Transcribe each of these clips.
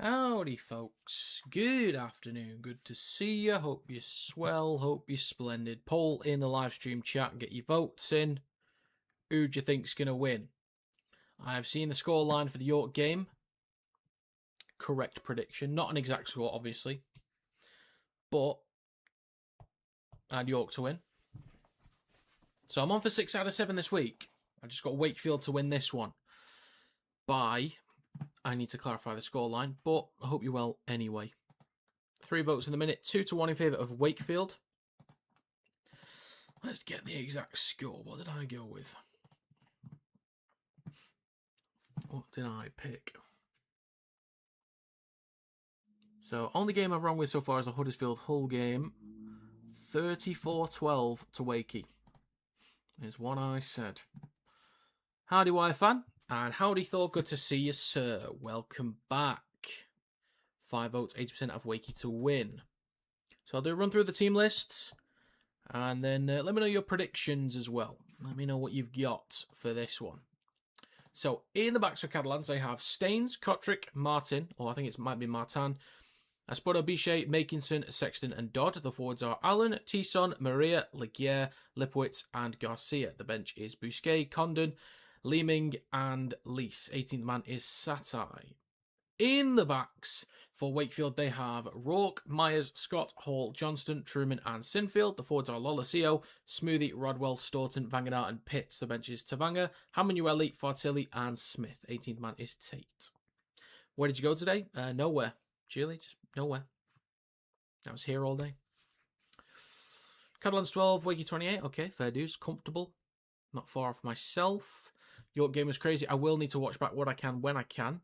Howdy, folks. Good afternoon. Good to see you. Hope you're swell. Hope you're splendid. Poll in the live stream chat and get your votes in. Who do you think's going to win? I've seen the scoreline for the York game. Correct prediction. Not an exact score, obviously. But I had York to win. So I'm on for 6 out of 7 this week. I just got Wakefield to win this one. I need to clarify the scoreline, but I hope you're well anyway. 3 votes in the minute, 2-1 in favour of Wakefield. Let's get the exact score. What did I go with? What did I pick? So, only game I've run with so far is the Huddersfield Hull game. 34-12 to Wakey. Is what I said. Howdy, Y-Fan. And howdy, Thor. Good to see you, sir. Welcome back. 5 votes, 80% of Wakey to win. So I'll do a run through the team lists. And then let me know your predictions as well. Let me know what you've got for this one. So in the backs for Catalans, they have Staines, Kotrick, Martin, or I think it might be Martin, Espoto, Bichet, Makinson, Sexton, and Dodd. The forwards are Allen, Tisson, Maria, Legier, Lipowitz, and Garcia. The bench is Bousquet, Condon, Leeming, and Lees. 18th man is Satai. In the backs for Wakefield, they have Rourke, Myers, Scott, Hall, Johnston, Truman, and Sinfield. The forwards are Lolosio, Smoothie, Rodwell, Staunton, Vanganar, and Pitts. The bench is Tavanga, Hamanueli, Fartilli, and Smith. 18th man is Tate. Where did you go today? Nowhere. Julie, just nowhere. I was here all day. Catalans 12, Wakey 28. Okay, fair dues. Comfortable. Not far off myself. York game was crazy. I will need to watch back what I can when I can.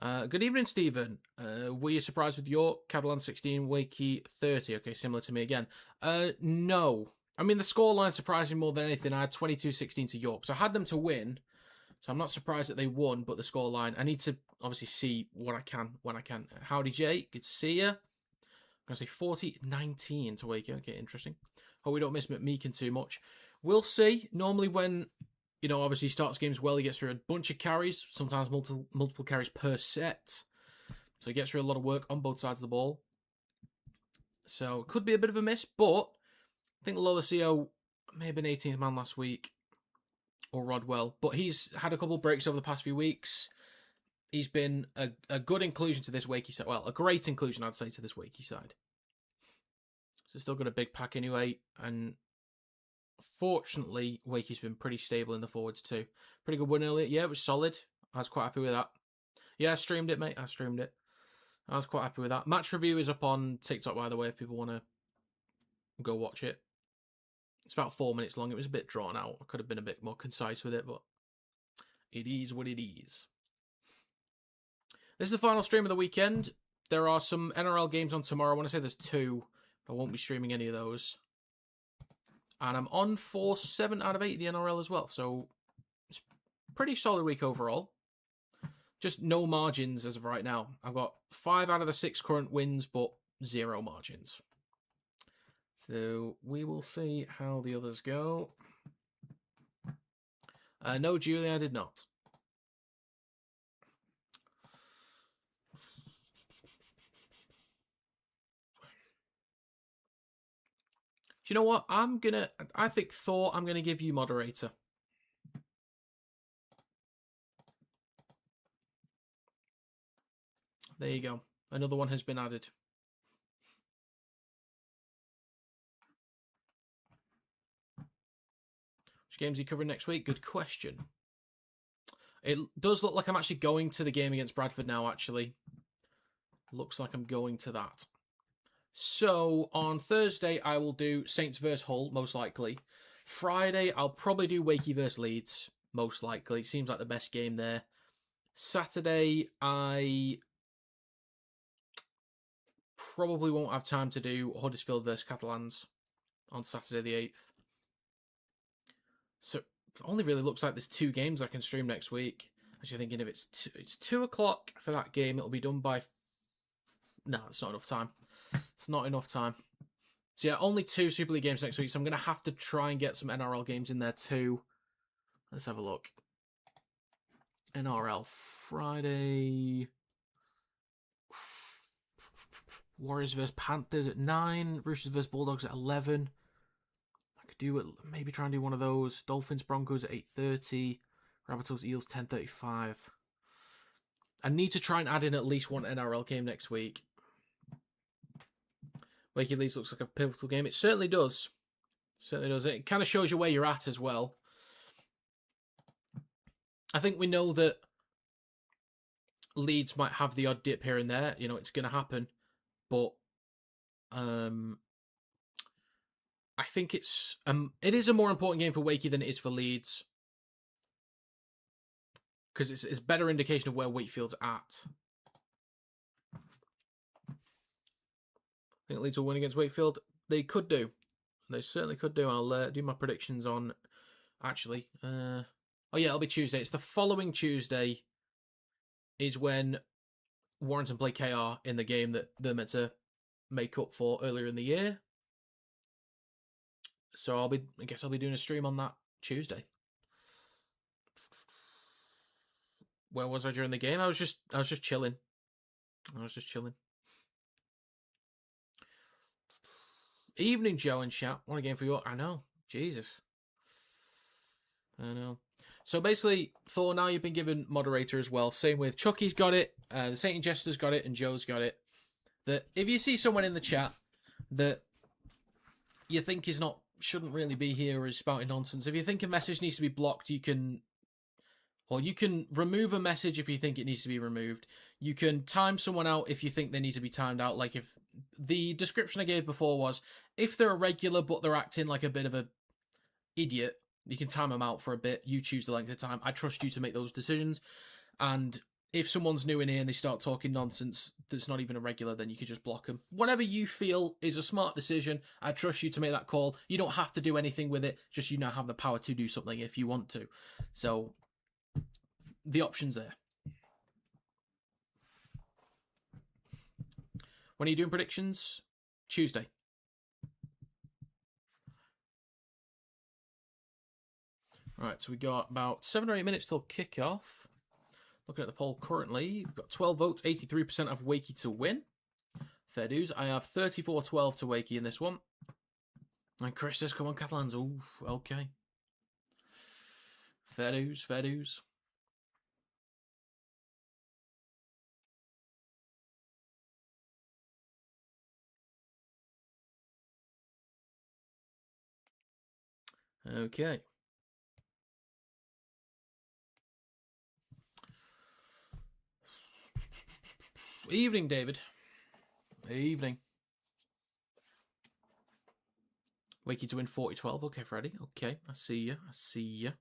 Good evening, Stephen. Were you surprised with York? Catalans 16, Wakey 30. Okay, similar to me again. No. I mean, the scoreline surprised me more than anything. I had 22-16 to York. So I had them to win. So I'm not surprised that they won, but the scoreline, I need to obviously see what I can when I can. Howdy, Jay. Good to see you. I'm going to say 40-19 to Wakey. Okay, interesting. Hope we don't miss McMeekin too much. We'll see. Normally when, obviously he starts games well, he gets through a bunch of carries, sometimes multiple carries per set. So he gets through a lot of work on both sides of the ball. So it could be a bit of a miss, but I think Lolosio may have been 18th man last week, or Rodwell, but he's had a couple of breaks over the past few weeks. He's been a good inclusion to this Wakey side. Well, a great inclusion, I'd say, to this Wakey side. So still got a big pack anyway, and fortunately, Wakey's been pretty stable in the forwards too. Pretty good win earlier. Yeah, it was solid. I was quite happy with that. Yeah, I streamed it, mate. I streamed it. I was quite happy with that. Match review is up on TikTok, by the way, if people want to go watch it. It's about 4 minutes long. It was a bit drawn out. I could have been a bit more concise with it, but it is what it is. This is the final stream of the weekend. There are some NRL games on tomorrow. I want to say there's 2. I won't be streaming any of those. And I'm on for 7 out of 8 in the NRL as well. So it's a pretty solid week overall. Just no margins as of right now. I've got 5 out of the 6 current wins, but 0 margins. So we will see how the others go. No, Julie, I did not. Do you know what? I think Thor, I'm going to give you moderator. There you go. Another one has been added. Which games are you covering next week? Good question. It does look like I'm actually going to the game against Bradford now, actually. Looks like I'm going to that. So, on Thursday, I will do Saints vs Hull, most likely. Friday, I'll probably do Wakey vs Leeds, most likely. Seems like the best game there. Saturday, I probably won't have time to do Huddersfield vs Catalans on Saturday the 8th. So, it only really looks like there's 2 games I can stream next week. Actually thinking if it's 2 o'clock for that game, it'll be done by... No, it's not enough time. It's not enough time. So yeah, only 2 Super League games next week, so I'm going to have to try and get some NRL games in there too. Let's have a look. NRL Friday. Warriors versus Panthers at 9. Roosters versus Bulldogs at 11. I could do it. Maybe try and do one of those. Dolphins Broncos at 8:30. Rabbitohs Eels 10:35. I need to try and add in at least one NRL game next week. Wakefield League looks like a pivotal game. It certainly does. Certainly does. It kind of shows you where you're at as well. I think we know that Leeds might have the odd dip here and there. You know, it's going to happen. But I think it is a more important game for Wakey than it is for Leeds. Because it's a better indication of where Wakefield's at. I think Leeds will win against Wakefield. They could do. They certainly could do. I'll do my predictions on... Actually, oh yeah, it'll be Tuesday. It's the following Tuesday is when Warrington play KR in the game that they're meant to make up for earlier in the year. So I guess I'll be doing a stream on that Tuesday. Where was I during the game? I was just chilling. Evening, Joe and chat. What a game for you. I know. Jesus. I know. So basically, Thor, now you've been given moderator as well. Same with Chucky's got it, the Saint and Jester's got it, and Joe's got it. That if you see someone in the chat that you think shouldn't really be here or is spouting nonsense, if you think a message needs to be blocked, you can remove a message if you think it needs to be removed. You can time someone out if you think they need to be timed out. Like if the description I gave before was, if they're a regular but they're acting like a bit of a idiot, you can time them out for a bit. You choose the length of time. I trust you to make those decisions. And if someone's new in here and they start talking nonsense that's not even a regular, then you can just block them. Whatever you feel is a smart decision, I trust you to make that call. You don't have to do anything with it. Just you now have the power to do something if you want to. So the option's there. When are you doing predictions? Tuesday. All right, so we got about 7 or 8 minutes till kick-off. Looking at the poll currently, we've got 12 votes, 83% of Wakey to win. Fair dues. I have 34-12 to Wakey in this one. And Chris says, come on, Catalans. Oof, okay. Fair dues, fair dues. Okay. Evening, David. Evening. Wakey to win 40-12. Okay, Freddie. Okay, I see you. I see you.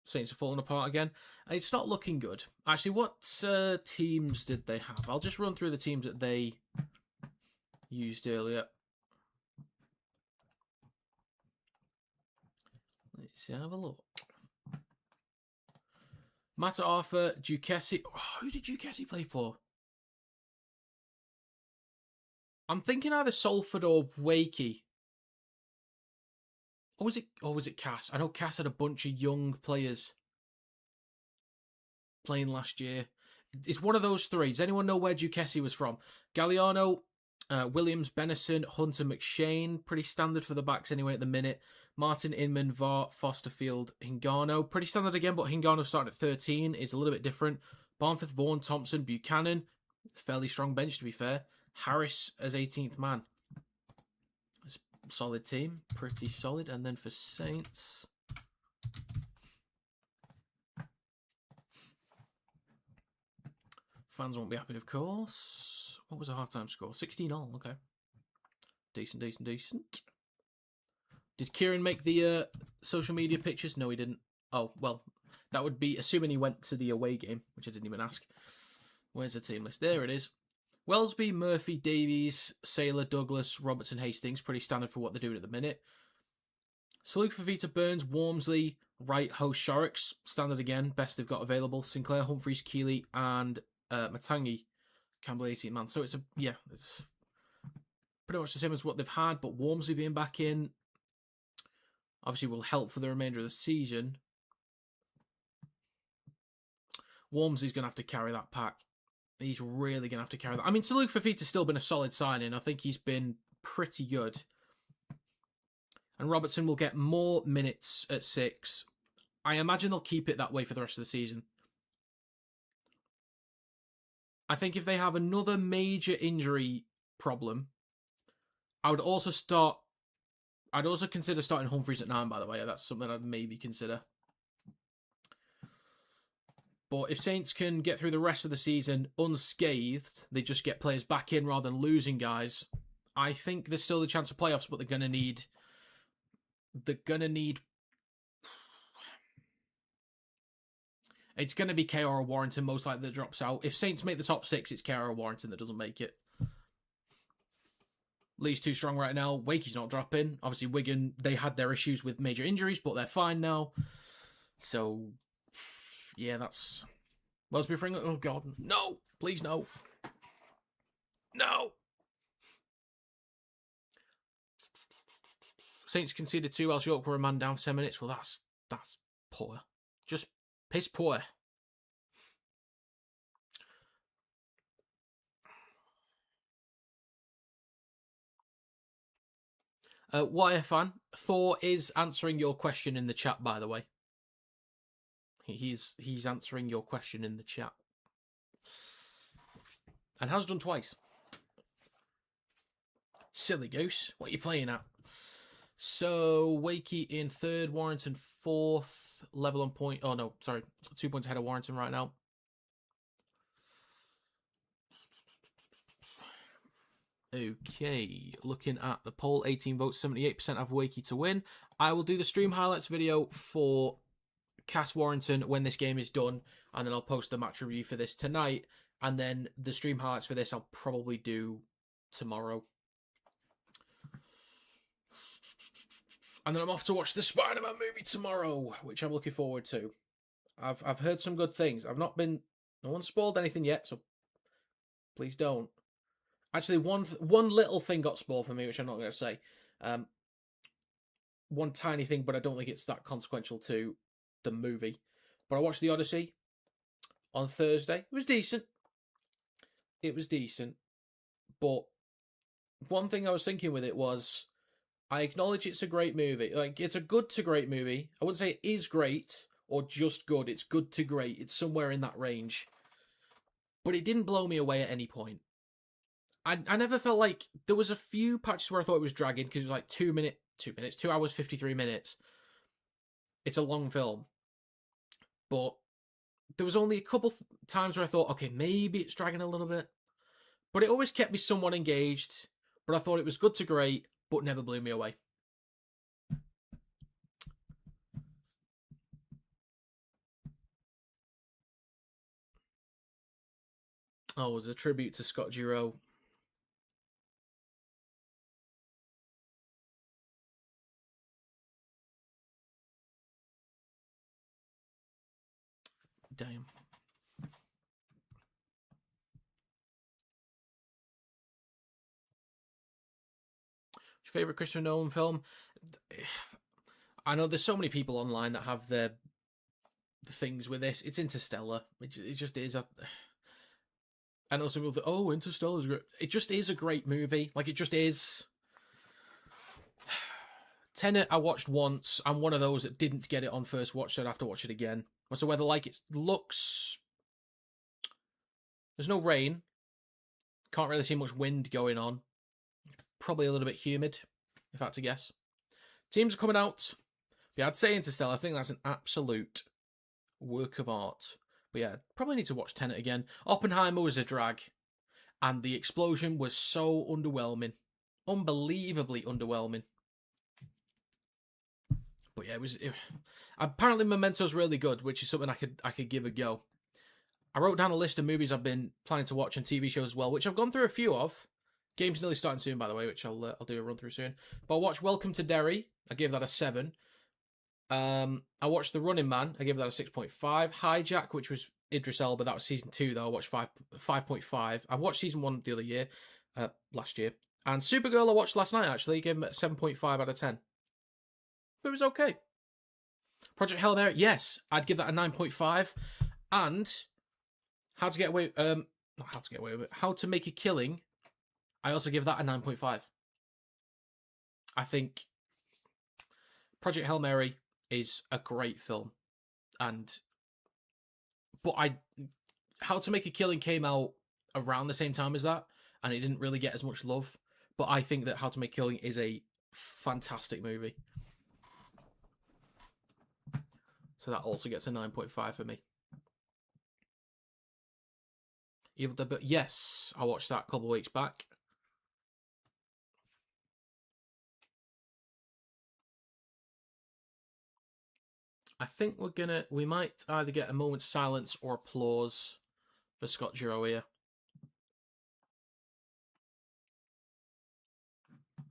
Saints are falling apart again. It's not looking good. Actually, what teams did they have? I'll just run through the teams that they used earlier. Let's have a look. Matt Arthur, Duquessis. Oh, who did Duquessis play for? I'm thinking either Salford or Wakey. Or was it Cass? I know Cass had a bunch of young players playing last year. It's one of those three. Does anyone know where Duquessis was from? Galliano, Williams, Benison, Hunter, McShane. Pretty standard for the backs anyway at the minute. Martin, Inman, Var, Fosterfield, Hingano. Pretty standard again, but Hingano starting at 13 is a little bit different. Barnforth, Vaughan, Thompson, Buchanan. It's a fairly strong bench, to be fair. Harris as 18th man. Solid team, pretty solid. And then for Saints, fans won't be happy, of course. What was the halftime score? 16-all. Okay, decent. Did Kieran make the social media pictures? No, he didn't. Oh well, that would be assuming he went to the away game, which I didn't even ask. Where's the team list? There it is. Wellesby, Murphy, Davies, Saylor, Douglas, Robertson, Hastings. Pretty standard for what they're doing at the minute. Salute Fafita, Burns, Wormsley, Wright, Ho, Shorrocks. Standard again. Best they've got available. Sinclair, Humphreys, Keeley, and Matangi. Campbell, 18 man. So it's pretty much the same as what they've had, but Wormsley being back in obviously will help for the remainder of the season. Wormsley's going to have to carry that pack. He's really going to have to carry that. I mean, Saluk Fafita's still been a solid signing. I think he's been pretty good. And Robertson will get more minutes at 6. I imagine they'll keep it that way for the rest of the season. I think if they have another major injury problem, I'd also consider starting Humphreys at 9, by the way. That's something I'd maybe consider. But if Saints can get through the rest of the season unscathed, they just get players back in rather than losing guys. I think there's still a chance of playoffs, but they're going to need... It's going to be KR or Warrington most likely that drops out. If Saints make the top 6, it's KR or Warrington that doesn't make it. Lee's too strong right now. Wakey's not dropping. Obviously, Wigan, they had their issues with major injuries, but they're fine now. So, yeah, that's... Wellesby Fringler. Oh, God. No! Please, no. No! Saints conceded 2, Welsh York were a man down for 10 minutes. Well, that's poor. Just piss poor. What a fan. Thor is answering your question in the chat, by the way. He's answering your question in the chat. And has done twice. Silly goose. What are you playing at? So, Wakey in 3rd, Warrington 4th, level on point. Oh, no, sorry. 2 points ahead of Warrington right now. Okay, looking at the poll, 18 votes, 78% have Wakey to win. I will do the stream highlights video for Cass Warrington when this game is done, and then I'll post the match review for this tonight, and then the stream highlights for this I'll probably do tomorrow. And then I'm off to watch the Spider-Man movie tomorrow, which I'm looking forward to. I've heard some good things. No one spoiled anything yet, so please don't. Actually, one little thing got spoiled for me, which I'm not going to say. One tiny thing, but I don't think it's that consequential to the movie. But I watched The Odyssey on Thursday. It was decent. But one thing I was thinking with it was, I acknowledge it's a great movie. Like, it's a good to great movie. I wouldn't say it is great or just good. It's good to great. It's somewhere in that range. But it didn't blow me away at any point. I never felt like... There was a few patches where I thought it was dragging because it was like 2 hours, 53 minutes. It's a long film. But there was only a couple times where I thought, okay, maybe it's dragging a little bit. But it always kept me somewhat engaged. But I thought it was good to great, but never blew me away. Oh, it was a tribute to Scott Giroux. Damn. Your favourite Christopher Nolan film? I know there's so many people online that have their things with this. It's Interstellar. It just is. And also people think, oh, Interstellar's great. It just is a great movie. Like, it just is. Tenet, I watched once. I'm one of those that didn't get it on first watch, so I'd have to watch it again. So whether, like, it looks... There's no rain. Can't really see much wind going on. Probably a little bit humid, if I had to guess. Teams are coming out. But yeah, I'd say Interstellar. I think that's an absolute work of art. But yeah, probably need to watch Tenet again. Oppenheimer was a drag. And the explosion was so underwhelming. Unbelievably underwhelming. But yeah, apparently Memento's really good, which is something I could give a go. I wrote down a list of movies I've been planning to watch and TV shows as well, which I've gone through a few of. Game's nearly starting soon, by the way, which I'll do a run through soon. But I watched Welcome to Derry. I gave that a 7. I watched The Running Man. I gave that a 6.5. Hijack, which was Idris Elba. That was season 2, though. I watched 5.5. I watched season 1 the other year, last year. And Supergirl I watched last night, actually, gave him a 7.5 out of 10. But it was okay. Project Hail Mary, yes, I'd give that a 9.5. And How to Get Away, not How to Get Away with It, How to Make a Killing, I also give that a 9.5. I think Project Hail Mary is a great film. But How to Make a Killing came out around the same time as that, and it didn't really get as much love. But I think that How to Make a Killing is a fantastic movie. So that also gets a 9.5 for me. Evil Dead, but yes, I watched that a couple of weeks back. I think we might either get a moment's silence or applause for Scott Giroux here.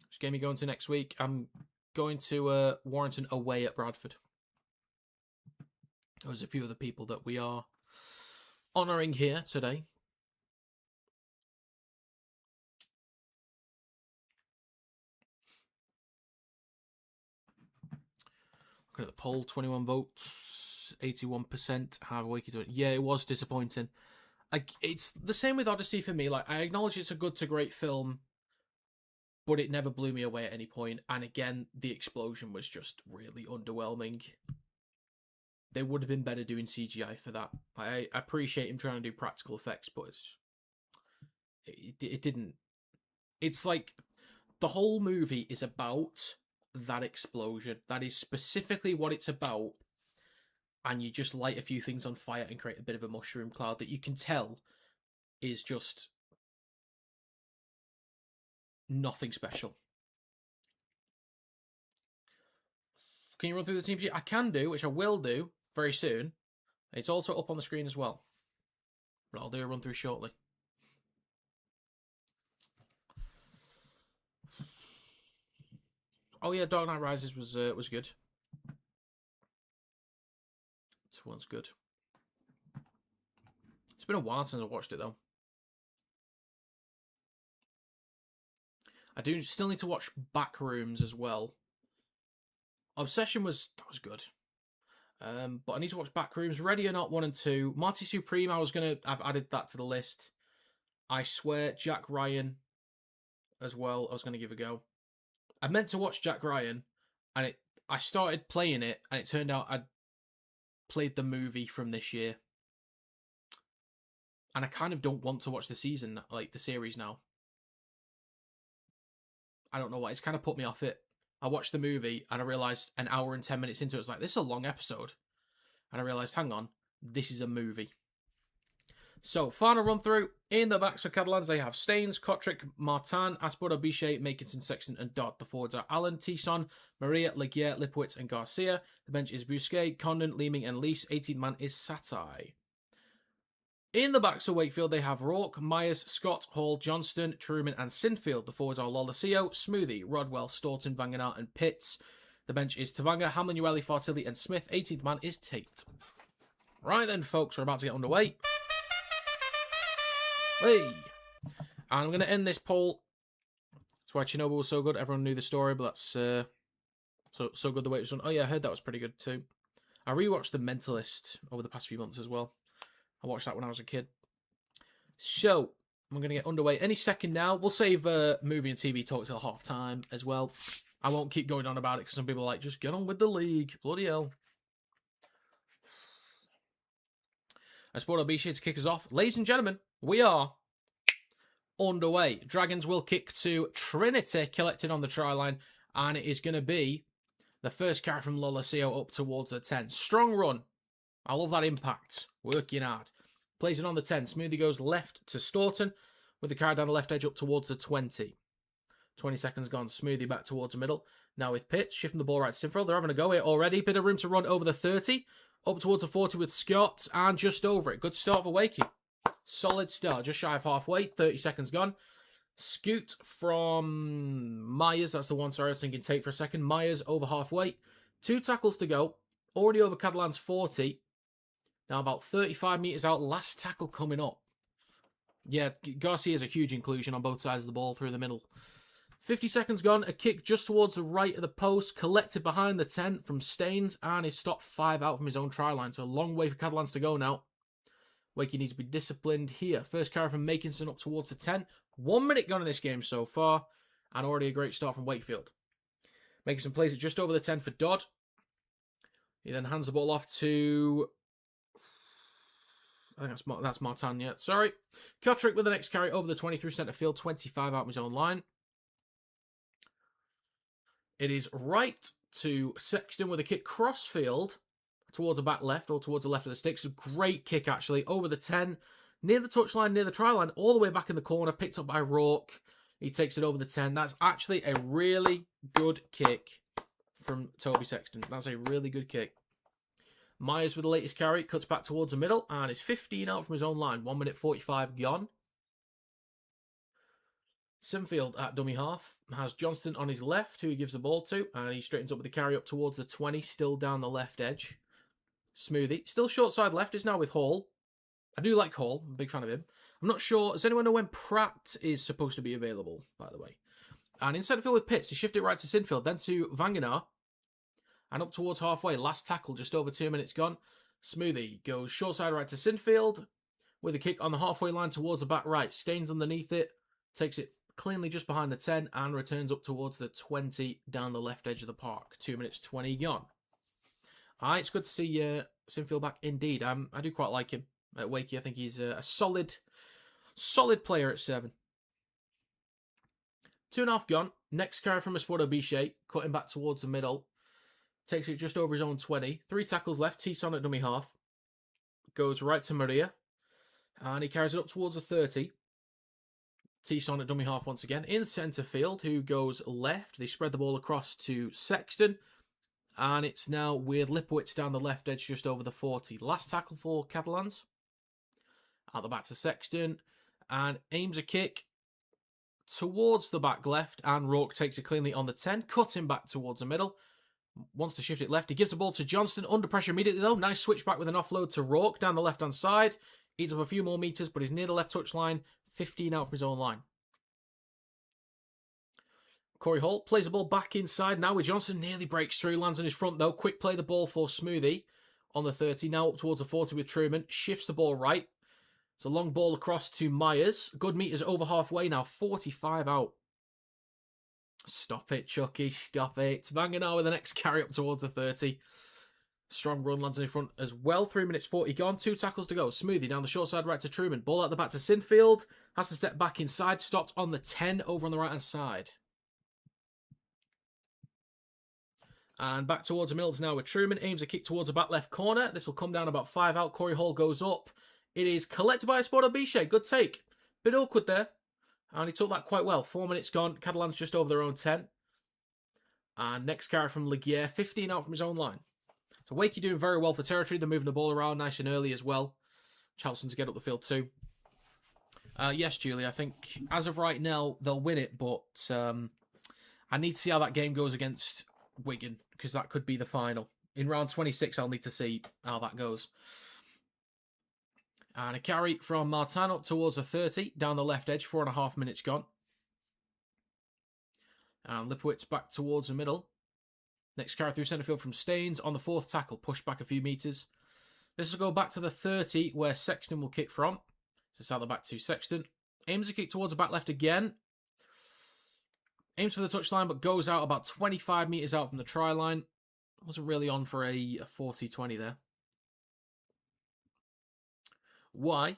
Which game are you going to next week? I'm going to Warrington away at Bradford. There's a few other people that we are honouring here today. Looking at the poll, 21 votes, 81% have Wakey to it. Yeah, it was disappointing. It's the same with Odyssey for me. Like, I acknowledge it's a good to great film, but it never blew me away at any point. And again, the explosion was just really underwhelming. They would have been better doing CGI for that. I appreciate him trying to do practical effects, but it didn't. It's like the whole movie is about that explosion. That is specifically what it's about. And you just light a few things on fire and create a bit of a mushroom cloud that you can tell is just nothing special. Can you run through the team sheet? I can do, which I will do very soon. It's also up on the screen as well. But I'll do a run through shortly. Oh yeah, Dark Knight Rises was good. This one's good. It's been a while since I watched it though. I do still need to watch Backrooms as well. Obsession was good. But I need to watch Backrooms. Ready or Not 1 and 2. Marty Supreme, I've added that to the list. I Swear, Jack Ryan as well, I was going to give a go. I meant to watch Jack Ryan, and I started playing it, and it turned out I'd played the movie from this year. And I kind of don't want to watch the series now. I don't know why, it's kind of put me off it. I watched the movie, and I realised an hour and 10 minutes into it, I was like, this is a long episode. And I realised, hang on, this is a movie. So, final run through. In the backs for Catalans, they have Staines, Kotrick, Martin, Aspora, Bichet, Makinson, Sexton, and Dot. The forwards are Allen, Tisson, Maria, Legier, Lipwitz, and Garcia. The bench is Bousquet, Condon, Leeming, and Lease. 18th man is Satai. In the backs of Wakefield, they have Rourke, Myers, Scott, Hall, Johnston, Truman, and Sinfield. The forwards are Lolosio, Smoothie, Rodwell, Staunton, Vanganart, and Pitts. The bench is Tavanga, Hamlinueli, Fartilli, and Smith. 18th man is Tate. Right then, folks, we're about to get underway. Hey! And I'm going to end this poll. That's why Chernobyl was so good. Everyone knew the story, but that's so good the way it was done. Oh yeah, I heard that was pretty good too. I rewatched The Mentalist over the past few months as well. I watched that when I was a kid. So, I'm going to get underway any second now. We'll save movie and TV talk till half time as well. I won't keep going on about it because some people are like, just get on with the league. Bloody hell. I suppose I'll be sure to kick us off. Ladies and gentlemen, we are underway. Dragons will kick to Trinity, collected on the try line, and it is going to be the first carry from Lolosio up towards the 10. Strong run. I love that impact. Working hard. Plays it on the 10. Smoothie goes left to Staunton with the carry down the left edge up towards the 20. 20 seconds gone. Smoothie back towards the middle. Now with Pitts, shifting the ball right to Sinfield. They're having a go here already. Bit of room to run over the 30. Up towards the 40 with Scott, and just over it. Good start for Wakey. Solid start, just shy of halfway. 30 seconds gone. Scoot from Myers. That's the one, sorry, I was thinking Tate for a second. Myers over halfway. 2 tackles to go. Already over Catalans 40. Now about 35 metres out. Last tackle coming up. Yeah, Garcia is a huge inclusion on both sides of the ball through the middle. 50 seconds gone, a kick just towards the right of the post, collected behind the 10 from Staines, and is stopped 5 out from his own try line. So a long way for Catalans to go now. Wakey needs to be disciplined here. First carry from Makinson up towards the 10. 1 minute gone in this game so far, and already a great start from Wakefield. Makinson plays it just over the 10 for Dodd. He then hands the ball off to... I think that's Martin, yeah. Sorry. Kotrick with the next carry over the 20 through centre field, 25 out of his own line. It is right to Sexton with a kick crossfield towards the back left or towards the left of the sticks. A great kick, actually, over the 10, near the touchline, near the try line, all the way back in the corner, picked up by Rourke. He takes it over the 10. That's actually a really good kick from Toby Sexton. That's a really good kick. Myers with the latest carry, cuts back towards the middle, and is 15 out from his own line. 1 minute 45 gone. Sinfield at dummy half has Johnston on his left, who he gives the ball to, and he straightens up with the carry up towards the 20, still down the left edge. Smoothie, still short side left, is now with Hall. I do like Hall, I'm a big fan of him. I'm not sure, does anyone know when Pratt is supposed to be available, by the way? And in centre field with Pitts, he shifted right to Sinfield, then to Vangenaar, and up towards halfway. Last tackle, just over 2 minutes gone. Smoothie goes short side right to Sinfield, with a kick on the halfway line towards the back right. Staines underneath it, takes it cleanly just behind the 10 and returns up towards the 20 down the left edge of the park. 2 minutes 20 gone. It's good to see Sinfield back indeed. I do quite like him at Wakey. I think he's a solid player at 7. 2.5 gone. Next carry from Esporto Biche, cutting back towards the middle. Takes it just over his own 20. 3 tackles left. Tisson at dummy half. Goes right to Maria. And he carries it up towards the 30. Tisson at dummy half once again. In centre field, who goes left. They spread the ball across to Sexton. And it's now with Lipowitz down the left edge just over the 40. Last tackle for Catalans. Out the back to Sexton. And aims a kick towards the back left. And Rourke takes it cleanly on the 10. Cutting back towards the middle. Wants to shift it left. He gives the ball to Johnston. Under pressure immediately though. Nice switch back with an offload to Rourke down the left-hand side. Eats up a few more metres, but he's near the left touchline. 15 out from his own line. Corey Hall plays the ball back inside now with Johnson. Nearly breaks through. Lands on his front though. Quick play the ball for Smoothie on the 30. Now up towards the 40 with Truman. Shifts the ball right. It's a long ball across to Myers. Good meters over halfway now. 45 out. Stop it, Chucky. Stop it. Vangenaar with the next carry up towards the 30. Strong run lands in front as well. 3 minutes 40 gone. 2 tackles to go. Smoothie down the short side right to Truman. Ball out the back to Sinfield. Has to step back inside. Stopped on the 10 over on the right hand side. And back towards the middle now with Truman. Aims a kick towards the back left corner. This will come down about 5 out. Corey Hall goes up. It is collected by Esporto Biche. Good take. Bit awkward there. And he took that quite well. 4 minutes gone. Catalans just over their own 10. And next carry from Legier. 15 out from his own line. So Wakey doing very well for territory. They're moving the ball around nice and early as well. Charlton to get up the field too. Yes, Julie, I think as of right now, they'll win it. But I need to see how that game goes against Wigan. Because that could be the final. In round 26, I'll need to see how that goes. And a carry from Martin up towards the 30. Down the left edge. 4.5 minutes gone. And Lipowitz back towards the middle. Next carry through centre field from Staines on the 4th tackle. Pushed back a few metres. This will go back to the 30 where Sexton will kick from. So it's out the back to Sexton. Aims a kick towards the back left again. Aims for the touchline but goes out about 25 metres out from the try line. Wasn't really on for a 40-20 there. Why?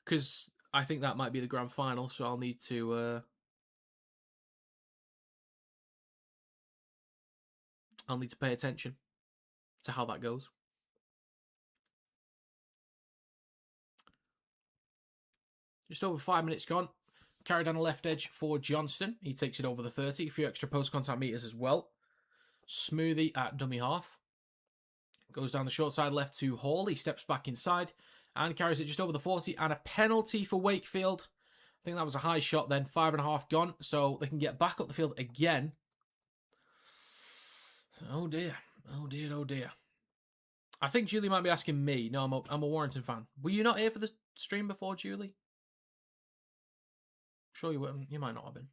Because I think that might be the grand final, so I'll need to pay attention to how that goes. Just over 5 minutes gone. Carry down the left edge for Johnston. He takes it over the 30. A few extra post-contact meters as well. Smoothie at dummy half. Goes down the short side left to Hall. He steps back inside and carries it just over the 40. And a penalty for Wakefield. I think that was a high shot then. 5.5 gone. So they can get back up the field again. So, oh dear. Oh dear, oh dear. I think Julie might be asking me. No, I'm a Warrington fan. Were you not here for the stream before, Julie? Sure you weren't. You might not have been.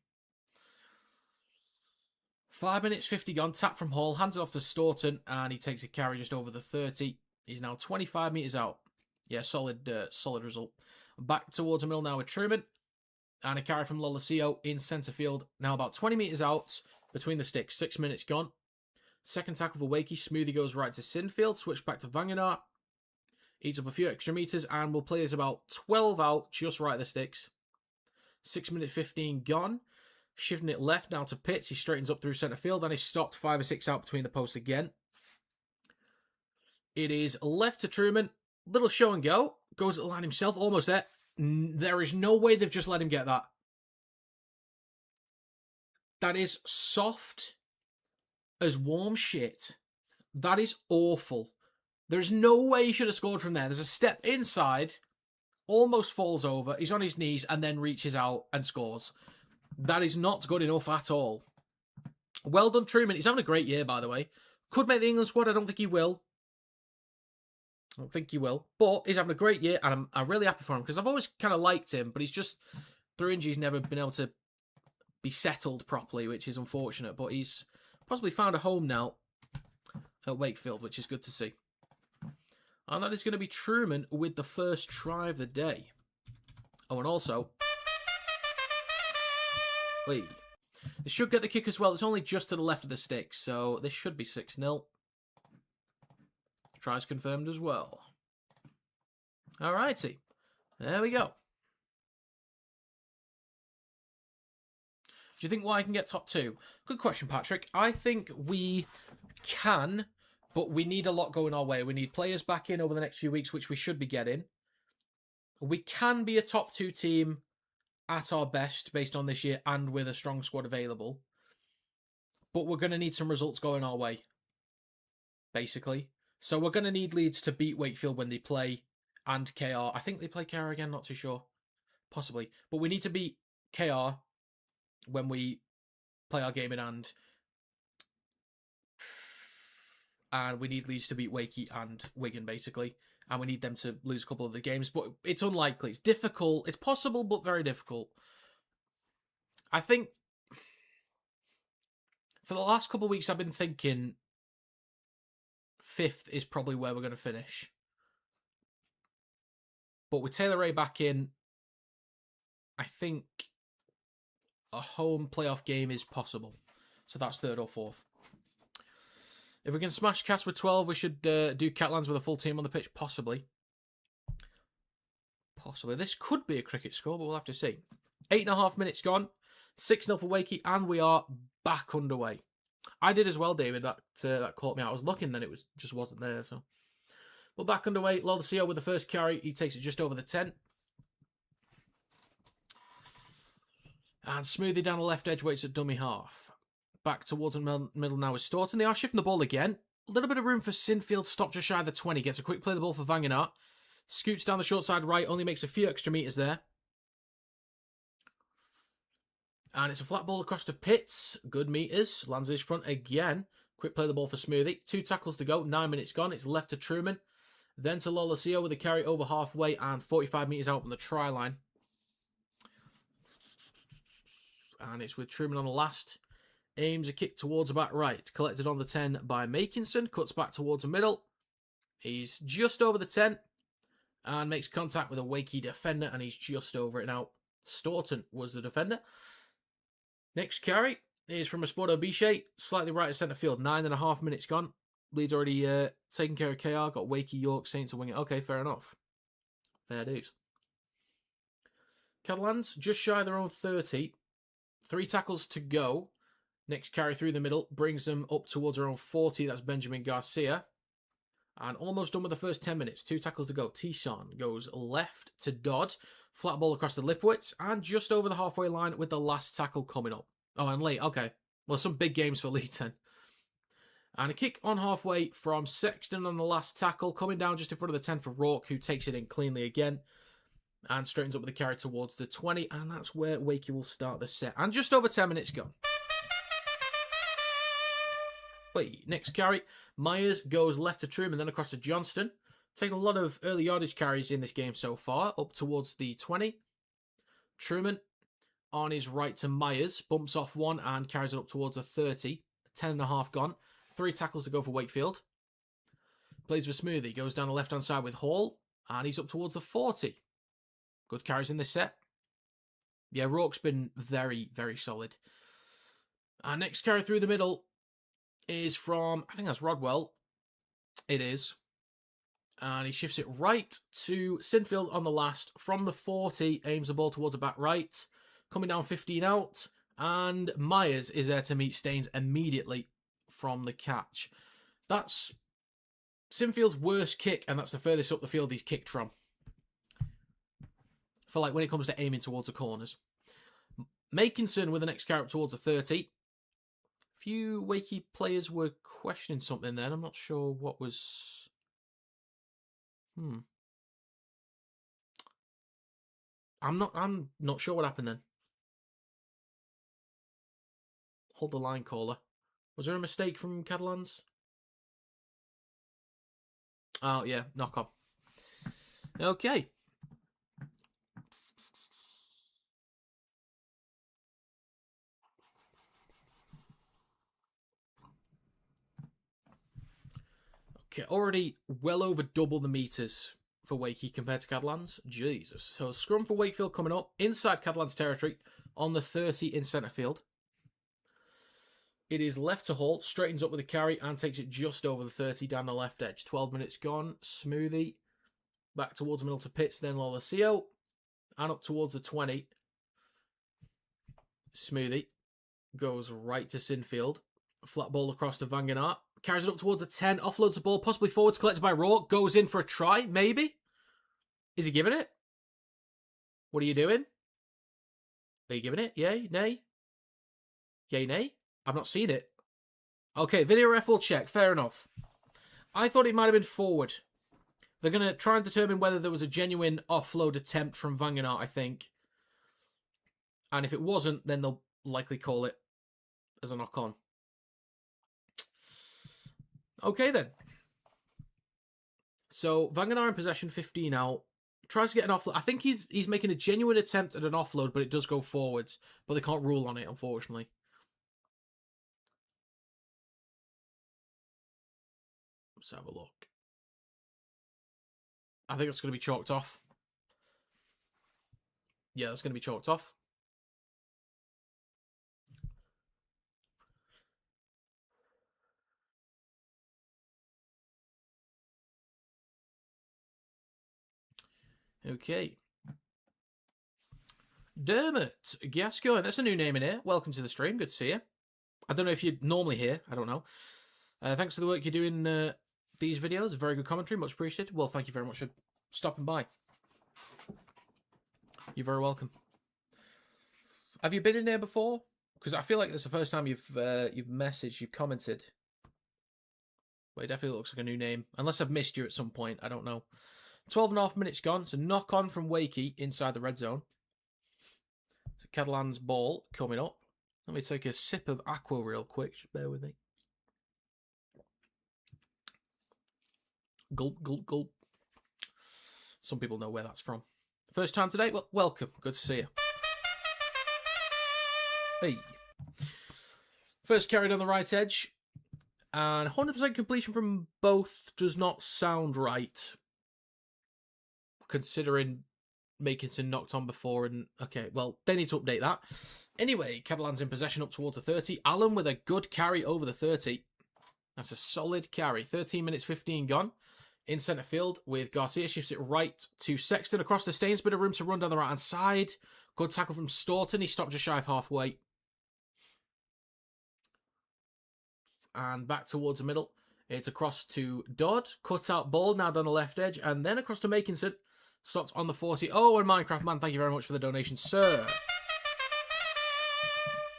5 minutes 50 gone. Tap from Hall. Hands it off to Staunton. And he takes a carry just over the 30. He's now 25 metres out. Yeah, solid result. Back towards the middle now with Truman. And a carry from Lolosio in centre field. Now about 20 metres out between the sticks. 6 minutes gone. Second tackle for Wakey. Smoothie goes right to Sinfield. Switch back to Vangenaar. Eats up a few extra metres. And will play us about 12 out just right at the sticks. 6 minutes 15 gone. Shifting it left now to Pitts. He straightens up through centre field. And he's stopped 5 or 6 out between the posts again. It is left to Truman. Little show and go. Goes at the line himself. Almost there. There is no way they've just let him get that. That is soft as warm shit. That is awful. There's no way he should have scored from there. There's a step inside. Almost falls over. He's on his knees and then reaches out and scores. That is not good enough at all. Well done, Truman. He's having a great year, by the way. Could make the England squad. I don't think he will. But he's having a great year, and I'm really happy for him, because I've always kind of liked him, but he's just, through injuries, never been able to be settled properly, which is unfortunate. But he's possibly found a home now at Wakefield, which is good to see. And that is going to be Truman with the first try of the day. Oh, and also... Wait. This should get the kick as well. It's only just to the left of the stick, so this should be 6-0. Tries confirmed as well. Alrighty. There we go. Do you think why I can get top 2? Good question, Patrick. I think we can, but we need a lot going our way. We need players back in over the next few weeks, which we should be getting. We can be a top 2 team at our best based on this year and with a strong squad available. But we're going to need some results going our way, basically. So we're going to need Leeds to beat Wakefield when they play, and KR. I think they play KR again, not too sure. Possibly. But we need to beat KR when we play our game in hand. And we need Leeds to beat Wakey and Wigan, basically. And we need them to lose a couple of the games. But it's unlikely. It's difficult. It's possible, but very difficult. I think for the last couple of weeks, I've been thinking 5th is probably where we're going to finish. But with Taylor Ray back in, I think a home playoff game is possible. So that's 3rd or 4th. If we can smash Cats with 12, we should do Catalans with a full team on the pitch. Possibly. This could be a cricket score, but we'll have to see. 8.5 minutes gone. 6-0 for Wakey, and we are back underway. I did as well, David. That caught me out. I was looking, then it just wasn't there. So we're back underway. Lolosio with the first carry. He takes it just over the 10. And Smoothie down the left edge, waits at dummy half. Back towards the middle now with Staunton. They are shifting the ball again. A little bit of room for Sinfield. Stop just shy of the 20. Gets a quick play of the ball for Vangenaar. Scoots down the short side right. Only makes a few extra metres there. And it's a flat ball across to Pitts. Good metres. Lands his front again. Quick play of the ball for Smoothie. 2 tackles to go. 9 minutes gone. It's left to Truman. Then to Lolosio with a carry over halfway and 45 metres out from the try line. And it's with Truman on the last. Aims a kick towards the back right. Collected on the 10 by Makinson. Cuts back towards the middle. He's just over the 10. And makes contact with a Wakey defender. And he's just over it now. Staunton was the defender. Next carry is from a Sporto Biche. Slightly right of centre field. 9.5 minutes gone. Leeds already taking care of KR. Got Wakey, York, Saints to wing it. Okay, fair enough. Fair dues. Catalans just shy of their own 30. 3 tackles to go. Next carry through the middle brings them up towards their own 40. That's Benjamin Garcia. And almost done with the first 10 minutes. 2 tackles to go. Tishan goes left to Dodd. Flat ball across to Lipwitz. And just over the halfway line with the last tackle coming up. Oh, and late. Okay. Well, some big games for Leeds then. And a kick on halfway from Sexton on the last tackle. Coming down just in front of the 10 for Rourke, who takes it in cleanly again. And straightens up with the carry towards the 20. And that's where Wakey will start the set. And just over 10 minutes gone. Wait, next carry. Myers goes left to Truman, then across to Johnston. Taking a lot of early yardage carries in this game so far. Up towards the 20. Truman on his right to Myers. Bumps off one and carries it up towards a 30. 10.5 gone. 3 tackles to go for Wakefield. Plays for Smoothie. Goes down the left-hand side with Hall. And he's up towards the 40. Good carries in this set. Yeah, Rourke's been very, very solid. Our next carry through the middle is from, I think that's Rodwell. It is. And he shifts it right to Sinfield on the last. From the 40, aims the ball towards the back right. Coming down 15 out. And Myers is there to meet Staines immediately from the catch. That's Sinfield's worst kick, and that's the furthest up the field he's kicked from. For like when it comes to aiming towards the corners. Makinson with the next carry up towards the 30. Few Wakey players were questioning something then. I'm not sure what was... I'm not sure what happened then. Hold the line, caller. Was there a mistake from Catalans? Oh, yeah, knock on. Okay. Okay, already well over double the metres for Wakey compared to Catalans. Jesus. So scrum for Wakefield coming up inside Catalans territory on the 30 in centre field. It is left to Hall, straightens up with a carry and takes it just over the 30 down the left edge. 12 minutes gone. Smoothie. Back towards the middle to Pitts, then Lolacio. And up towards the 20. Smoothie goes right to Sinfield. Flat ball across to Vangenart. Carries it up towards the 10. Offloads the ball, possibly forwards, collected by Rourke. Goes in for a try, maybe? Is he giving it? What are you doing? Are you giving it? Yay? Nay? Yay? Nay? I've not seen it. Okay, video ref will check. Fair enough. I thought it might have been forward. They're going to try and determine whether there was a genuine offload attempt from Vangenart, I think. And if it wasn't, then they'll likely call it as a knock-on. Okay, then. So, Vangenart in possession, 15 out. Tries to get an offload. I think he's making a genuine attempt at an offload, but it does go forwards. But they can't rule on it, unfortunately. Let's have a look. I think it's going to be chalked off. Yeah, that's going to be chalked off. Okay. Dermot Gascoigne. That's a new name in here. Welcome to the stream. Good to see you. I don't know if you're normally here. I don't know. Thanks for the work you're doing these videos. Very good commentary. Much appreciated. Well, thank you very much for stopping by. You're very welcome. Have you been in here before? Because I feel like this is the first time you've messaged, you've commented. But it definitely looks like a new name. Unless I've missed you at some point. I don't know. 12.5 minutes gone. So knock on from Wakey inside the red zone. So Catalans ball coming up. Let me take a sip of aqua real quick. Just bear with me. Gulp, gulp, gulp. Some people know where that's from. First time today? Well, welcome. Good to see you. Hey. First carried on the right edge. And 100% completion from both does not sound right. Considering Makinson knocked on before. And okay, well, they need to update that. Anyway, Catalans in possession up towards the 30. Allen with a good carry over the 30. That's a solid carry. 13 minutes, 15 gone. In centre field with Garcia. Shifts it right to Sexton across the Staines. Bit of room to run down the right-hand side. Good tackle from Staunton. He stopped just shy of halfway. And back towards the middle. It's across to Dodd. Cut out ball now down the left edge. And then across to Makinson. Stopped on the 40. Oh, and Minecraft Man, thank you very much for the donation, sir.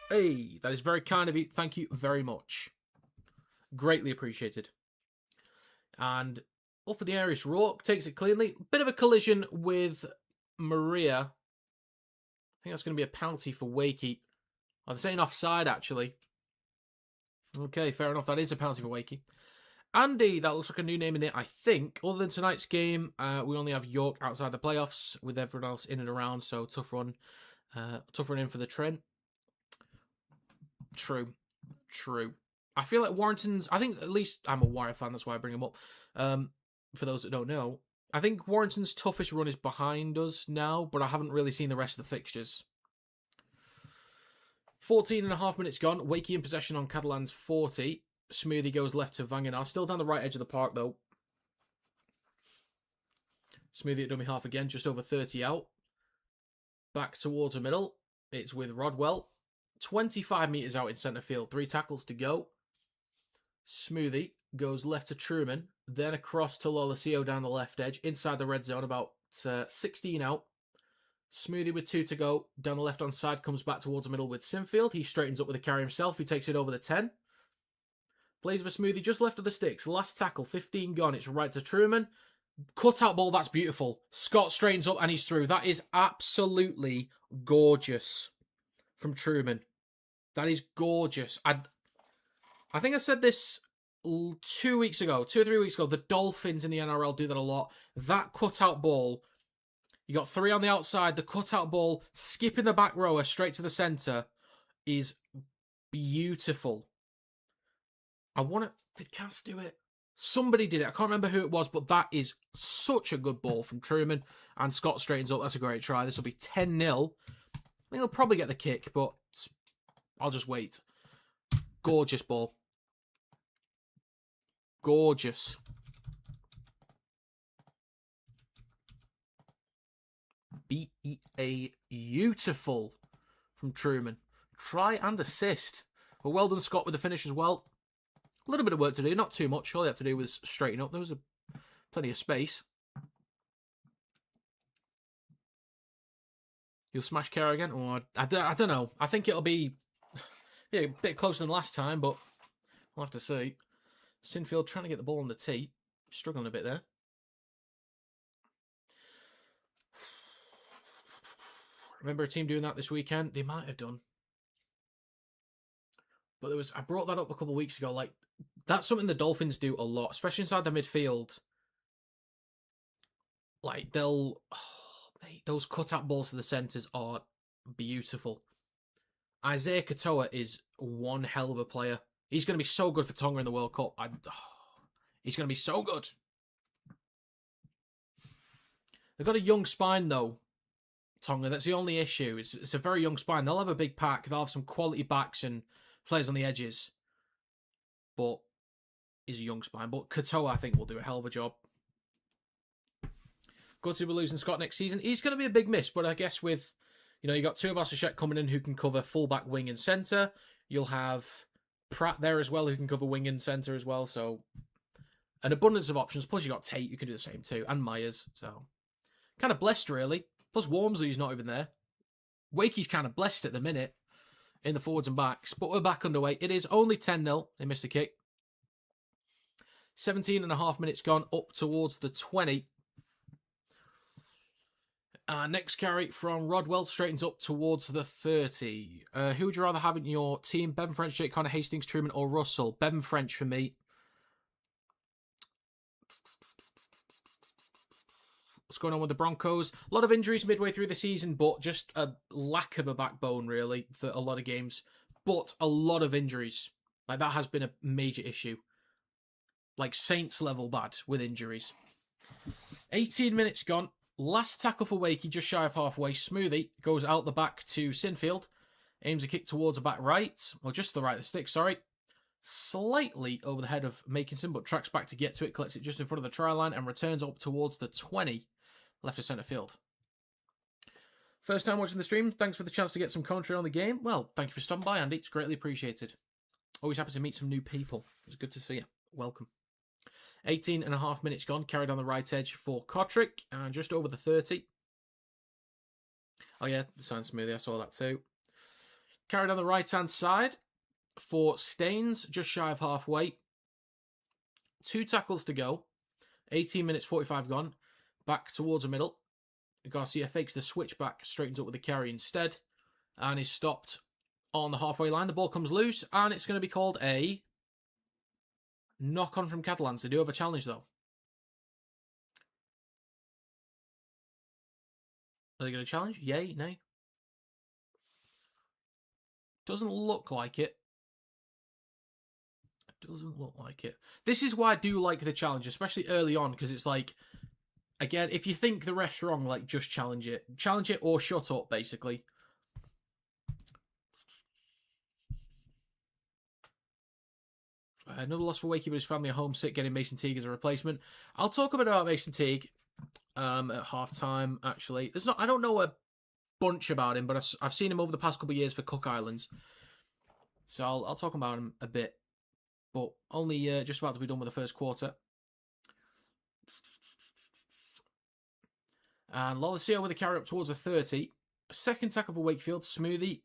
Hey, that is very kind of you. Thank you very much. Greatly appreciated. And up in the air is Rourke. Takes it cleanly. Bit of a collision with Maria. I think that's going to be a penalty for Wakey. Oh, they're saying offside, actually. Okay, fair enough. That is a penalty for Wakey. Andy, that looks like a new name in it, I think. Other than tonight's game, we only have York outside the playoffs with everyone else in and around, so tough run Tough run in for the Trent. True. I feel like Warrington's... I think at least... I'm a Wire fan, that's why I bring him up. For those that don't know, I think Warrington's toughest run is behind us now, but I haven't really seen the rest of the fixtures. 14.5 minutes gone. Wakey in possession on Catalans 40. Smoothie goes left to Vanganar. Still down the right edge of the park, though. Smoothie at dummy half again, just over 30 out. Back towards the middle. It's with Rodwell. 25 metres out in centre field. 3 tackles to go. Smoothie goes left to Truman. Then across to Lolosio down the left edge. Inside the red zone, about 16 out. Smoothie with 2 to go. Down the left-hand side, comes back towards the middle with Sinfield. He straightens up with the carry himself. He takes it over the 10. Plays for Smoothie just left of the sticks. Last tackle, 15 gone. It's right to Truman. Cut-out ball, that's beautiful. Scott straightens up and he's through. That is absolutely gorgeous from Truman. That is gorgeous. I think I said this 2 weeks ago, 2 or 3 weeks ago. The Dolphins in the NRL do that a lot. That cut-out ball, you got 3 on the outside. The cut-out ball, skipping the back rower straight to the centre, is beautiful. Did Cass do it? Somebody did it. I can't remember who it was, but that is such a good ball from Truman. And Scott straightens up. That's a great try. This will be 10-0. I think he'll probably get the kick, but I'll just wait. Gorgeous ball. Gorgeous. Beautiful from Truman. Try and assist. But well done, Scott, with the finish as well. A little bit of work to do, not too much. All you have to do was straighten up. There was plenty of space. You'll smash Kerr again? Oh, I don't know. I think it'll be a bit closer than last time, but we'll have to see. Sinfield trying to get the ball on the tee. Struggling a bit there. Remember a team doing that this weekend? They might have done. But I brought that up a couple of weeks ago. Like, that's something the Dolphins do a lot, especially inside the midfield. Like, those cut-out balls to the centres are beautiful. Isaiah Katoa is one hell of a player. He's going to be so good for Tonga in the World Cup. He's going to be so good. They've got a young spine, though, Tonga. That's the only issue. It's a very young spine. They'll have a big pack. They'll have some quality backs and players on the edges. But he's a young spine. But Katoa, I think, will do a hell of a job. Go to be losing Scott next season. He's going to be a big miss, but I guess with, you got two of Asashek coming in who can cover fullback, wing, and centre. You'll have Pratt there as well who can cover wing and centre as well. So an abundance of options. Plus you got Tate who can do the same too, and Myers. So kind of blessed really. Plus Wormsley's not even there. Wakey's kind of blessed at the minute in the forwards and backs, but we're back underway. It is only 10-0. They missed a kick. 17.5 minutes gone, up towards the 20. Next carry from Rodwell straightens up towards the 30. Who would you rather have in your team? Bevan French, Jake Connor, Hastings, Truman, or Russell? Bevan French for me. What's going on with the Broncos? A lot of injuries midway through the season, but just a lack of a backbone, really, for a lot of games. But a lot of injuries. Like, that has been a major issue. Like, Saints level bad with injuries. 18 minutes gone. Last tackle for Wakey, just shy of halfway. Smoothie goes out the back to Sinfield. Aims a kick towards the back right. Or just the right of the stick, sorry. Slightly over the head of Makinson, but tracks back to get to it. Collects it just in front of the try line and returns up towards the 20. Left of centre field. First time watching the stream. Thanks for the chance to get some commentary on the game. Well, thank you for stopping by, Andy. It's greatly appreciated. Always happy to meet some new people. It's good to see you. Welcome. 18.5 minutes gone. Carried on the right edge for Kotrick. And just over the 30. Oh yeah, the sign Smoothie. I saw that too. Carried on the right-hand side for Staines. Just shy of halfway. 2 tackles to go. 18 minutes 45 gone. Back towards the middle. Garcia fakes the switchback, straightens up with the carry instead, and is stopped on the halfway line. The ball comes loose, and it's going to be called a knock-on from Catalans. They do have a challenge, though. Are they going to challenge? Yay? Nay? Doesn't look like it. Doesn't look like it. This is why I do like the challenge, especially early on, because it's like, again, if you think the ref's wrong, like, just challenge it. Challenge it or shut up, basically. Another loss for Wakey, but his family are homesick, getting Mason Teague as a replacement. I'll talk a bit about Mason Teague at half-time, actually. I don't know a bunch about him, but I've seen him over the past couple of years for Cook Islands. So I'll talk about him a bit. But only just about to be done with the first quarter. And Lolesio with a carry up towards a 30. Second tackle for Wakefield. Smoothie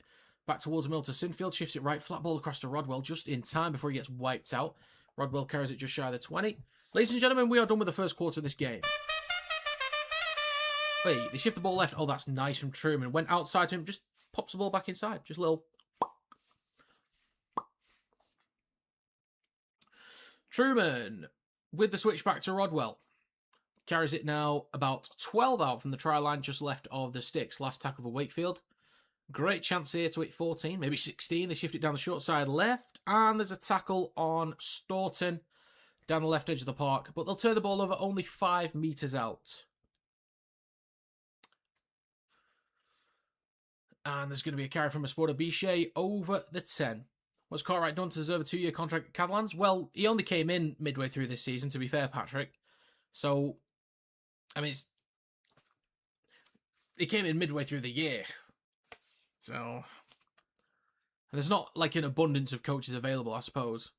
back towards the middle to Sinfield. Shifts it right. Flat ball across to Rodwell just in time before he gets wiped out. Rodwell carries it just shy of the 20. Ladies and gentlemen, we are done with the first quarter of this game. Wait, they shift the ball left. Oh, that's nice from Truman. Went outside to him. Just pops the ball back inside. Just a little... Truman with the switch back to Rodwell. Carries it now about 12 out from the try line, just left of the sticks. Last tackle for Wakefield. Great chance here to hit 14, maybe 16. They shift it down the short side left. And there's a tackle on Staunton down the left edge of the park. But they'll turn the ball over only 5 metres out. And there's going to be a carry from Esporta Bichet over the 10. Was Cartwright done to deserve a 2-year contract at Catalans? Well, he only came in midway through this season, to be fair, Patrick. So, I mean, he came in midway through the year. So, and there's not like an abundance of coaches available, I suppose.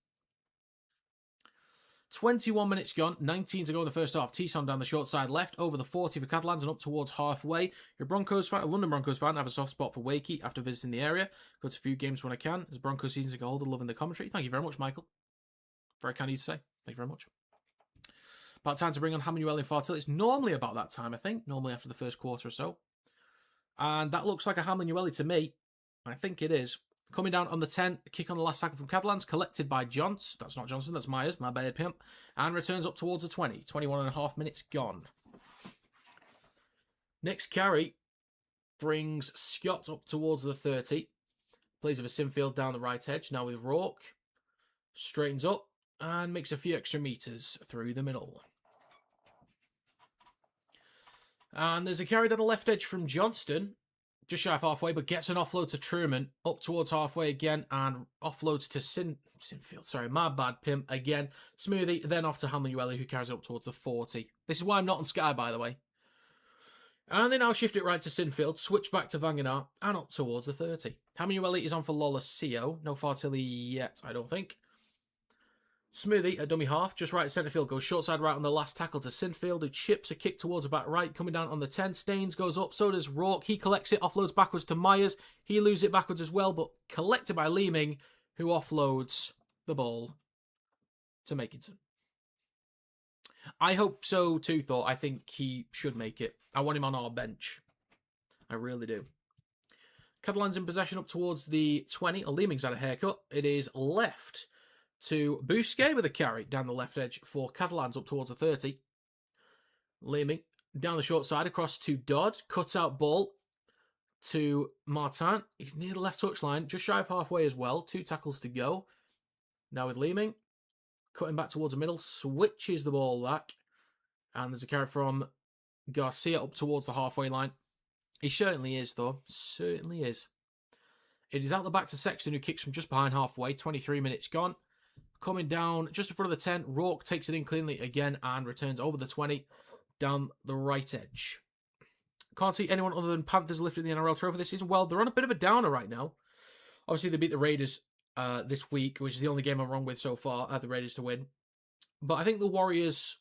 21 minutes gone, 19 to go in the first half. Tisson down the short side left, over the 40 for Catalans and up towards halfway. You're a London Broncos fan, have a soft spot for Wakey after visiting the area. Go to a few games when I can. As Broncos season ticket holder, loving the commentary. Thank you very much, Michael. Very kind of you to say. Thank you very much. About time to bring on Hamuel and Fartel. It's normally about that time, I think. Normally after the first quarter or so. And that looks like a Hamuel to me. I think it is. Coming down on the 10, kick on the last tackle from Catalans, collected by Johnson. That's not Johnson, that's Myers, my bad pimp. And returns up towards the 20. 21 and a half minutes gone. Next carry brings Scott up towards the 30. Plays with a Sinfield down the right edge, now with Rourke. Straightens up and makes a few extra meters through the middle. And there's a carry down the left edge from Johnston. Just shy of halfway, but gets an offload to Truman. Up towards halfway again, and offloads to Sinfield. Sorry, my bad, pimp again. Smoothie, then off to Hamueli, who carries it up towards the 40. This is why I'm not on Sky, by the way. And they now shift it right to Sinfield, switch back to Vanganar, and up towards the 30. Hamueli is on for Lolesio. No Fartilli yet, I don't think. Smoothie, a dummy half, just right at centre field, goes short side right on the last tackle to Sinfield, who chips a kick towards the back right, coming down on the 10. Staines goes up, so does Rourke. He collects it, offloads backwards to Myers. He loses it backwards as well, but collected by Leeming, who offloads the ball to Makinson. I hope so too, Thor. I think he should make it. I want him on our bench. I really do. Catalans in possession up towards the 20. Leeming's had a haircut. It is left to Bousquet with a carry down the left edge for Catalans up towards the 30. Leeming down the short side across to Dodd. Cuts out ball to Martin. He's near the left touchline, just shy of halfway as well. 2 tackles to go. Now with Leeming. Cutting back towards the middle. Switches the ball back. And there's a carry from Garcia up towards the halfway line. He certainly is, though. Certainly is. It is out the back to Sexton, who kicks from just behind halfway. 23 minutes gone. Coming down just in front of the 10, Rourke takes it in cleanly again and returns over the 20 down the right edge. Can't see anyone other than Panthers lifting the NRL trophy this season. Well, they're on a bit of a downer right now. Obviously, they beat the Raiders this week, which is the only game I'm wrong with so far. I had the Raiders to win. But I think the Warriors,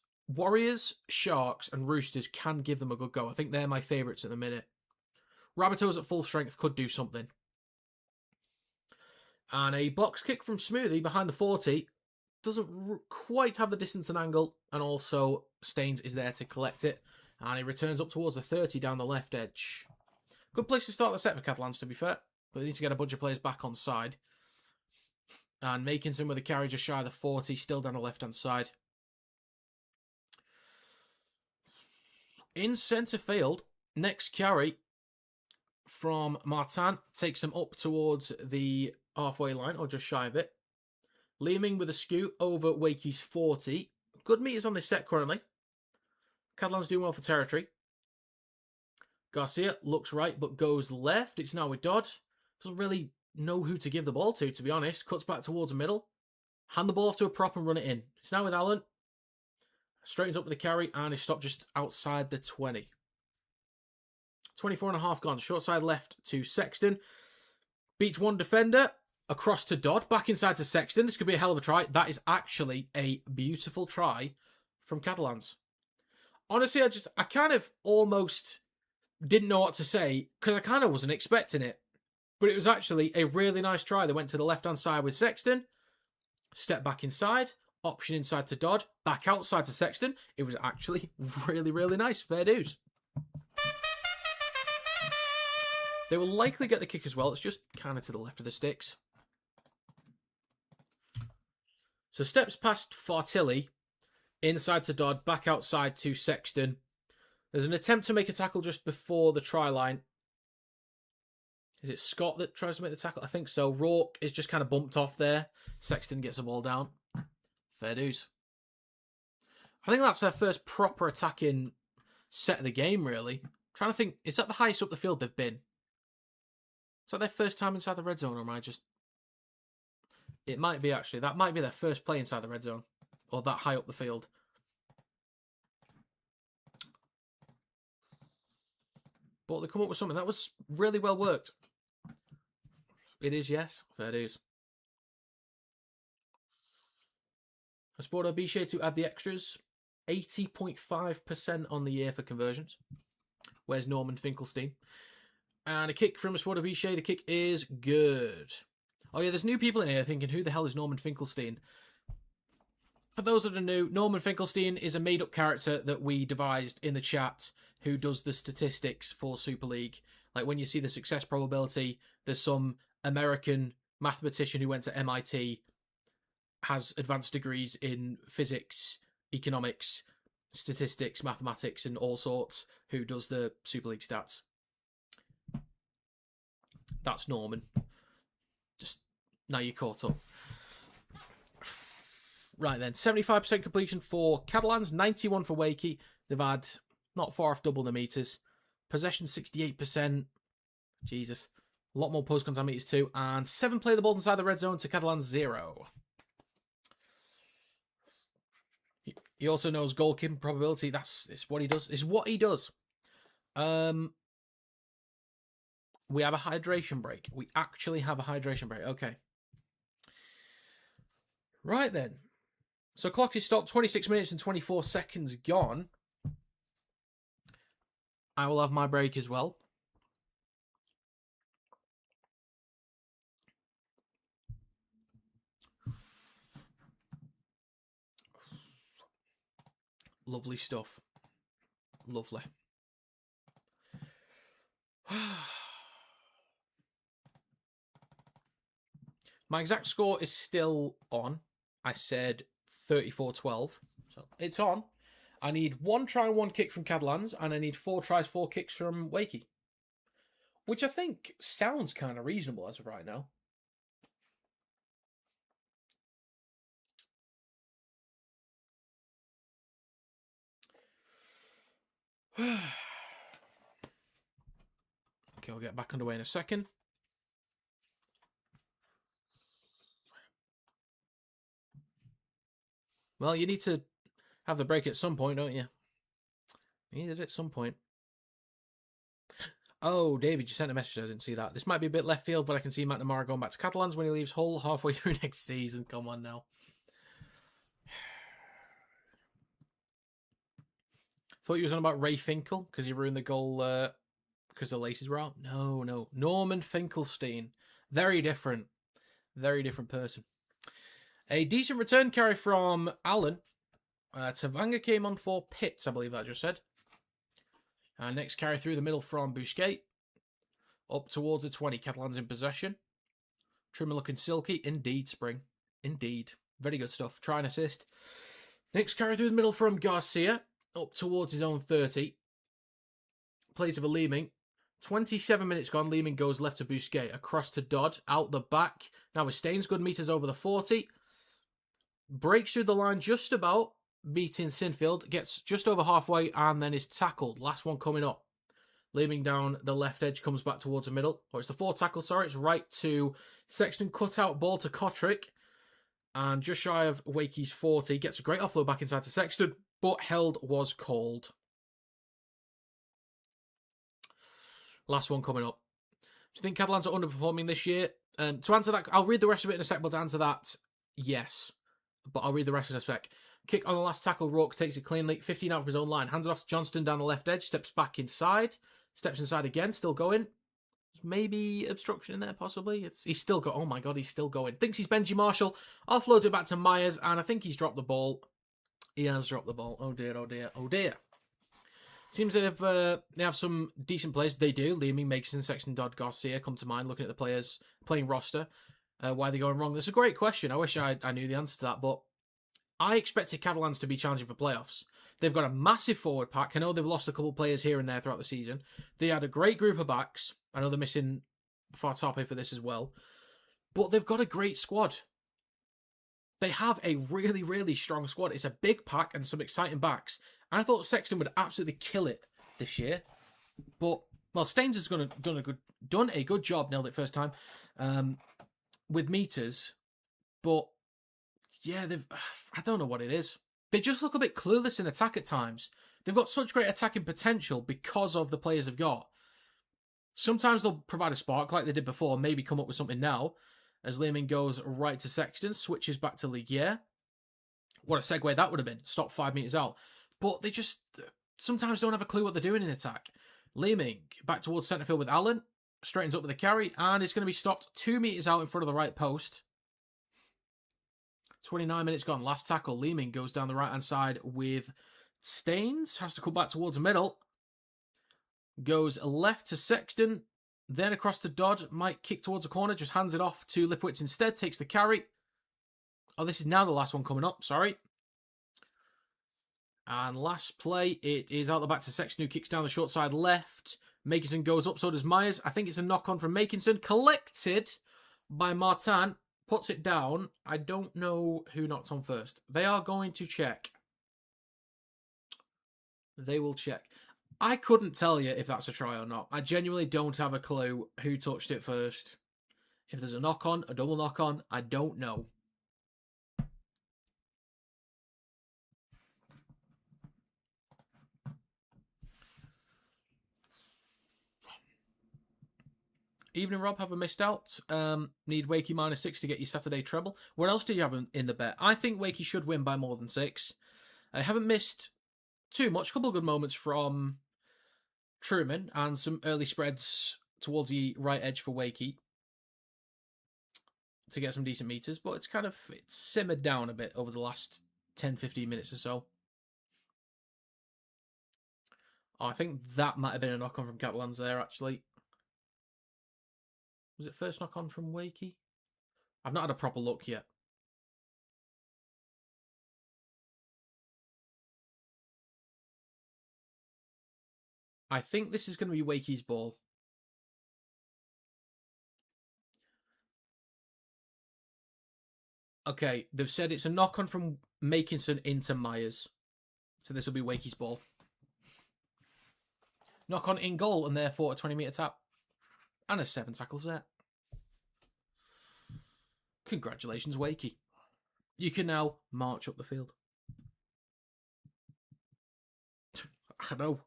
Sharks, and Roosters can give them a good go. I think they're my favourites at the minute. Rabbitohs at full strength could do something. And a box kick from Smoothie behind the 40. Doesn't quite have the distance and angle. And also, Staines is there to collect it. And he returns up towards the 30 down the left edge. Good place to start the set for Catalans, to be fair. But they need to get a bunch of players back on side. And Makinson with a carry just shy of the 40. Still down the left-hand side. In centre field, next carry from Martin takes him up towards the halfway line, or just shy of it. Leeming with a scoot over Wakey's 40. Good meters on this set currently. Catalans doing well for territory. Garcia looks right, but goes left. It's now with Dodd. Doesn't really know who to give the ball to be honest. Cuts back towards the middle. Hand the ball off to a prop and run it in. It's now with Allen. Straightens up with the carry and is stopped just outside the 20. 24.5 gone. Short side left to Sexton. Beats one defender. Across to Dodd. Back inside to Sexton. This could be a hell of a try. That is actually a beautiful try from Catalans. Honestly, I kind of almost didn't know what to say because I kind of wasn't expecting it. But it was actually a really nice try. They went to the left-hand side with Sexton. Step back inside. Option inside to Dodd. Back outside to Sexton. It was actually really, really nice. Fair dues. They will likely get the kick as well. It's just kind of to the left of the sticks. So steps past Fartilli. Inside to Dodd. Back outside to Sexton. There's an attempt to make a tackle just before the try line. Is it Scott that tries to make the tackle? I think so. Rourke is just kind of bumped off there. Sexton gets the ball down. Fair dues. I think that's their first proper attacking set of the game, really. I'm trying to think, is that the highest up the field they've been? Is that their first time inside the red zone, or am I just... It might be, actually. That might be their first play inside the red zone. Or that high up the field. But they come up with something that was really well worked. It is, yes. Fair dues. Esporto Biche to add the extras. 80.5% on the year for conversions. Where's Norman Finkelstein? And a kick from Esporto Biche. The kick is good. Oh yeah, there's new people in here thinking, who the hell is Norman Finkelstein? For those that are new, Norman Finkelstein is a made-up character that we devised in the chat who does the statistics for Super League. Like when you see the success probability, there's some American mathematician who went to MIT, has advanced degrees in physics, economics, statistics, mathematics, and all sorts, who does the Super League stats. That's Norman. Just now you're caught up. Right then, 75% completion for Catalans, 91 for Wakey. They've had not far off double the meters. Possession 68%. Jesus. A lot more post-contact meters too. And 7 play the ball inside the red zone to Catalans 0. He also knows goalkeeping probability. It's what he does. It's what he does. We have a hydration break. We actually have a hydration break. Okay. Right then. So clock is stopped. 26 minutes and 24 seconds gone. I will have my break as well. Lovely stuff. Lovely. My exact score is still on. I said 34-12. So it's on. I need 1 try and 1 kick from Catalans, and I need 4 tries, 4 kicks from Wakey. Which I think sounds kind of reasonable as of right now. Okay, I'll get back underway in a second. Well, you need to have the break at some point, don't you? You need it at some point. Oh, David, you sent a message. I didn't see that. This might be a bit left field, but I can see McNamara going back to Catalans when he leaves Hull halfway through next season. Come on now. Thought you was on about Ray Finkel because he ruined the goal because the laces were out. No. Norman Finkelstein. Very different. Very different person. A decent return carry from Allen. Tavanga came on for Pitts, I believe that I just said. Next carry through the middle from Busquets. Up towards the 20. Catalans in possession. Trimmer looking silky. Indeed, Spring. Indeed. Very good stuff. Try and assist. Next carry through the middle from Garcia. Up towards his own 30. Plays of a Leeming. 27 minutes gone. Lehman goes left to Bousquet. Across to Dodd. Out the back. Now with Staines. Good meters over the 40. Breaks through the line just about. Meeting Sinfield. Gets just over halfway and then is tackled. Last one coming up. Lehman down the left edge. Comes back towards the middle. Oh, it's the 4 tackle. Sorry. It's right to Sexton. Cut out ball to Kotrick. And just shy of Wakey's 40. Gets a great offload back inside to Sexton. But held was called. Last one coming up. Do you think Catalans are underperforming this year? To answer that, I'll read the rest of it in a sec, but to answer that, yes. But I'll read the rest in a sec. Kick on the last tackle, Rourke takes it cleanly, 15 out of his own line. Hands it off to Johnston down the left edge, steps back inside. Steps inside again, still going. Maybe obstruction in there, possibly. He's still got, oh my God, he's still going. Thinks he's Benji Marshall. Offloads it back to Myers, and I think he's dropped the ball. He has dropped the ball. Oh dear, oh dear, oh dear. Seems as if they have some decent players. They do. Leamy, Mason, Sexton, Dodd, Garcia come to mind looking at the players playing roster. Why are they going wrong? That's a great question. I wish I knew the answer to that, but I expected Catalans to be challenging for playoffs. They've got a massive forward pack. I know they've lost a couple of players here and there throughout the season. They had a great group of backs. I know they're missing Fartape for this as well. But they've got a great squad. They have a really, really strong squad. It's a big pack and some exciting backs. I thought Sexton would absolutely kill it this year. But, well, Staines has done a good job, nailed it first time, with meters. But, yeah, I don't know what it is. They just look a bit clueless in attack at times. They've got such great attacking potential because of the players they've got. Sometimes they'll provide a spark like they did before, maybe come up with something now. As Lehman goes right to Sexton, switches back to Ligier. What a segue that would have been. Stop 5 metres out. But they just sometimes don't have a clue what they're doing in attack. Lehman back towards centre field with Allen. Straightens up with a carry. And it's going to be stopped 2 metres out in front of the right post. 29 minutes gone. Last tackle. Lehman goes down the right-hand side with Staines. Has to come back towards the middle. Goes left to Sexton. Then across to Dodd. Might kick towards the corner. Just hands it off to Lipwitz instead. Takes the carry. Oh, this is now the last one coming up. Sorry. And last play. It is out the back to Sexton, who kicks down the short side left. Makinson goes up. So does Myers. I think it's a knock-on from Makinson. Collected by Martin. Puts it down. I don't know who knocked on first. They are going to check. They will check. I couldn't tell you if that's a try or not. I genuinely don't have a clue who touched it first. If there's a knock-on, a double knock-on, I don't know. Evening, Rob. Have a missed out. Need Wakey -6 to get your Saturday treble. What else do you have in the bet? I think Wakey should win by more than 6. I haven't missed too much. A couple of good moments from Truman and some early spreads towards the right edge for Wakey to get some decent meters, but it's simmered down a bit over the last 10-15 minutes or so. Oh, I think that might have been a knock-on from Catalans there, actually. Was it first knock-on from Wakey? I've not had a proper look yet. I think this is going to be Wakey's ball. Okay, they've said it's a knock-on from Makinson into Myers. So this will be Wakey's ball. Knock-on in goal and therefore a 20-metre tap. And a 7 tackle set. Congratulations, Wakey. You can now march up the field. I know.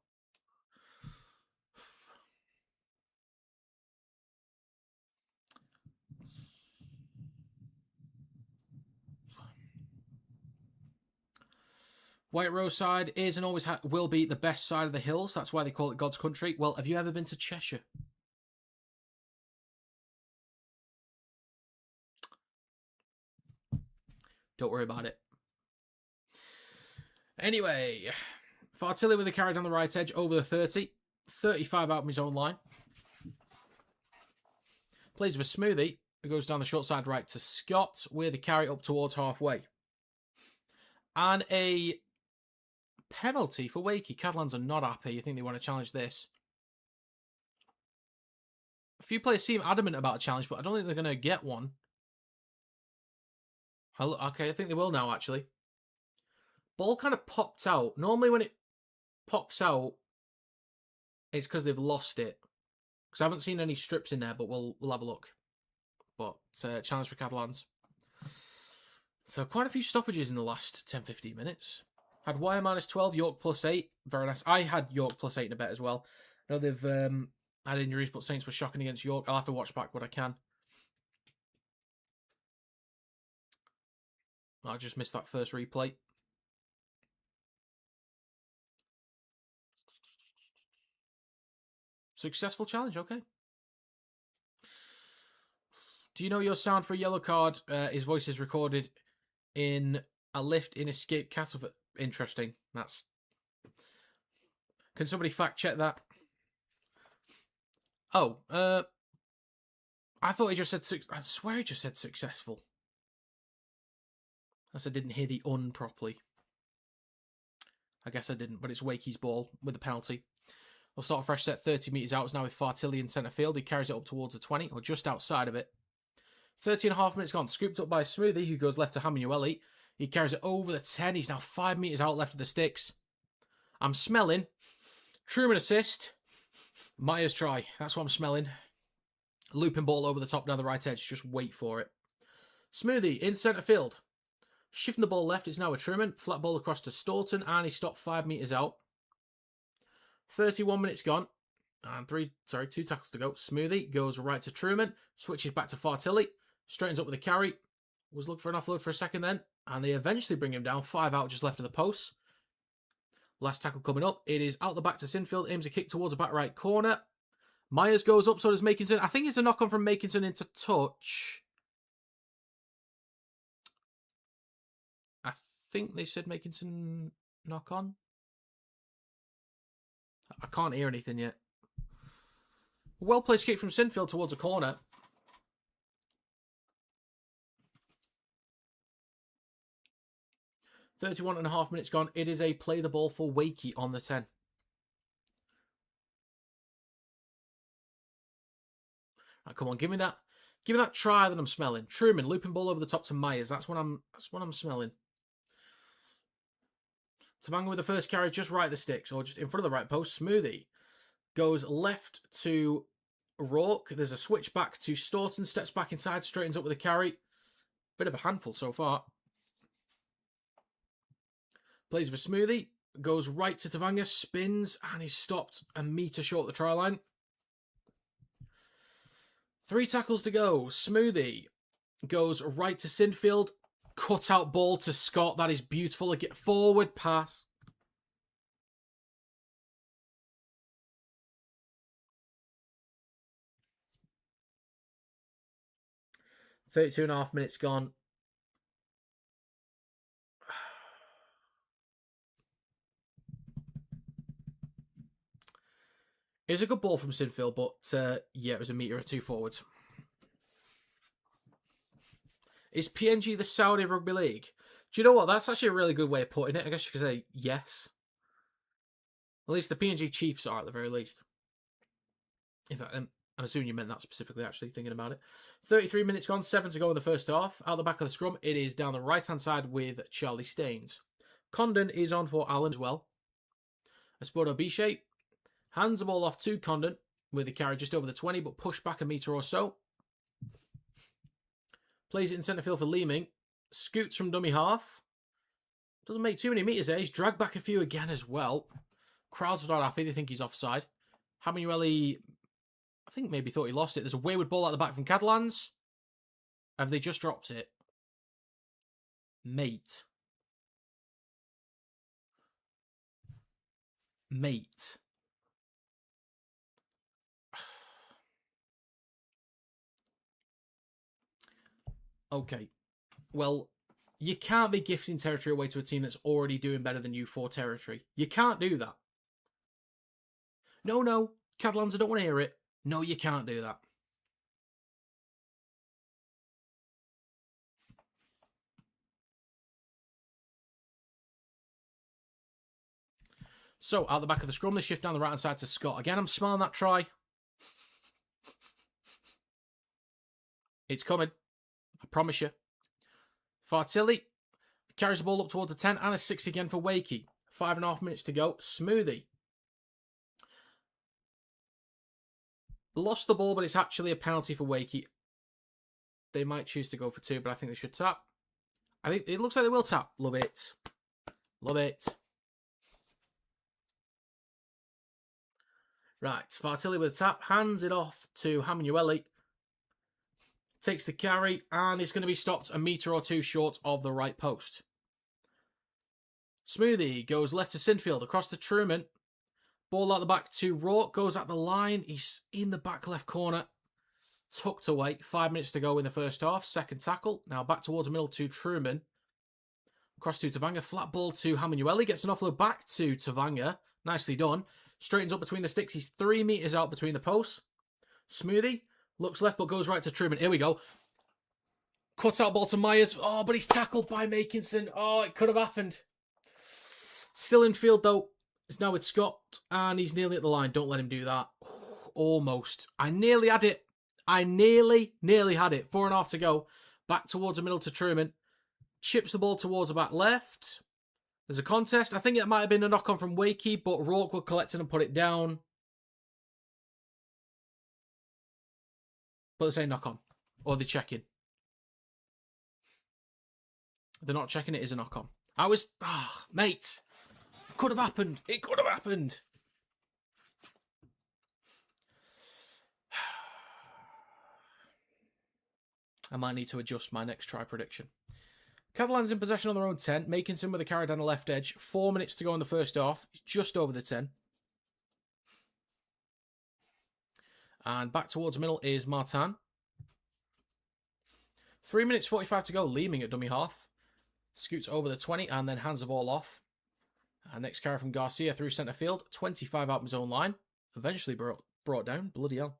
White Rose side is and always will be the best side of the hills. That's why they call it God's country. Well, have you ever been to Cheshire? Don't worry about it. Anyway, Fartilli with a carry down the right edge over the 30. 35 out from his own line. Plays with a smoothie. It goes down the short side right to Scott with a carry up towards halfway. And a penalty for Wakey. Catalans are not happy. You think they want to challenge this? A few players seem adamant about a challenge, but I don't think they're going to get one. Okay, I think they will now, actually. Ball kind of popped out. Normally when it pops out, it's because they've lost it. Because I haven't seen any strips in there, but we'll have a look. But challenge for Catalans. So quite a few stoppages in the last 10-15 minutes. Had Wire -12, York +8. Very nice. I had York +8 in a bet as well. I know they've had injuries, but Saints were shocking against York. I'll have to watch back what I can. I just missed that first replay. Successful challenge, okay. Do you know your sound for a yellow card? His voice is recorded in a lift in Escape Castle. Interesting. That's. Can somebody fact check that? Oh, I thought he just said. I swear he just said successful. Unless I didn't hear the "un" properly. I guess I didn't, but it's Wakey's ball with a penalty. We'll start a fresh set 30 metres out. It's now with Fartilli in centre field. He carries it up towards the 20, or just outside of it. 30.5 minutes gone. Scooped up by Smoothie, who goes left to Hamanueli. He carries it over the 10. He's now 5 metres out left of the sticks. I'm smelling. Truman assist. Myers try. That's what I'm smelling. Looping ball over the top down the right edge. Just wait for it. Smoothie in centre field. Shifting the ball left. It's now a Truman. Flat ball across to Staunton. And he stopped 5 metres out. 31 minutes gone. And two tackles to go. Smoothie goes right to Truman. Switches back to Fartilli. Straightens up with a carry. Was looking for an offload for a second then. And they eventually bring him down. 5 out just left of the post. Last tackle coming up. It is out the back to Sinfield. Aims a kick towards the back right corner. Myers goes up. So does Makinson. I think it's a knock on from Makinson into touch. I think they said Makinson knock on. I can't hear anything yet. Well-placed kick from Sinfield towards a corner. .31.5 minutes gone. It is a play the ball for Wakey on the 10. Right, come on, give me that. Give me that try that I'm smelling. Truman looping ball over the top to Myers. That's what I'm smelling. Tamanga with the first carry just right at the sticks, or just in front of the right post. Smoothie goes left to Rourke. There's a switch back to Staunton. Steps back inside, straightens up with a carry. Bit of a handful so far. Plays for Smoothie. Goes right to Tavanga. Spins. And he's stopped a metre short of the try line. 3 tackles to go. Smoothie goes right to Sinfield. Cut out ball to Scott. That is beautiful. A get forward pass. .32.5 minutes gone. It was a good ball from Sinfield, but yeah, it was a metre or two forwards. Is PNG the Saudi of Rugby League? Do you know what? That's actually a really good way of putting it. I guess you could say yes. At least the PNG Chiefs are, at the very least. If that, I'm assuming you meant that specifically, actually, thinking about it. 33 minutes gone, 7 to go in the first half. Out the back of the scrum, it is down the right-hand side with Charlie Staines. Condon is on for Allen as well. Esporto B-shape. Hands the ball off to Condon with a carry just over the 20, but pushed back a metre or so. Plays it in centre field for Leeming. Scoots from dummy half. Doesn't make too many metres there. He's dragged back a few again as well. Crowds are not happy. They think he's offside. Hamanueli, I think maybe thought he lost it. There's a wayward ball out the back from Catalans. Have they just dropped it? Mate. Okay. Well, you can't be gifting territory away to a team that's already doing better than you for territory. You can't do that. No. Catalans, I don't want to hear it. No, you can't do that. So, out the back of the scrum, they shift down the right-hand side to Scott. Again, I'm smelling that try. It's coming. I promise you. Fartilli carries the ball up towards a 10 and a 6 again for Wakey. 5.5 minutes to go. Smoothie. Lost the ball, but it's actually a penalty for Wakey. They might choose to go for 2, but I think they should tap. I think it looks like they will tap. Love it. Love it. Right, Fartilli with a tap. Hands it off to Hamanueli. Takes the carry, and it's going to be stopped a metre or 2 short of the right post. Smoothie goes left to Sinfield, across to Truman. Ball out the back to Rourke, goes at the line. He's in the back left corner. Tucked away. 5 minutes to go in the first half. Second tackle. Now back towards the middle to Truman. Across to Tavanga. Flat ball to Hamanueli. Gets an offload back to Tavanga. Nicely done. Straightens up between the sticks. He's 3 metres out between the posts. Smoothie looks left but goes right to Truman. Here we go. Cut out ball to Myers. Oh, but he's tackled by Makinson. Oh, it could have happened. Still in field though. It's now with Scott. And he's nearly at the line. Don't let him do that. Almost. I nearly had it. I nearly had it. 4.5 to go. Back towards the middle to Truman. Chips the ball towards the back left. There's a contest. I think it might have been a knock-on from Wakey, but Rourke will collect it and put it down. But they say knock-on. Or they're checking. They're not checking, it is a knock-on. I was... mate. It could have happened. It could have happened. I might need to adjust my next try prediction. Catalans in possession on their own 10. Makinson with a carry down the left edge. 4 minutes to go in the first half. It's just over the 10. And back towards the middle is Martin. 3 minutes 45 to go. Leeming at dummy half. Scoots over the 20 and then hands the ball off. And next carry from Garcia through centre field. 25 out of his own line. Eventually brought down. Bloody hell.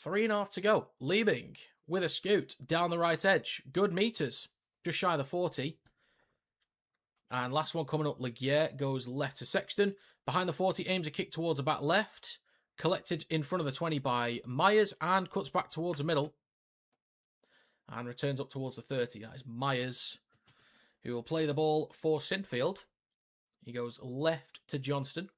3.5 to go. Leeming with a scoot down the right edge. Good meters. Just shy of the 40. And last one coming up, Legier goes left to Sexton. Behind the 40, aims a kick towards the back left. Collected in front of the 20 by Myers and cuts back towards the middle. And returns up towards the 30. That is Myers, who will play the ball for Sinfield. He goes left to Johnston.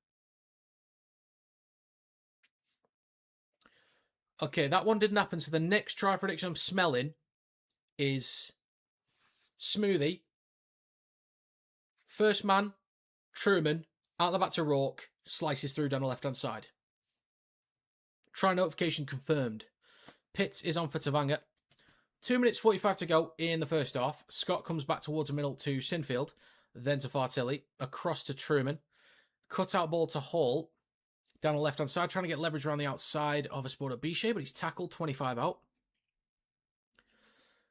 Okay, that one didn't happen. So the next try prediction I'm smelling is Smoothie. First man, Truman, out the back to Rourke, slices through down the left-hand side. Try notification confirmed. Pitts is on for Tavanga. 2 minutes 45 to go in the first half. Scott comes back towards the middle to Sinfield, then to Fartilli, across to Truman. Cut out ball to Hall. Down the left-hand side, trying to get leverage around the outside of Esporta Biche, but he's tackled 25 out.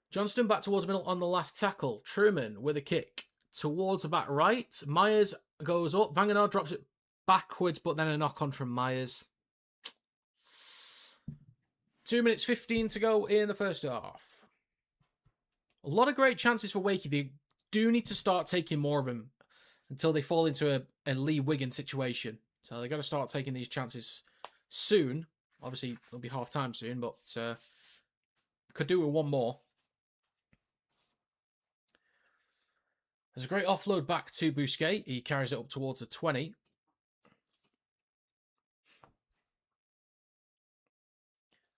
Johnston back towards the middle on the last tackle. Truman with a kick towards the back right. Myers goes up. Vanganard drops it backwards, but then a knock-on from Myers. 2 minutes 15 to go in the first half. A lot of great chances for Wakey. They do need to start taking more of them until they fall into a Lee Wigan situation. So they've got to start taking these chances soon. Obviously, it'll be half-time soon, but could do with one more. There's a great offload back to Bousquet. He carries it up towards the 20.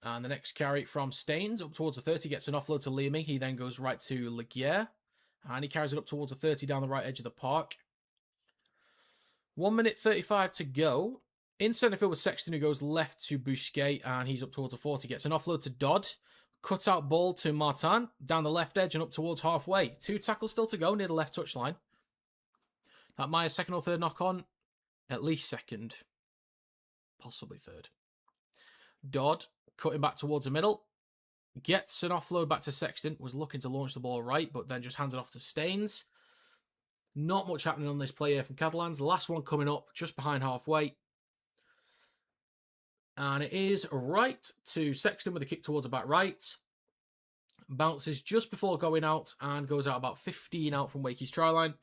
And the next carry from Staines up towards the 30 gets an offload to Leamy. He then goes right to Legier. And he carries it up towards the 30 down the right edge of the park. 1 minute 35 to go. In centre field with Sexton, who goes left to Bousquet. And he's up towards the 40. Gets an offload to Dodd. Cut out ball to Martin. Down the left edge and up towards halfway. 2 tackles still to go near the left touchline. That Myers' second or third knock on. At least second. Possibly third. Dodd cutting back towards the middle. Gets an offload back to Sexton. Was looking to launch the ball right, but then just hands it off to Staines. Not much happening on this play here from Catalans. The last one coming up just behind halfway. And it is right to Sexton with a kick towards the back right. Bounces just before going out and goes out about 15 out from Wakey's try line.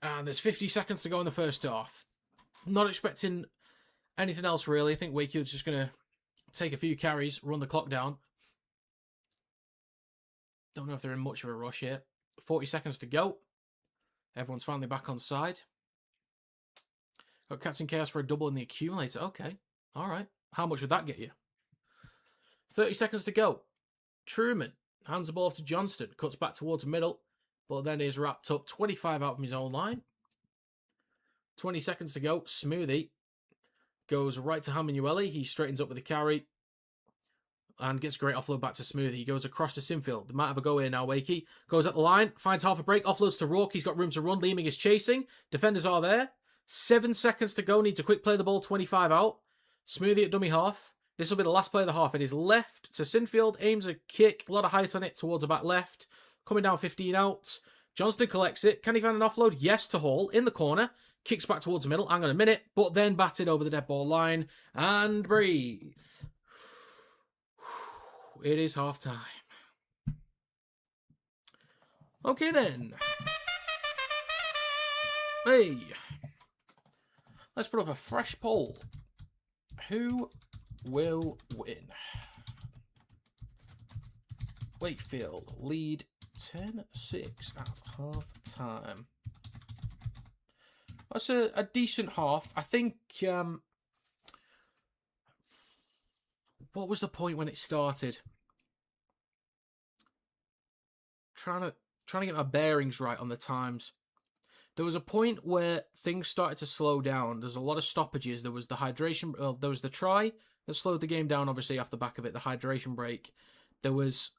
And there's 50 seconds to go in the first half. Not expecting anything else really. I think Wakey was just going to take a few carries, run the clock down. Don't know if they're in much of a rush here. 40 seconds to go. Everyone's finally back on side. Got Captain Chaos for a double in the accumulator. Okay. All right. How much would that get you? 30 seconds to go. Truman hands the ball off to Johnston. Cuts back towards the middle, but then is wrapped up 25 out from his own line. 20 seconds to go. Smoothie goes right to Hamanueli. He straightens up with the carry and gets a great offload back to Smoothie. He goes across to Sinfield. They might have a go here now, Wakey. Goes at the line, finds half a break, offloads to Rourke. He's got room to run. Leeming is chasing. Defenders are there. 7 seconds to go. Needs a quick play the ball, 25 out. Smoothie at dummy half. This will be the last play of the half. It is left to Sinfield. Aims a kick. A lot of height on it towards the back left. Coming down 15 out. Johnston collects it. Can he find an offload? Yes to Hall. In the corner. Kicks back towards the middle. Hang on a minute. But then batted over the dead ball line. And breathe. It is half time. Okay then. Hey. Let's put up a fresh poll. Who will win? Wakefield lead 10-6 at half time. That's a decent half. I think, what was the point when it started? Trying to get my bearings right on the times. There was a point where things started to slow down. There's a lot of stoppages. There was the hydration. There was the try that slowed the game down, obviously, off the back of it, the hydration break. There was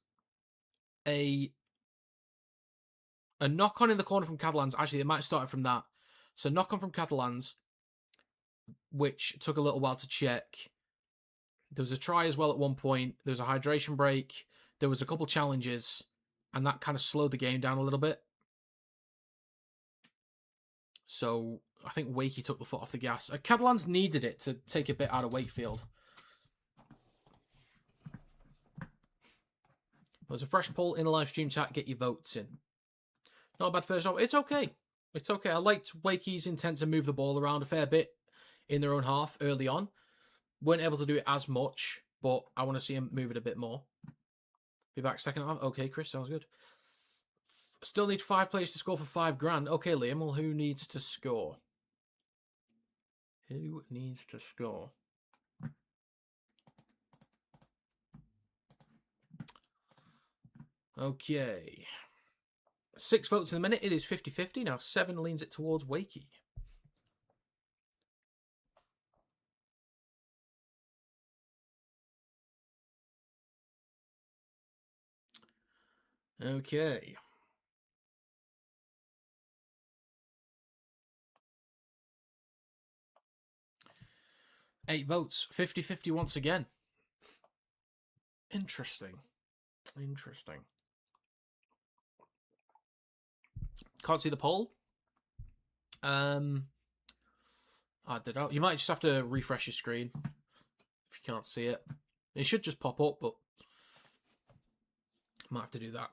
a knock-on in the corner from Catalans. Actually, it might have started from that. So knock-on from Catalans, which took a little while to check. There was a try as well at one point. There was a hydration break. There was a couple challenges, and that kind of slowed the game down a little bit. So I think Wakey took the foot off the gas. Catalans needed it to take a bit out of Wakefield. There's a fresh poll in the live stream chat. Get your votes in. Not a bad first off. It's okay. It's okay. I liked Wakey's intent to move the ball around a fair bit in their own half early on. Weren't able to do it as much, but I want to see him move it a bit more. Be back second half. Okay, Chris, sounds good. Still need 5 players to score for $5,000. Okay, Liam, well, who needs to score? Who needs to score? Okay. 6 votes in a minute. It is 50-50. Now 7 leans it towards Wakey. Okay. Eight votes. 50-50 once again. Interesting. Interesting. Can't see the poll. I don't know. You might just have to refresh your screen if you can't see it. It should just pop up, but might have to do that.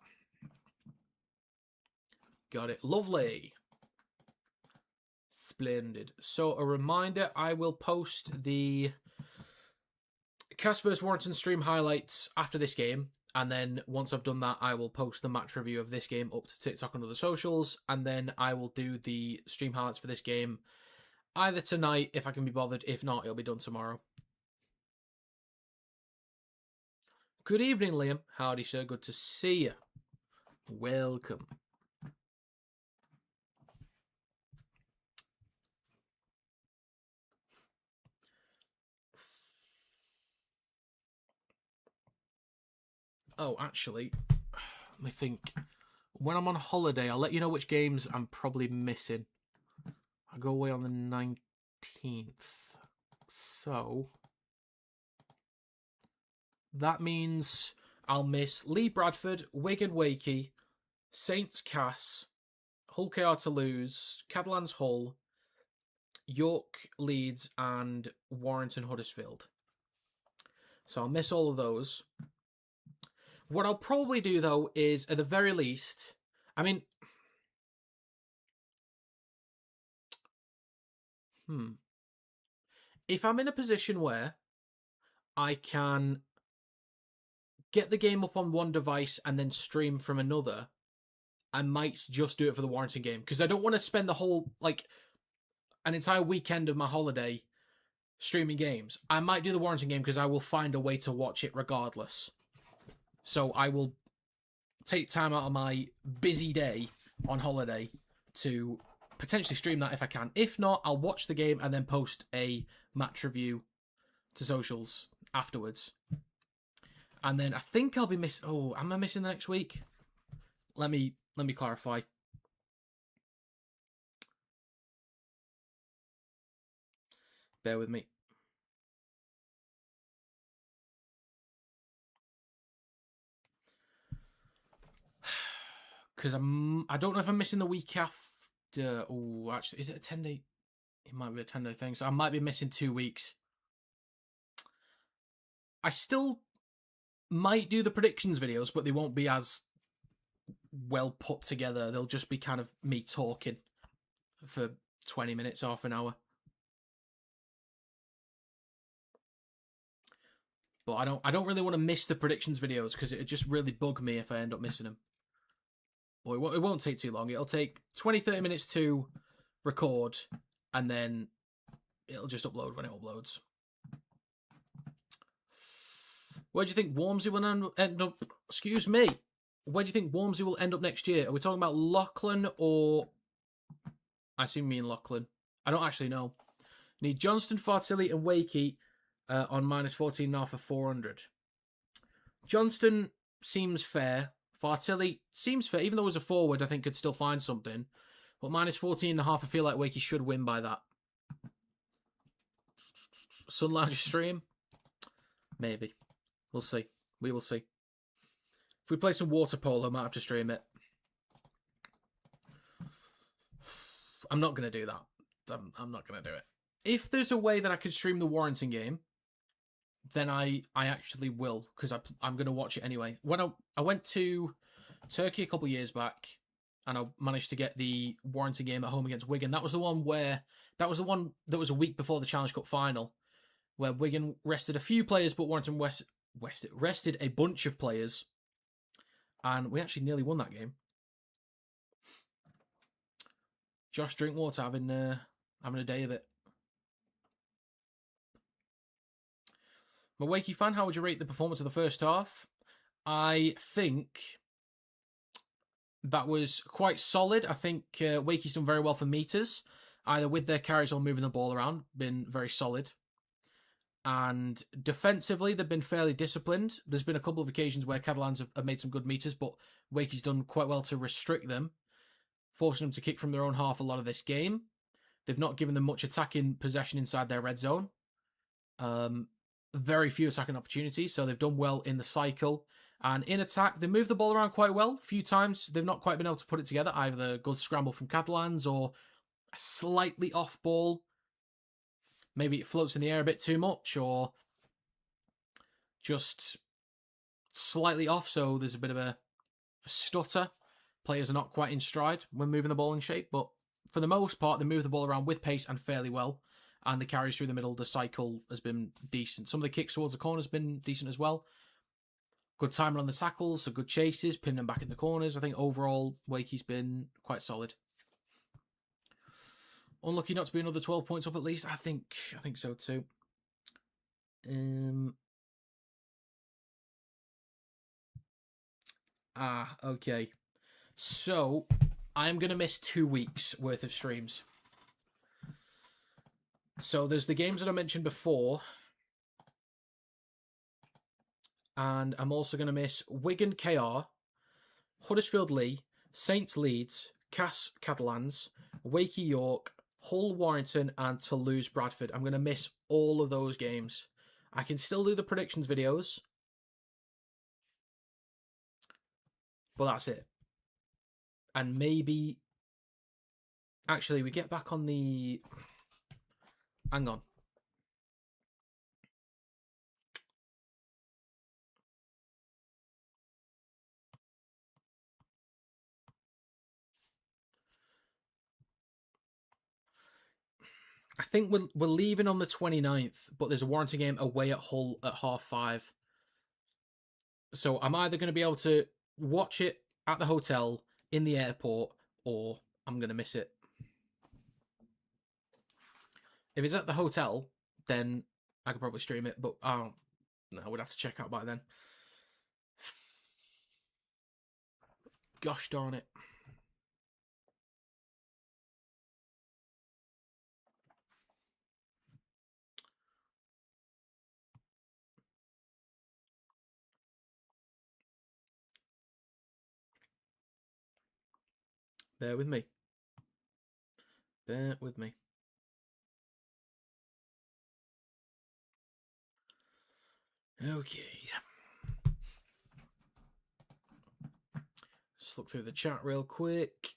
Got it. Lovely. Splendid. So a reminder, I will post the Cass vs Warrington stream highlights after this game. And then once I've done that, I will post the match review of this game up to TikTok and other socials. And then I will do the stream highlights for this game either tonight, if I can be bothered. If not, it'll be done tomorrow. Good evening, Liam. Howdy, sir. Good to see you. Welcome. Oh, actually, let me think. When I'm on holiday, I'll let you know which games I'm probably missing. I go away on the 19th. So that means I'll miss Lee Bradford, Wigan Wakey, Saints Cass, Hull KR Toulouse, Catalans Hull, York Leeds, and Warrington Huddersfield. So I'll miss all of those. What I'll probably do, though, is, at the very least, I mean, if I'm in a position where I can get the game up on one device and then stream from another, I might just do it for the Warrington game, because I don't want to spend the whole, like, an entire weekend of my holiday streaming games. I might do the Warrington game because I will find a way to watch it regardless. So I will take time out of my busy day on holiday to potentially stream that if I can. If not, I'll watch the game and then post a match review to socials afterwards. And then I think I'll be missing... Oh, am I missing the next week? Let me clarify. Bear with me. Because I don't know if I'm missing the week after. Oh, actually, is it a 10-day? It might be a 10-day thing. So I might be missing 2 weeks. I still might do the predictions videos, but they won't be as well put together. They'll just be kind of me talking for 20 minutes, half an hour. But I don't really want to miss the predictions videos because it just really bug me if I end up missing them. Well, it won't take too long. It'll take 20-30 minutes to record, and then it'll just upload when it uploads. Where do you think Wormsey will end up? Excuse me. Where do you think Wormsey will end up next year? Are we talking about Lachlan or... I see me in Lachlan. I don't actually know. Need Johnston, Fartilli and Wakey on minus 14.5 for 400. Johnston seems fair. Fartilli seems fair. Even though it was a forward, I think could still find something. But minus 14.5, I feel like Wakey should win by that. Sun Lounge stream? Maybe. We'll see. We will see. If we play some water polo, I might have to stream it. I'm not going to do that. I'm not going to do it. If there's a way that I could stream the Warrington game, then I actually will, because I'm going to watch it anyway. When I went to Turkey a couple of years back, and I managed to get the Warrington game at home against Wigan. That was the one that was a week before the Challenge Cup final, where Wigan rested a few players, but Warrington rested a bunch of players, and we actually nearly won that game. Josh Drinkwater having a day of it. I'm a Wakey fan. How would you rate the performance of the first half? I think that was quite solid. I think Wakey's done very well for meters, either with their carries or moving the ball around. Been very solid. And defensively, they've been fairly disciplined. There's been a couple of occasions where Catalans have made some good meters, but Wakey's done quite well to restrict them, forcing them to kick from their own half a lot of this game. They've not given them much attacking possession inside their red zone. Very few attacking opportunities, so they've done well in the cycle. And in attack, they move the ball around quite well. A few times, they've not quite been able to put it together. Either a good scramble from Catalans or a slightly off ball. Maybe it floats in the air a bit too much, or just slightly off, so there's a bit of a stutter. Players are not quite in stride when moving the ball in shape, but for the most part, they move the ball around with pace and fairly well. And the carries through the middle, the cycle has been decent. Some of the kicks towards the corners have been decent as well. Good timing on the tackles, some good chases, pinning them back in the corners. I think overall, Wakey's been quite solid. Unlucky not to be another 12 points up at least. I think so too. Okay. So, I'm going to miss 2 weeks worth of streams. So, there's the games that I mentioned before. And I'm also going to miss Wigan KR, Huddersfield Lee, Saints Leeds, Catalans, Wakey York, Hull Warrington, and Toulouse Bradford. I'm going to miss all of those games. I can still do the predictions videos, but that's it. And maybe... Actually, we get back on the... Hang on. I think we're leaving on the 29th, but there's a Warrington game away at Hull at 5:30. So I'm either going to be able to watch it at the hotel, in the airport, or I'm going to miss it. If it's at the hotel, then I could probably stream it, but I would have to check out by then. Gosh darn it. Bear with me. Bear with me. Okay. Just look through the chat real quick.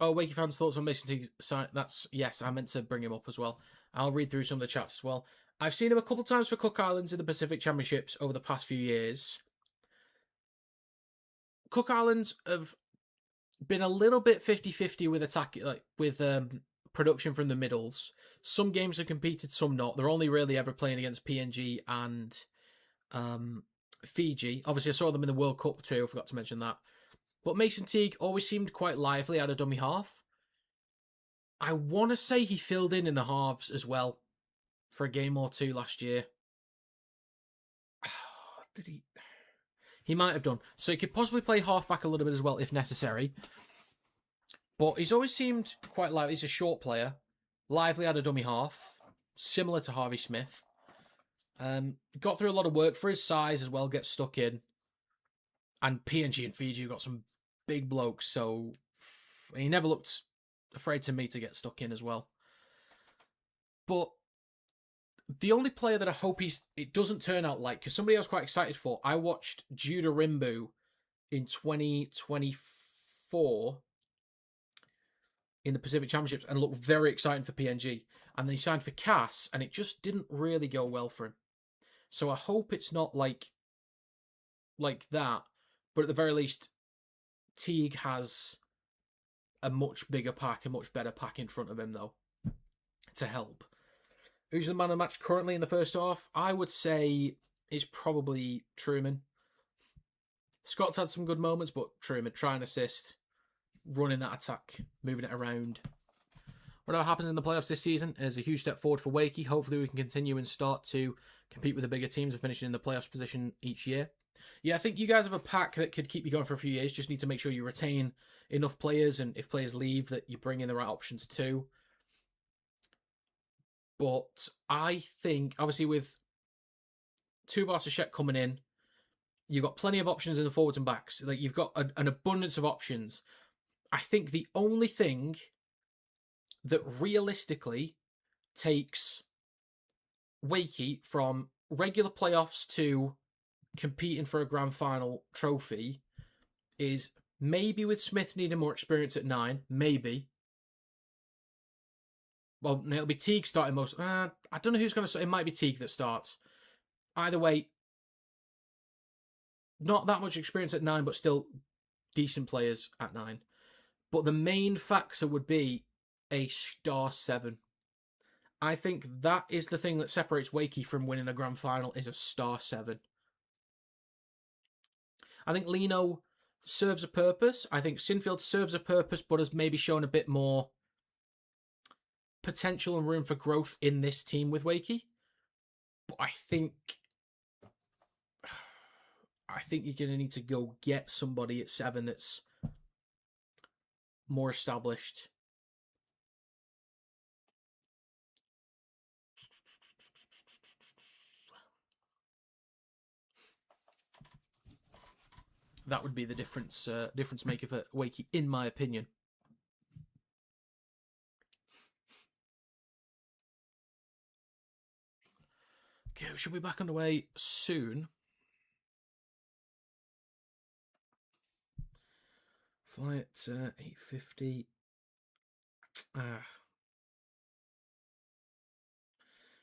Wakey fans' thoughts on Mason Teague's side. Yes, I meant to bring him up as well. I'll read through some of the chats as well. I've seen him a couple times for Cook Islands in the Pacific Championships over the past few years. Cook Islands have been a little bit 50-50 with attack, with production from the middles. Some games have competed, some not. They're only really ever playing against PNG and Fiji. Obviously, I saw them in the World Cup too. I forgot to mention that. But Mason Teague always seemed quite lively out of dummy half. I want to say he filled in the halves as well for a game or two last year. Did he? He might have done. So he could possibly play halfback a little bit as well if necessary. But he's always seemed quite lively. He's a short player. Lively out of dummy half. Similar to Harvey Smith. Got through a lot of work for his size as well. Gets stuck in. And PNG and Fiji got some big blokes. So he never looked afraid to me to get stuck in as well. But the only player that I hope it doesn't turn out like, because somebody I was quite excited for, I watched Judah Rimbu in 2024 in the Pacific Championships and looked very exciting for PNG. And then he signed for Cass, and it just didn't really go well for him. So I hope it's not like that, but at the very least, Teague has a much bigger pack, a much better pack in front of him, though, to help. Who's the man of the match currently in the first half? I would say it's probably Truman. Scott's had some good moments, but Truman, try and assist, running that attack, moving it around. Whatever happens in the playoffs this season is a huge step forward for Wakey. Hopefully we can continue and start to compete with the bigger teams and finishing in the playoffs position each year. Yeah, I think you guys have a pack that could keep you going for a few years. Just need to make sure you retain enough players, and if players leave, that you bring in the right options too. But I think, obviously, with Tuvar Sachet coming in, you've got plenty of options in the forwards and backs. Like, you've got an abundance of options. I think the only thing that realistically takes Wakey from regular playoffs to competing for a grand final trophy is maybe with Smith needing more experience at 9, maybe. Well, it'll be Teague starting most. I don't know who's going to start. It might be Teague that starts. Either way, not that much experience at 9, but still decent players at 9. But the main factor would be a star 7. I think that is the thing that separates Wakey from winning a grand final, is a star 7. I think Lino serves a purpose. I think Sinfield serves a purpose, but has maybe shown a bit more potential and room for growth in this team with Wakey. But I think you're going to need to go get somebody at 7 that's more established. That would be the difference maker for Wakey, in my opinion. Okay, we should be back underway soon. Flight 8:50.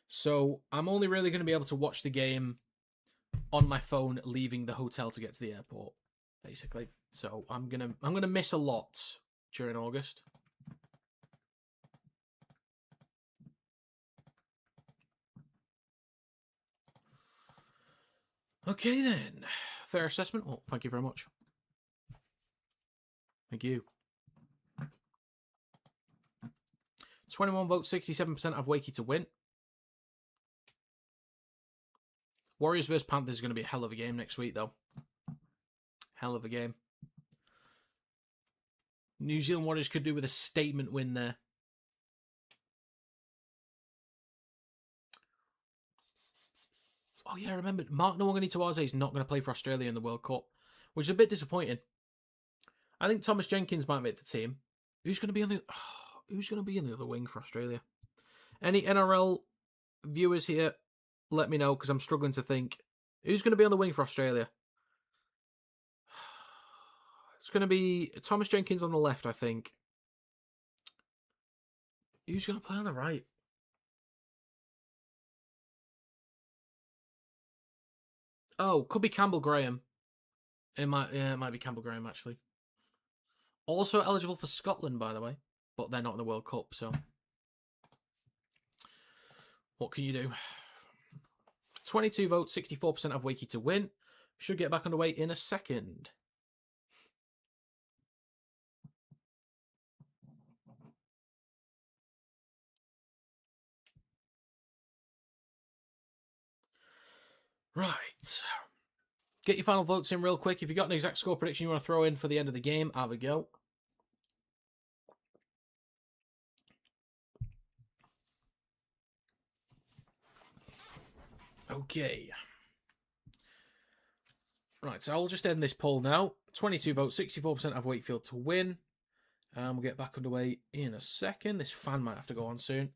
So I'm only really going to be able to watch the game on my phone leaving the hotel to get to the airport, basically. So I'm gonna miss a lot during August. Okay then. Fair assessment. Well, thank you very much. Thank you. 21 votes, 67% have Wakey to win. Warriors vs Panthers is going to be a hell of a game next week, though. Hell of a game. New Zealand Warriors could do with a statement win there. Oh, yeah, I remembered. Mark Nwangani-Tawaze is not going to play for Australia in the World Cup, which is a bit disappointing. I think Thomas Jenkins might make the team. Who's going to be on the other wing for Australia? Any NRL viewers here, let me know, because I'm struggling to think. Who's going to be on the wing for Australia? It's going to be Thomas Jenkins on the left, I think. Who's going to play on the right? Oh, could be Campbell Graham. It might be Campbell Graham, actually. Also eligible for Scotland, by the way. But they're not in the World Cup, so... What can you do? 22 votes, 64% of Wakey to win. Should get back underway in a second. Right. Get your final votes in real quick. If you've got an exact score prediction you want to throw in for the end of the game, have a go. Okay. Right, so I'll just end this poll now. 22 votes, 64% of Wakefield to win. We'll get back underway in a second. This fan might have to go on soon.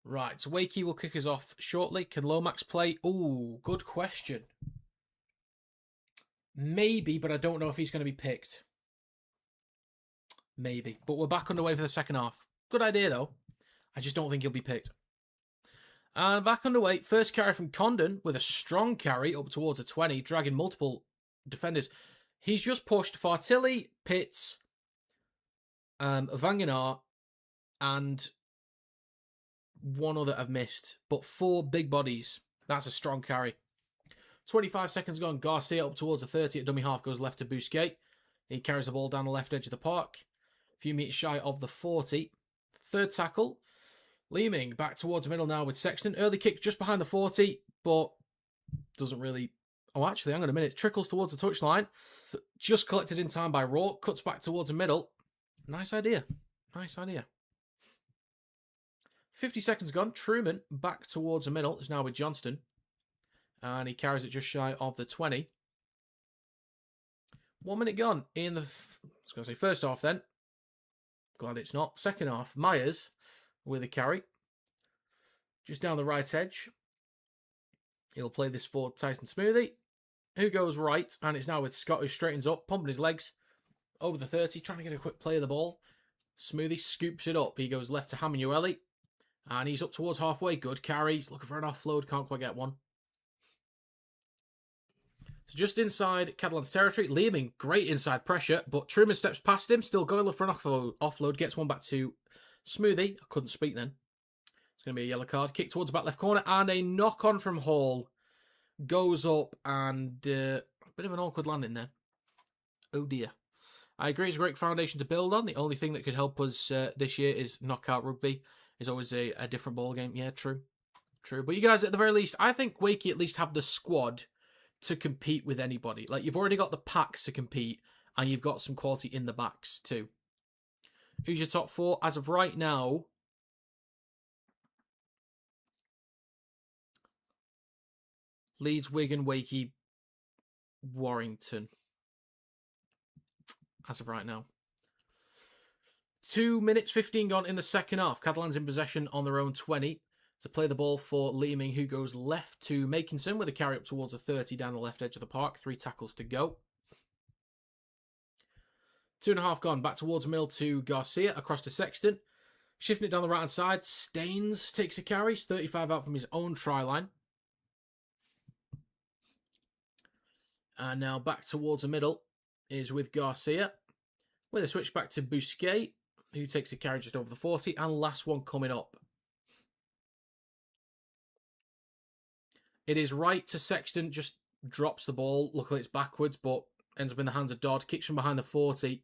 Right, so Wakey will kick us off shortly. Can Lomax play? Ooh, good question. Maybe, but I don't know if he's going to be picked. Maybe. But we're back underway for the second half. Good idea, though. I just don't think he'll be picked. And back underway. First carry from Condon with a strong carry up towards a 20, dragging multiple defenders. He's just pushed Fartilli, Pitts, Vanganar, and one other I've missed. But 4 big bodies. That's a strong carry. 25 seconds gone. Garcia up towards the 30 at dummy half goes left to Bousquet. He carries the ball down the left edge of the park. A few metres shy of the 40. Third tackle. Leeming back towards the middle now with Sexton. Early kick just behind the 40, but doesn't really... Oh, actually, hang on a minute. Trickles towards the touchline. Just collected in time by Rourke. Cuts back towards the middle. Nice idea. Nice idea. 50 seconds gone. Truman back towards the middle. Is now with Johnston. And he carries it just shy of the 20. 1 minute gone in the... I was going to say first half then. Glad it's not. Second half. Myers with a carry. Just down the right edge. He'll play this for Tyson Smoothie, who goes right, and it's now with Scott, who straightens up, pumping his legs over the 30, trying to get a quick play of the ball. Smoothie scoops it up. He goes left to Hamanueli, and he's up towards halfway. Good carry. He's looking for an offload. Can't quite get one. So just inside Catalans territory. Leeming, great inside pressure, but Truman steps past him, still going for an offload. Gets one back to Smoothie. I couldn't speak then. It's going to be a yellow card. Kick towards the back left corner, and a knock-on from Hall. Goes up, and a bit of an awkward landing there. Oh dear. I agree, it's a great foundation to build on. The only thing that could help us this year is knockout rugby. It's always a different ball game. Yeah, true. True. But you guys, at the very least, I think Wakey at least have the squad to compete with anybody. Like, you've already got the packs to compete, and you've got some quality in the backs too. Who's your top 4? As of right now, Leeds, Wigan, Wakey, Warrington. As of right now. 2 minutes 15 gone in the second half. Catalans in possession on their own 20. To play the ball for Leeming, who goes left to Makinson with a carry up towards a 30 down the left edge of the park. 3 tackles to go. 2.5 gone. Back towards middle to Garcia. Across to Sexton. Shifting it down the right-hand side. Staines takes a carry. He's 35 out from his own try line. And now back towards the middle is with Garcia. With a switch back to Bousquet, who takes a carry just over the 40. And last one coming up. It is right to Sexton, just drops the ball. Luckily, it's backwards, but ends up in the hands of Dodd. Kicks from behind the 40.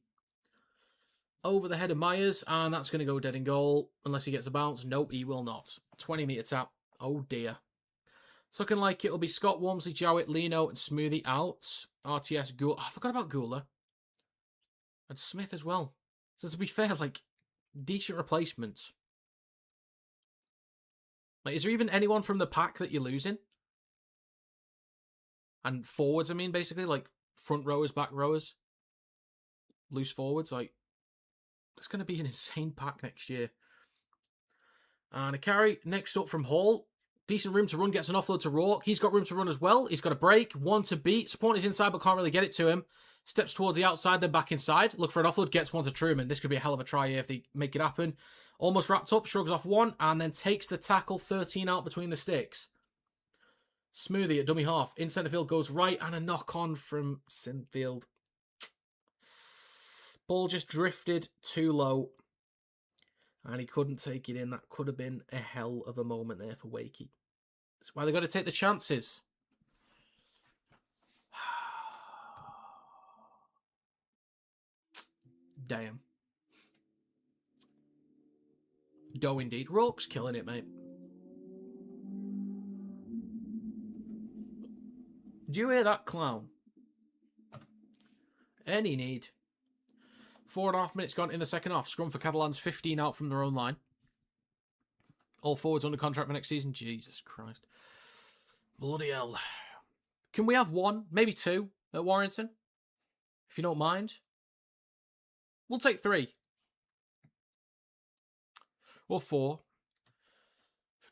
Over the head of Myers, and that's going to go dead in goal, unless he gets a bounce. Nope, he will not. 20-metre tap. Oh, dear. It's looking like it'll be Scott, Walmsley, Jowett, Lino, and Smoothie out. RTS, Gould. Oh, I forgot about Gula. And Smith as well. So to be fair, like, decent replacements. Like, is there even anyone from the pack that you're losing? And forwards, I mean, basically, like, front rowers, back rowers. Loose forwards, like, it's going to be an insane pack next year. And a carry next up from Hall. Decent room to run, gets an offload to Rourke. He's got room to run as well. He's got a break, one to beat. Spawn is inside but can't really get it to him. Steps towards the outside, then back inside. Look for an offload, gets one to Truman. This could be a hell of a try here if they make it happen. Almost wrapped up, shrugs off one, and then takes the tackle, 13 out between the sticks. Smoothie at dummy half. In centre field goes right, and a knock on from Sinfield. Ball just drifted too low. And he couldn't take it in. That could have been a hell of a moment there for Wakey. That's why they've got to take the chances. Damn. Doe indeed. Rourke's killing it, mate. Do you hear that, clown? Any need. 4.5 minutes gone in the second half. Scrum for Catalans, 15 out from their own line. All forwards under contract for next season. Jesus Christ. Bloody hell. Can we have one, maybe two at Warrington? If you don't mind. We'll take 3. Or 4.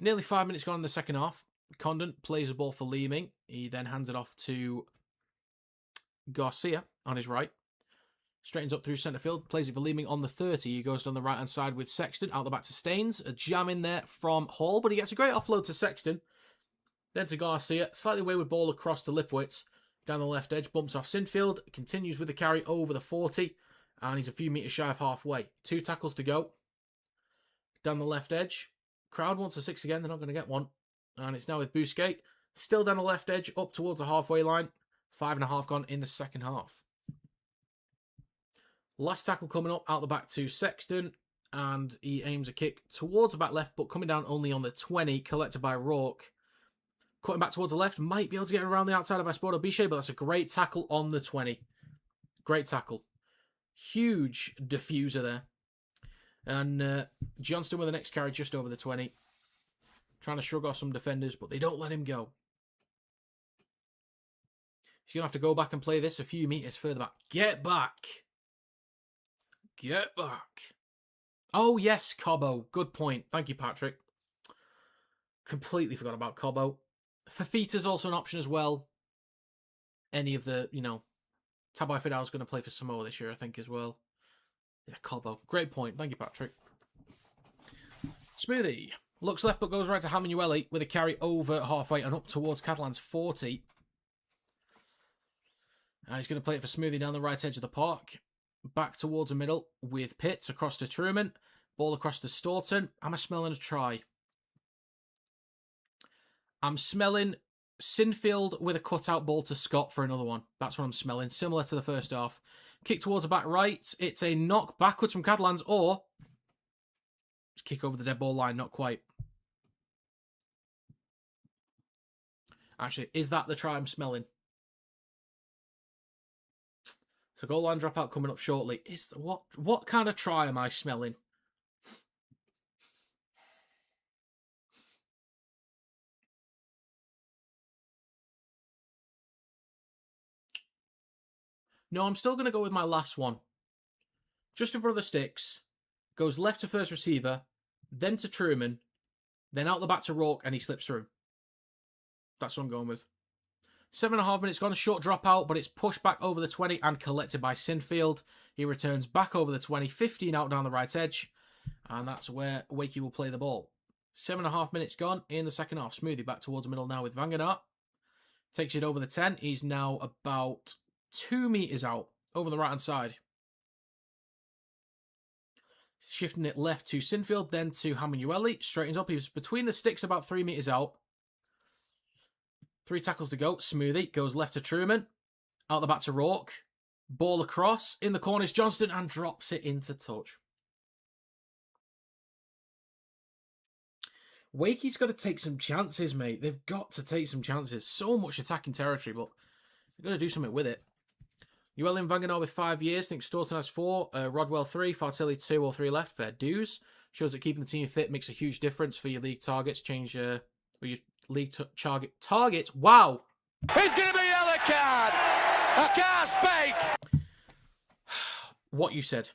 Nearly 5 minutes gone in the second half. Condon plays the ball for Leeming. He then hands it off to Garcia on his right. Straightens up through centre field, plays it for Leeming on the 30. He goes down the right-hand side with Sexton, out the back to Staines. A jam in there from Hall, but he gets a great offload to Sexton. Then to Garcia, slightly wayward ball across to Lipwitz. Down the left edge, bumps off Sinfield, continues with the carry over the 40, and he's a few metres shy of halfway. 2 tackles to go. Down the left edge. Crowd wants a 6 again, they're not going to get one. And it's now with Bousquet. Still down the left edge, up towards the halfway line. 5.5 gone in the second half. Last tackle coming up, out the back to Sexton, and he aims a kick towards the back left, but coming down only on the 20, collected by Rourke. Cutting back towards the left, might be able to get around the outside of Esporto Bichet, but that's a great tackle on the 20. Great tackle. Huge diffuser there. And Johnston with the next carry just over the 20. Trying to shrug off some defenders, but they don't let him go. He's going to have to go back and play this a few metres further back. Get back! Get back. Oh, yes, Cobbo. Good point. Thank you, Patrick. Completely forgot about Cobbo. Fafita's also an option as well. Any of the, Tabai Fidal's going to play for Samoa this year, I think, as well. Yeah, Cobbo. Great point. Thank you, Patrick. Smoothie. Looks left but goes right to Hamanueli with a carry over halfway and up towards Catalans 40. He's going to play it for Smoothie down the right edge of the park. Back towards the middle with Pitts across to Truman. Ball across to Staunton. I'm smelling a try. I'm smelling Sinfield with a cutout ball to Scott for another one. That's what I'm smelling. Similar to the first half. Kick towards the back right. It's a knock backwards from Catalans, or kick over the dead ball line. Not quite. Actually, is that the try I'm smelling? So goal line dropout coming up shortly. What kind of try am I smelling? No, I'm still going to go with my last one. Just in front of the sticks. Goes left to first receiver. Then to Truman. Then out the back to Rourke, and he slips through. That's what I'm going with. 7.5 minutes gone, a short dropout, but it's pushed back over the 20 and collected by Sinfield. He returns back over the 20, 15 out down the right edge, and that's where Wakey will play the ball. 7.5 minutes gone in the second half. Smoothie back towards the middle now with Vanganart. Takes it over the 10. He's now about 2 metres out over the right-hand side. Shifting it left to Sinfield, then to Hamanueli. Straightens up. He was between the sticks about 3 metres out. 3 tackles to go. Smoothie goes left to Truman. Out the back to Rourke. Ball across. In the corners, Johnston, and drops it into touch. Wakey's got to take some chances, mate. They've got to take some chances. So much attacking territory, but they've got to do something with it. Llewellyn Vanganor with 5 years. I think Staunton has 4. Rodwell 3. Fartelli 2 or 3 left. Fair dues. Shows that keeping the team fit makes a huge difference for your league targets. Change your league targets. Wow. He's going to be yellow card. I can't speak. What you said.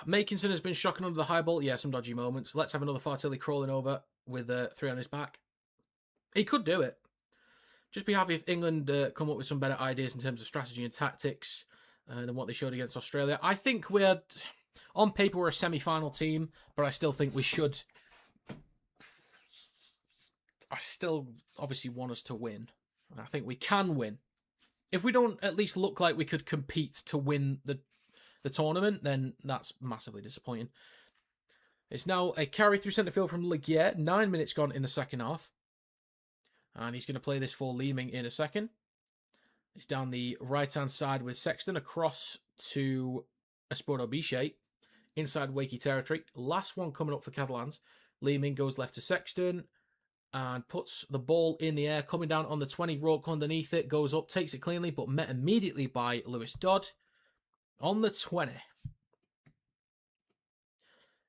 Makinson has been shocking under the high ball. Yeah, some dodgy moments. Let's have another Fartelli crawling over with 3 on his back. He could do it. Just be happy if England come up with some better ideas in terms of strategy and tactics than what they showed against Australia. I think on paper, we're a semi-final team, but I still think we should. I still obviously want us to win. I think we can win. If we don't at least look like we could compete to win the tournament, then that's massively disappointing. It's now a carry through centre field from Legier. 9 minutes gone in the second half. And he's going to play this for Leeming in a second. It's down the right-hand side with Sexton across to Esporto Biche. Inside Wakey territory. Last one coming up for Catalans. Leeming goes left to Sexton and puts the ball in the air. Coming down on the 20. Rourke underneath it. Goes up, takes it cleanly, but met immediately by Lewis Dodd. On the 20.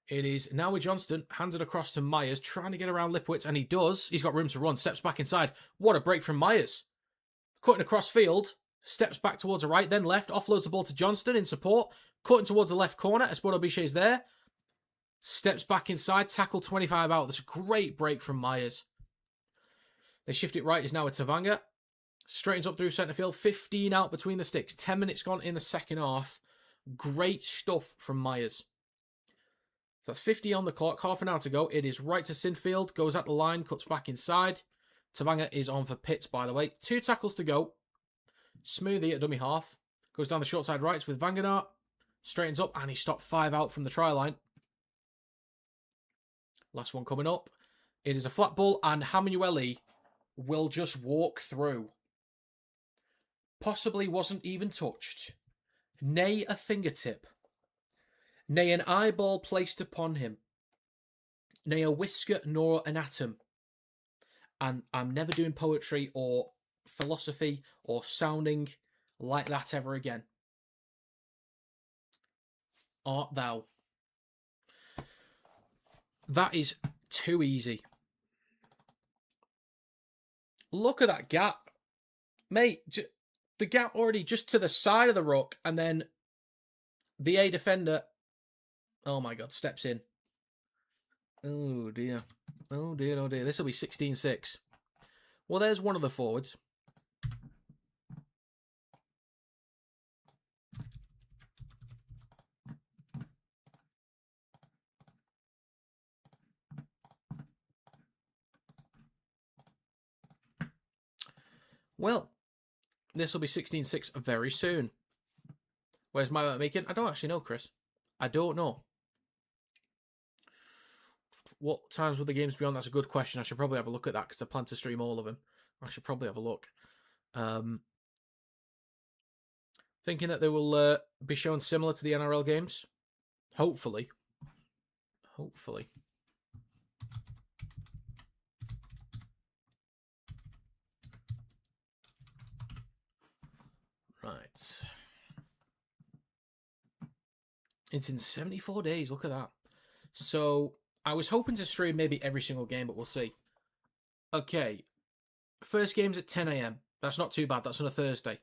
It is now with Johnston, handed across to Myers, trying to get around Lipwitz, and he does. He's got room to run, steps back inside. What a break from Myers. Cutting across field, steps back towards the right, then left, offloads the ball to Johnston in support, cutting towards the left corner. Esporto Biche is there. Steps back inside, tackle 25 out. That's a great break from Myers. They shift it right, is now with Tavanga. Straightens up through centre field, 15 out between the sticks. 10 minutes gone in the second half. Great stuff from Myers. That's 50 on the clock, half an hour to go. It is right to Sinfield, goes at the line, cuts back inside. Tavanga is on for Pitts, by the way. 2 tackles to go. Smoothie at dummy half. Goes down the short side rights with Vanganart. Straightens up, and he stopped 5 out from the try line. Last one coming up. It is a flat ball, and Hamanueli will just walk through. Possibly wasn't even touched. Nay a fingertip. Nay an eyeball placed upon him. Nay a whisker nor an atom. And I'm never doing poetry or philosophy or sounding like that ever again. Art thou? That is too easy. Look at that gap. Mate, the gap already just to the side of the ruck, and then the A defender, oh my God, steps in. Oh dear. Oh dear, oh dear. This will be 16-6. Well, there's one of the forwards. Well, this will be 16-6 very soon. Where's my making? I don't actually know, Chris. I don't know. What times will the games be on? That's a good question. I should probably have a look at that because I plan to stream all of them. I should probably have a look. Thinking that they will be shown similar to the NRL games. Hopefully. Hopefully. Right. It's in 74 days. Look at that. So I was hoping to stream maybe every single game, but we'll see. Okay. First game's at 10 a.m. That's not too bad. That's on a Thursday.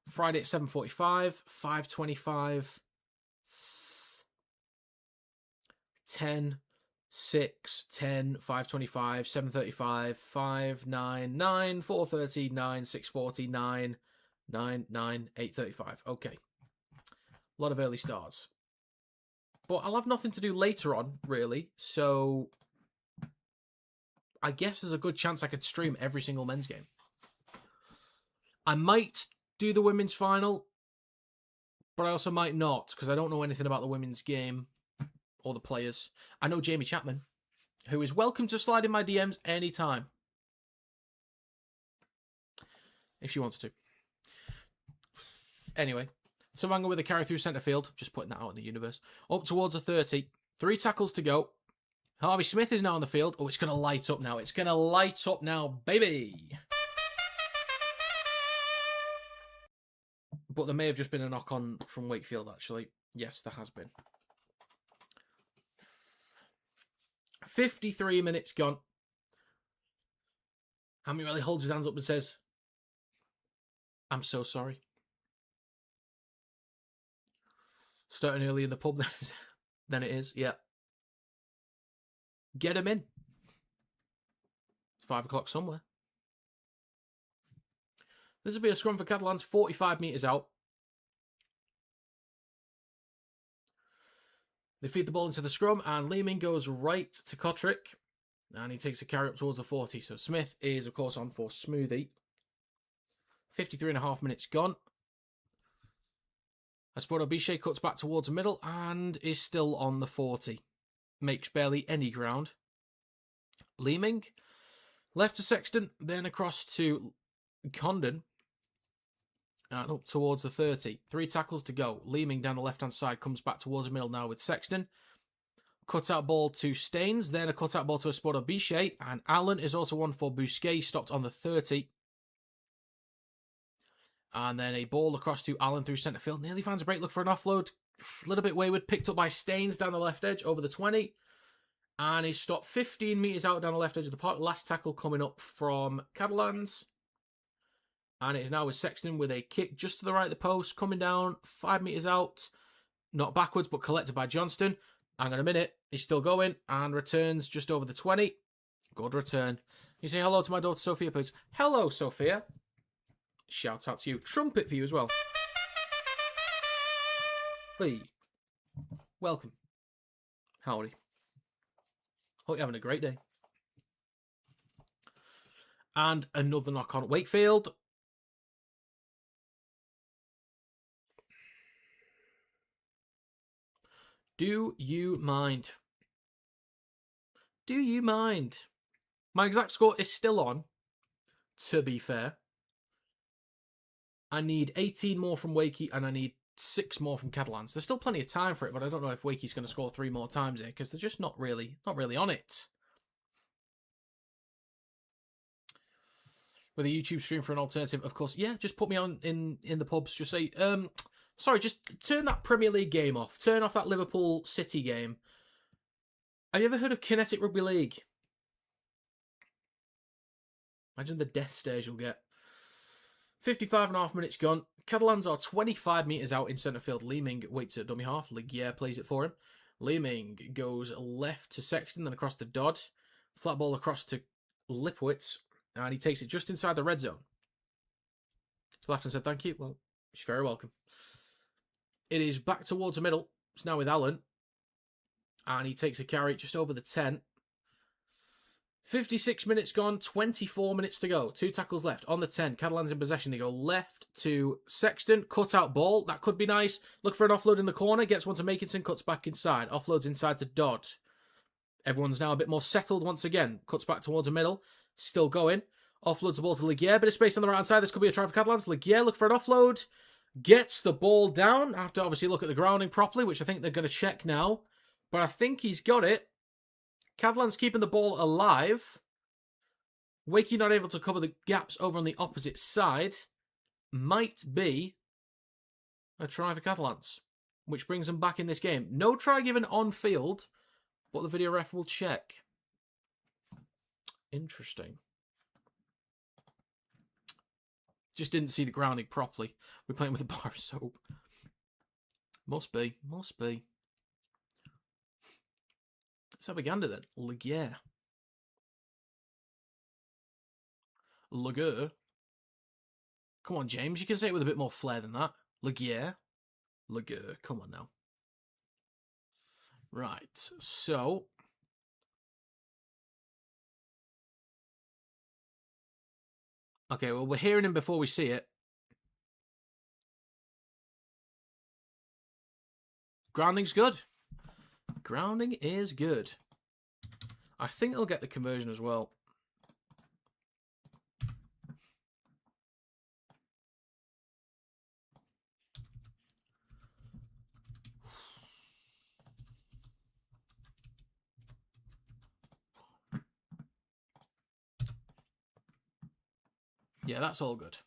Friday at 7:45, 5:25, 10, 6, 10, 5:25, 7:35, 5, 9, 9, 4:30, 9, 6:40, 9, 9, 9, 8:35. Okay. A lot of early starts. But I'll have nothing to do later on, really. So I guess there's a good chance I could stream every single men's game. I might do the women's final, but I also might not, because I don't know anything about the women's game or the players. I know Jamie Chapman, who is welcome to slide in my DMs anytime. if she wants to. Anyway, Tavanga with a carry through centre field. Just putting that out in the universe. Up towards a 30. 3 tackles to go. Harvey Smith is now on the field. Oh, it's going to light up now. It's going to light up now, baby. But there may have just been a knock-on from Wakefield, actually. Yes, there has been. 53 minutes gone. Hammy really holds his hands up and says, I'm so sorry. Starting early in the pub than it is, yeah. Get him in. 5 o'clock somewhere. This will be a scrum for Catalans, 45 metres out. They feed the ball into the scrum, and Leeming goes right to Kotrick. And he takes a carry up towards the 40. So Smith is, of course, on for Smoothie. 53.5 minutes gone. Asporto Biche cuts back towards the middle and is still on the 40. Makes barely any ground. Leeming. Left to Sexton, then across to Condon. And up towards the 30. 3 tackles to go. Leeming down the left-hand side comes back towards the middle now with Sexton. Cut-out ball to Staines, then a cut-out ball to Asporto Biche. And Allen is also one for Bousquet, stopped on the 30. And then a ball across to Allen through centre field. Nearly finds a break, look for an offload. A little bit wayward, picked up by Staines down the left edge over the 20. And he's stopped 15 metres out down the left edge of the park. Last tackle coming up from Catalans. And it is now with Sexton with a kick just to the right of the post. Coming down 5 metres out. Not backwards, but collected by Johnston. Hang on a minute. He's still going. And returns just over the 20. Good return. You say hello to my daughter Sophia, please. Hello, Sophia. Shout out to you. Trumpet for you as well. Hey. Welcome. Howdy. Hope you're having a great day. And another knock on Wakefield. Do you mind? Do you mind? My exact score is still on, to be fair. I need 18 more from Wakey and I need 6 more from Catalans. There's still plenty of time for it, but I don't know if Wakey's going to score 3 more times here because they're just not really on it. With a YouTube stream for an alternative, of course. Yeah, just put me on in the pubs. Just say, sorry, just turn that Premier League game off. Turn off that Liverpool City game. Have you ever heard of Kinetic Rugby League? Imagine the death stares you'll get. 55.5 minutes gone. Catalans are 25 metres out in centre field. Leeming waits at dummy half. Ligier plays it for him. Leeming goes left to Sexton, then across to Dodd. Flat ball across to Lipwitz. And he takes it just inside the red zone. Laughed and said, thank you. Well, she's very welcome. It is back towards the middle. It's now with Allen. And he takes a carry just over the 10. 56 minutes gone, 24 minutes to go. 2 tackles left on the 10. Catalans in possession. They go left to Sexton. Cut out ball. That could be nice. Look for an offload in the corner. Gets one to Makinson. Cuts back inside. Offloads inside to Dodd. Everyone's now a bit more settled once again. Cuts back towards the middle. Still going. Offloads the ball to Ligier. Bit of space on the right hand side. This could be a try for Catalans. Ligier, look for an offload. Gets the ball down. After obviously look at the grounding properly, which I think they're going to check now. But I think he's got it. Catalans keeping the ball alive. Wakey not able to cover the gaps over on the opposite side. Might be a try for Catalans, which brings them back in this game. No try given on field, but the video ref will check. Interesting. Just didn't see the grounding properly. We're playing with a bar of soap. Must be. Must be. Let's have a gander then. Ligier. Ligier. Come on, James. You can say it with a bit more flair than that. Ligier. Ligier. Come on now. Right. So. Okay, well, we're hearing him before we see it. Grounding's good. Grounding is good. I think they'll get the conversion as well. Yeah, that's all good.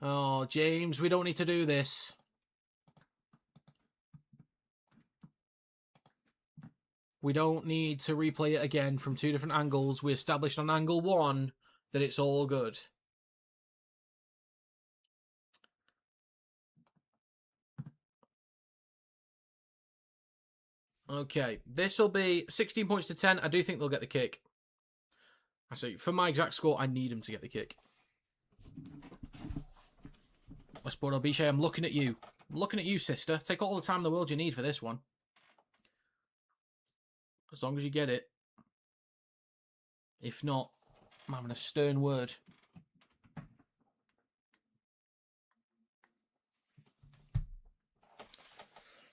Oh, James, we don't need to do this. We don't need to replay it again from 2 different angles. We established on angle 1 that it's all good. Okay, this will be 16 points to 10. I do think they'll get the kick. I see. For my exact score, I need them to get the kick. Westport Obishe, I'm looking at you. I'm looking at you, sister. Take all the time in the world you need for this one. As long as you get it. If not, I'm having a stern word.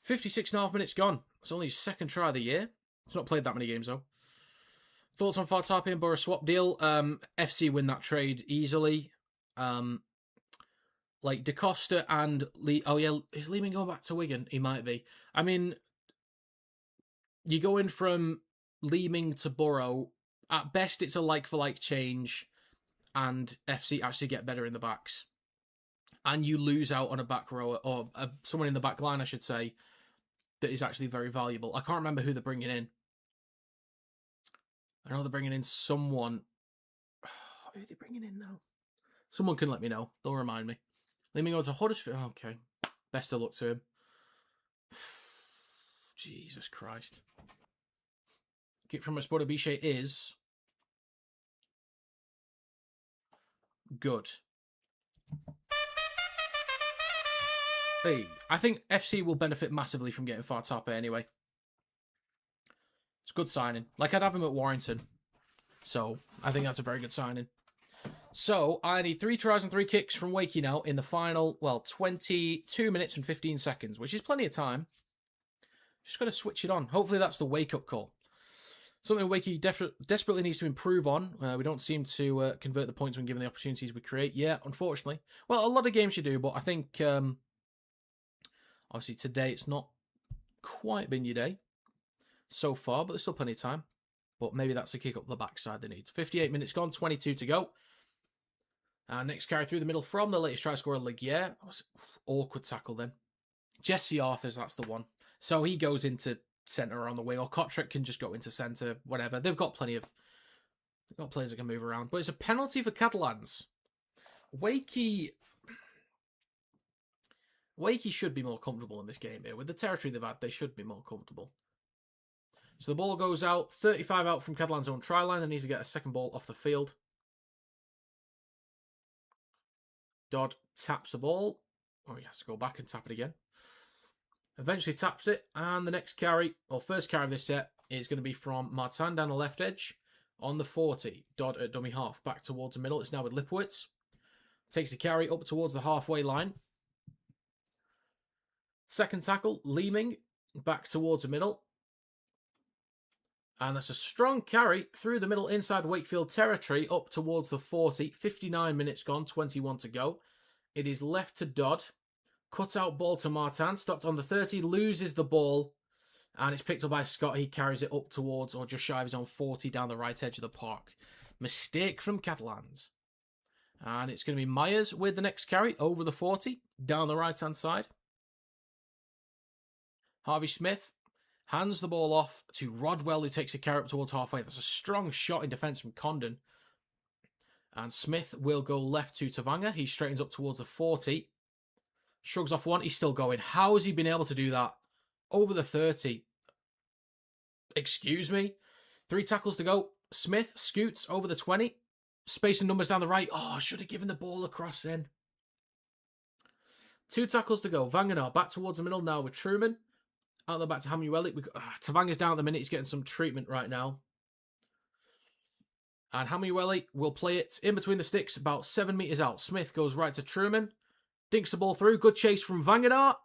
.56.5 minutes gone. It's only his second try of the year. He's not played that many games, though. Thoughts on Fartapi and Borough swap deal? FC win that trade easily. Like DaCosta and Lee. Oh, yeah. Is Lehman going back to Wigan? He might be. I mean, you go in from Leeming to Borough. At best, it's a like-for-like change, and FC actually get better in the backs. And you lose out on a back row, or someone in the back line, I should say, that is actually very valuable. I can't remember who they're bringing in. I know they're bringing in someone. Who are they bringing in now? Someone can let me know. They'll remind me. Let me go to Huddersfield. Okay. Best of luck to him. Jesus Christ. Kick from Westport Obishe is good. Hey, I think FC will benefit massively from getting Fartapi anyway. It's a good signing. Like, I'd have him at Warrington. So, I think that's a very good signing. So, I need 3 tries and 3 kicks from Wakey now in the final, 22 minutes and 15 seconds, which is plenty of time. Just got to switch it on. Hopefully that's the wake-up call. Something Wakey desperately needs to improve on. We don't seem to convert the points when given the opportunities we create. Yeah, unfortunately. Well, a lot of games you do, but I think, obviously today it's not quite been your day so far, but there's still plenty of time. But maybe that's a kick up the backside they need. 58 minutes gone, 22 to go. Next carry through the middle from the latest try scorer of the league. Yeah, that was awkward tackle then. Jesse Arthurs, that's the one. So he goes into centre on the wing, or Kotrick can just go into centre, whatever. They've got players that can move around. But it's a penalty for Catalans. Wakey should be more comfortable in this game here. With the territory they've had, they should be more comfortable. So the ball goes out, 35 out from Catalans' own try line. They need to get a second ball off the field. Dodd taps the ball. Oh, he has to go back and tap it again. Eventually taps it, and the next carry, or first carry of this set, is going to be from Martin down the left edge on the 40. Dodd at dummy half, back towards the middle. It's now with Lipowitz. Takes the carry up towards the halfway line. Second tackle, Leeming, back towards the middle. And that's a strong carry through the middle inside Wakefield territory up towards the 40. 59 minutes gone, 21 to go. It is left to Dodd. Cut out ball to Martin, stopped on the 30, loses the ball, and it's picked up by Scott. He carries it up towards, or just shy of his own 40, down the right edge of the park. Mistake from Catalans. And it's going to be Myers with the next carry over the 40, down the right-hand side. Harvey Smith hands the ball off to Rodwell, who takes a carry up towards halfway. That's a strong shot in defence from Condon. And Smith will go left to Tavanga. He straightens up towards the 40. Shrugs off one. He's still going. How has he been able to do that? Over the 30. Excuse me. 3 tackles to go. Smith scoots over the 20. Space and numbers down the right. Oh, I should have given the ball across then. 2 tackles to go. Vanganar back towards the middle now with Truman. Out there back to Hamueli. Tavanga's down at the minute. He's getting some treatment right now. And Hamueli will play it in between the sticks about 7 metres out. Smith goes right to Truman. Dinks the ball through. Good chase from Vanganar.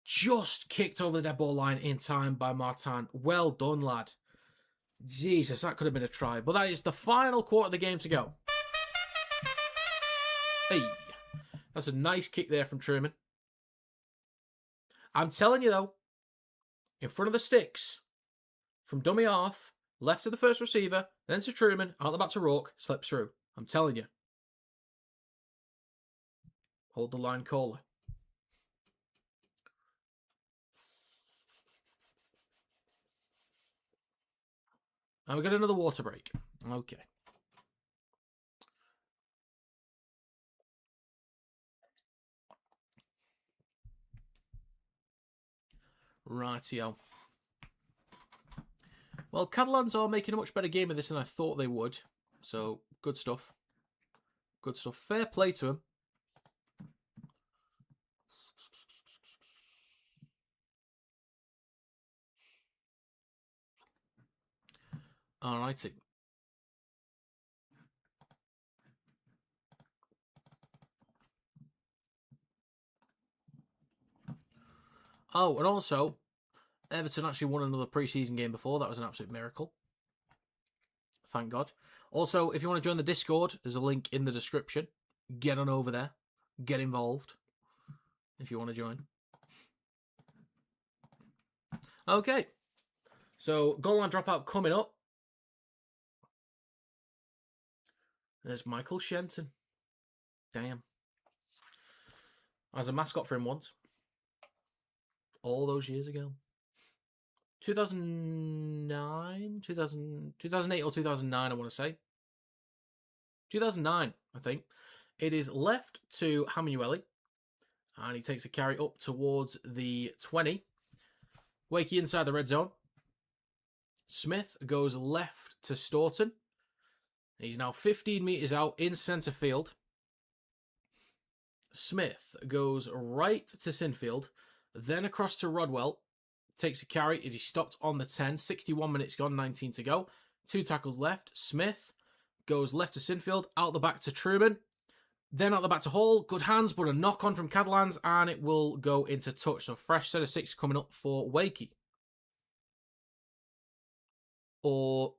Just kicked over the dead ball line in time by Martin. Well done, lad. Jesus, that could have been a try. But that is the final quarter of the game to go. Hey, that's a nice kick there from Truman. I'm telling you, though, in front of the sticks, from dummy half, left to the first receiver, then to Truman, out the back to Rourke, slips through. I'm telling you. Hold the line caller. And we got another water break. Okay. Rightio. Well, Catalans are making a much better game of this than I thought they would. So, good stuff. Good stuff. Fair play to them. Alrighty. Oh, and also, Everton actually won another pre-season game before. That was an absolute miracle. Thank God. Also, if you want to join the Discord, there's a link in the description. Get on over there. Get involved. If you want to join. Okay. So, goal line dropout coming up. There's Michael Shenton. Damn. I was a mascot for him once. All those years ago. 2009? 2008 or 2009, I want to say. 2009, I think. It is left to Hamueli. And he takes a carry up towards the 20. Wakey inside the red zone. Smith goes left to Staunton. He's now 15 metres out in centre field. Smith goes right to Sinfield. Then across to Rodwell. Takes a carry. He stopped on the 10. 61 minutes gone, 19 to go. 2 tackles left. Smith goes left to Sinfield. Out the back to Truman. Then out the back to Hall. Good hands, but a knock on from Catalans. And it will go into touch. So fresh set of 6 coming up for Wakey. Or...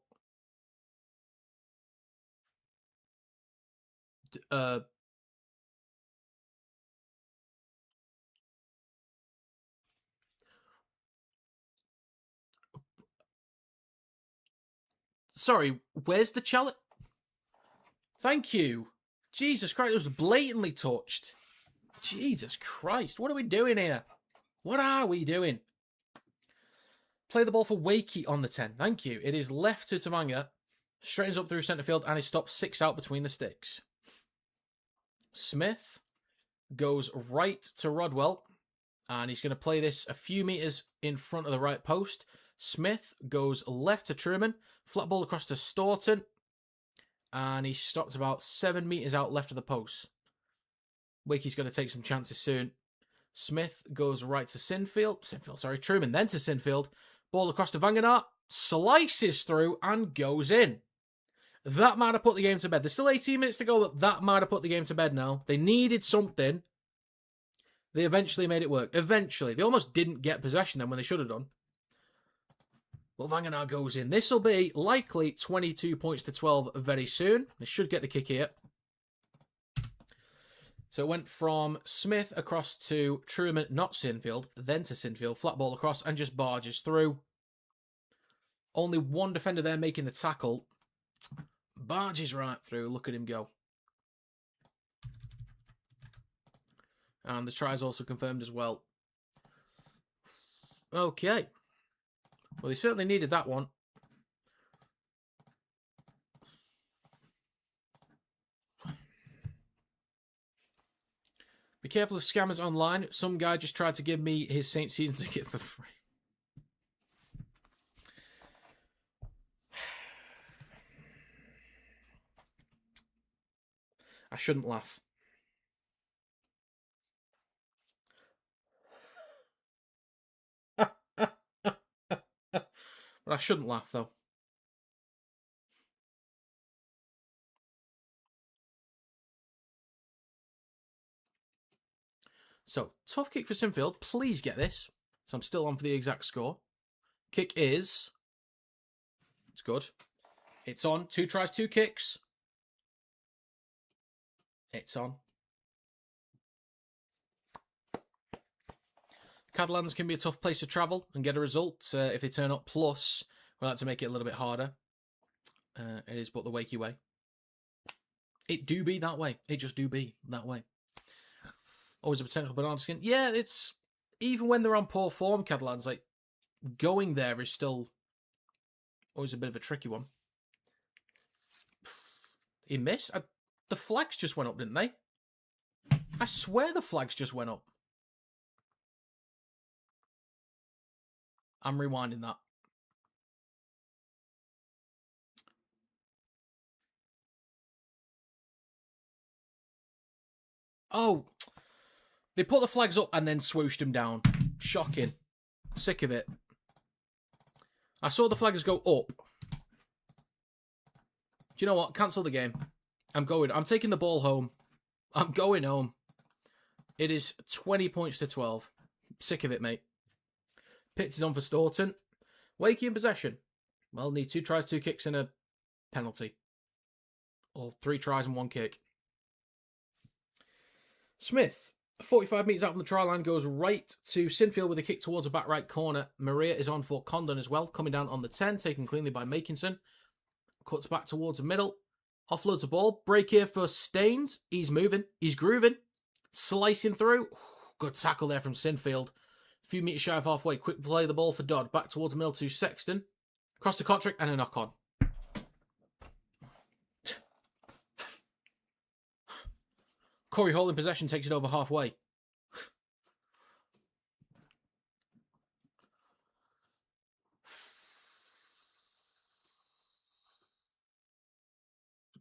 Sorry, where's the challenge? Thank you. Jesus Christ, it was blatantly touched. Jesus Christ, what are we doing here? What are we doing? Play the ball for Wakey on the 10. Thank you. It is left to Tamanga. Straightens up through centre field and he stops 6 out between the sticks. Smith goes right to Rodwell. And he's going to play this a few metres in front of the right post. Smith goes left to Truman. Flat ball across to Staunton. And he stopped about 7 metres out left of the post. Wakey's going to take some chances soon. Smith goes right to Truman, then to Sinfield. Ball across to Vanganart. Slices through and goes in. That might have put the game to bed. There's still 18 minutes to go, but that might have put the game to bed now. They needed something. They eventually made it work. Eventually. They almost didn't get possession then when they should have done. But Vanganart goes in. This will be likely 22 points to 12 very soon. They should get the kick here. So it went from Smith across to Truman, not Sinfield, then to Sinfield. Flat ball across and just barges through. Only one defender there making the tackle. Barges right through. Look at him go. And the try is also confirmed as well. Okay. Well, they certainly needed that one. Be careful of scammers online. Some guy just tried to give me his Saints season ticket for free. I shouldn't laugh. But I shouldn't laugh, though. So, tough kick for Sinfield. Please get this. So I'm still on for the exact score. Kick is... It's good. It's on. 2 tries, 2 kicks. It's on. Catalans can be a tough place to travel and get a result if they turn up. Plus, We like to make it a little bit harder. It is but the Wakey way. It do be that way. It just do be that way. Always a potential banana skin. Yeah, it's... Even when they're on poor form, Catalans, like, going there is still always a bit of a tricky one. He missed? The flags just went up, didn't they? I swear the flags just went up. I'm rewinding that. Oh, they put the flags up and then swooshed them down. Shocking. Sick of it. I saw the flags go up. Do you know what? Cancel the game. I'm going. I'm taking the ball home. I'm going home. It is 20 points to 12. Sick of it, mate. Pitts is on for Staunton. Wakey in possession. Well, need 2 tries, 2 kicks and a penalty. Or 3 tries and 1 kick. Smith, 45 metres out from the try line, goes right to Sinfield with a kick towards the back right corner. Maria is on for Condon as well, coming down on the 10, taken cleanly by Makinson. Cuts back towards the middle. Offloads the ball. Break here for Staines. He's moving. He's grooving. Slicing through. Good tackle there from Sinfield. A few metres shy of halfway. Quick play the ball for Dodd. Back towards the middle to Sexton. Across to Kotrick and a knock on. Corey Hall in possession takes it over halfway.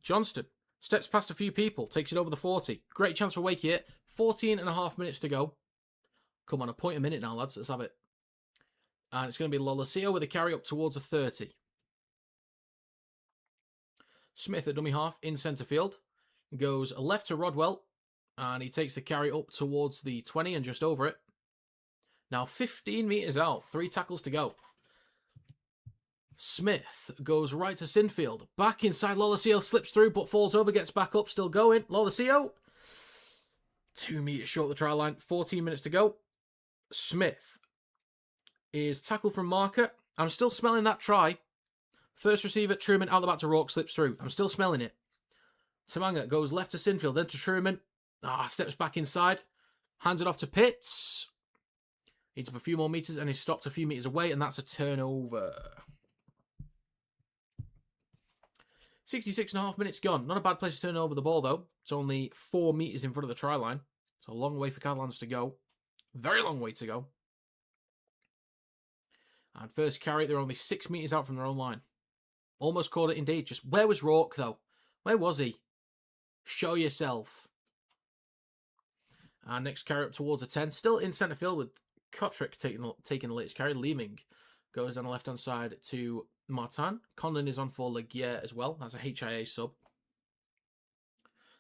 Johnston steps past a few people, takes it over the 40. Great chance for Wakey here. 14 and a half minutes to go. Come on, a point a minute now, lads. Let's have it. And it's going to be Lolosio with a carry up towards the 30. Smith at dummy half in centre field. Goes left to Rodwell. And he takes the carry up towards the 20 and just over it. Now 15 metres out. 3 tackles to go. Smith goes right to Sinfield. Back inside. Lolosio slips through but falls over. Gets back up. Still going. Lolosio. 2 metres short of the try line. 14 minutes to go. Smith is tackled from marker. I'm still smelling that try. First receiver. Truman out the back to Rourke. Slips through. I'm still smelling it. Tamanga goes left to Sinfield. Then to Truman. Steps back inside. Hands it off to Pitts. Needs up a few more metres and he's stopped a few metres away and that's a turnover. 66 and a half minutes gone. Not a bad place to turn over the ball though. It's only 4 metres in front of the try line. It's a long way for Catalans to go. Very long way to go. And first carry, they're only 6 metres out from their own line. Almost caught it indeed. Just where was Rourke though? Where was he? Show yourself. And next carry up towards the 10. Still in centre field with Kotrick taking the latest carry. Leeming goes down the left-hand side to Martin. Condon is on for Legier as well. That's a HIA sub.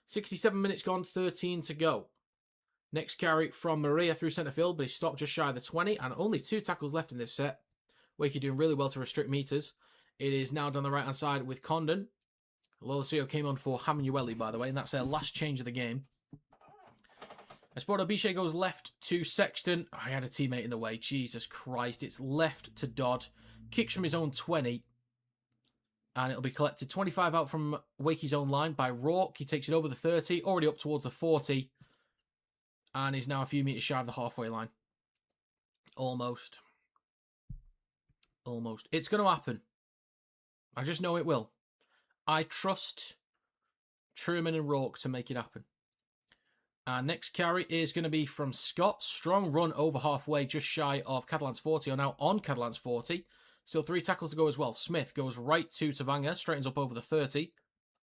67 minutes gone, 13 to go. Next carry from Maria through centre field, but he stopped just shy of the 20. And only 2 tackles left in this set. Wakey doing really well to restrict metres. It is now down the right-hand side with Condon. Lolosio came on for Hamueli, by the way, and that's their last change of the game. Esporto Biche goes left to Sexton. I had a teammate in the way. Jesus Christ. It's left to Dodd. Kicks from his own 20. And it'll be collected 25 out from Wakey's own line by Rourke. He takes it over the 30. Already up towards the 40. And is now a few metres shy of the halfway line. Almost. Almost. It's going to happen. I just know it will. I trust Truman and Rourke to make it happen. And next carry is going to be from Scott. Strong run over halfway, just shy of Catalans 40, or now on Catalans 40. Still 3 tackles to go as well. Smith goes right to Tavanga, straightens up over the 30.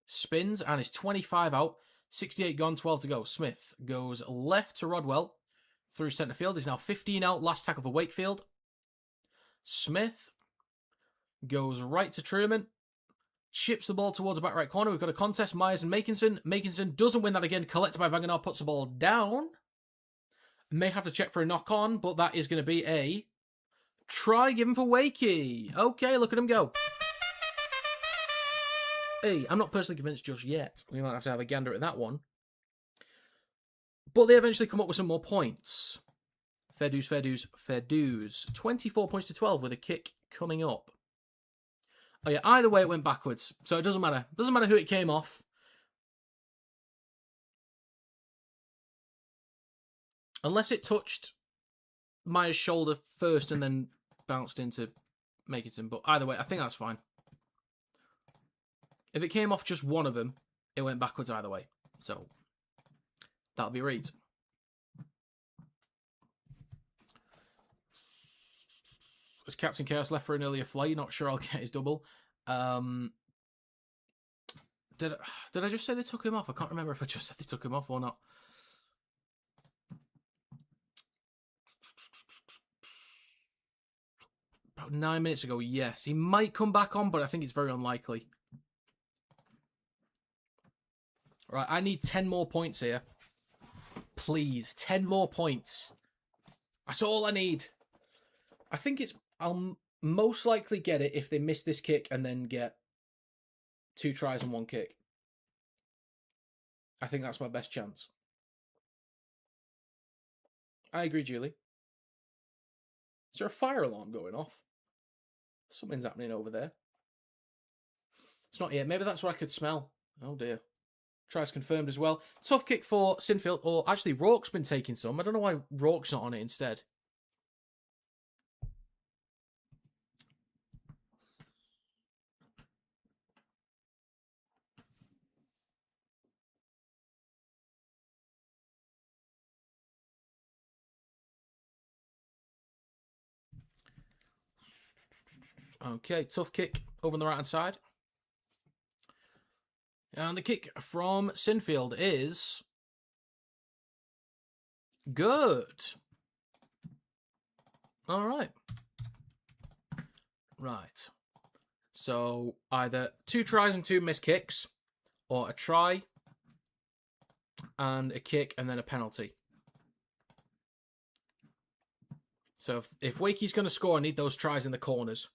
Spins and is 25 out. 68 gone, 12 to go. Smith goes left to Rodwell through centre field. He's now 15 out. Last tackle for Wakefield. Smith goes right to Truman. Chips the ball towards the back right corner. We've got a contest. Myers and Makinson. Makinson doesn't win that again. Collected by Wagner. Puts the ball down. May have to check for a knock on, but that is going to be a try given for Wakey. Okay, look at him go. Hey, I'm not personally convinced just yet. We might have to have a gander at that one. But they eventually come up with some more points. Fair dues, fair dues, fair dues. 24 points to 12 with a kick coming up. Oh yeah, either way it went backwards. So it doesn't matter. Doesn't matter who it came off. Unless it touched Maya's shoulder first and then bounced into Makerton. But either way, I think that's fine. If it came off just one of them, it went backwards either way. So that'll be right. Was Captain Chaos left for an earlier flight? Not sure I'll get his double. Did I just say they took him off? I can't remember if I just said they took him off or not. About 9 minutes ago, yes. He might come back on, but I think it's very unlikely. Right, I need 10 more points here. Please, 10 more points. That's all I need. I think I'll most likely get it if they miss this kick and then get 2 tries and 1 kick. I think that's my best chance. I agree, Julie. Is there a fire alarm going off? Something's happening over there. It's not yet. Maybe that's what I could smell. Oh dear. Tries confirmed as well. Tough kick for Sinfield. Or actually, Rourke's been taking some. I don't know why Rourke's not on it instead. Okay, tough kick over on the right-hand side. And the kick from Sinfield is good. All right. Right. So either 2 tries and 2 missed kicks, or a try and a kick and then a penalty. So if Wakey's going to score, I need those tries in the corners.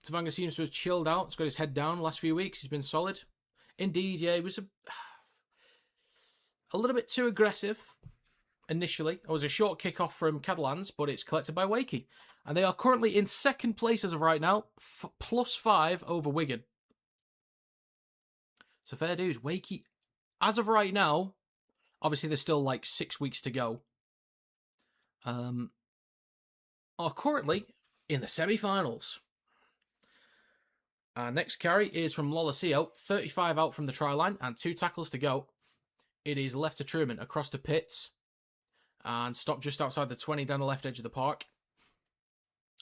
Tavanga seems to have chilled out. He's got his head down the last few weeks. He's been solid. Indeed, yeah, he was a little bit too aggressive initially. It was a short kickoff from Catalans, but it's collected by Wakey. And they are currently in second place as of right now, +5 over Wigan. So fair dues. Wakey, as of right now, obviously there's still like 6 weeks to go, are currently in the semi-finals. Our next carry is from Lolosio, 35 out from the try line and 2 tackles to go. It is left to Truman, across to Pitts, and stopped just outside the 20 down the left edge of the park.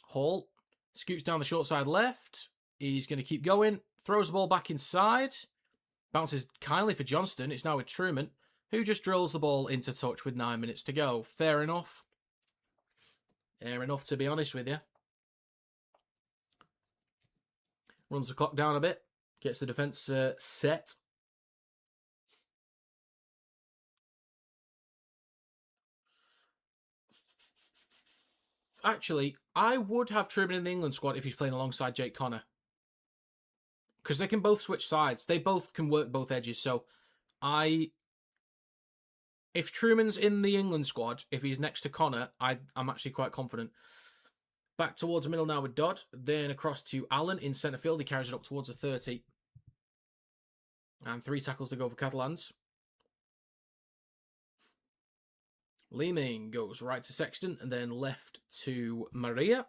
Hall scoots down the short side left. He's going to keep going, throws the ball back inside, bounces kindly for Johnston. It's now with Truman, who just drills the ball into touch with 9 minutes to go. Fair enough. Fair enough, to be honest with you. Runs the clock down a bit. Gets the defence set. Actually, I would have Truman in the England squad if he's playing alongside Jake Connor. Because they can both switch sides. They both can work both edges. So, if Truman's in the England squad, if he's next to Connor, I'm actually quite confident. Back towards the middle now with Dodd. Then across to Allen in centre field. He carries it up towards the 30. And 3 tackles to go for Catalans. Leeming goes right to Sexton and then left to Maria.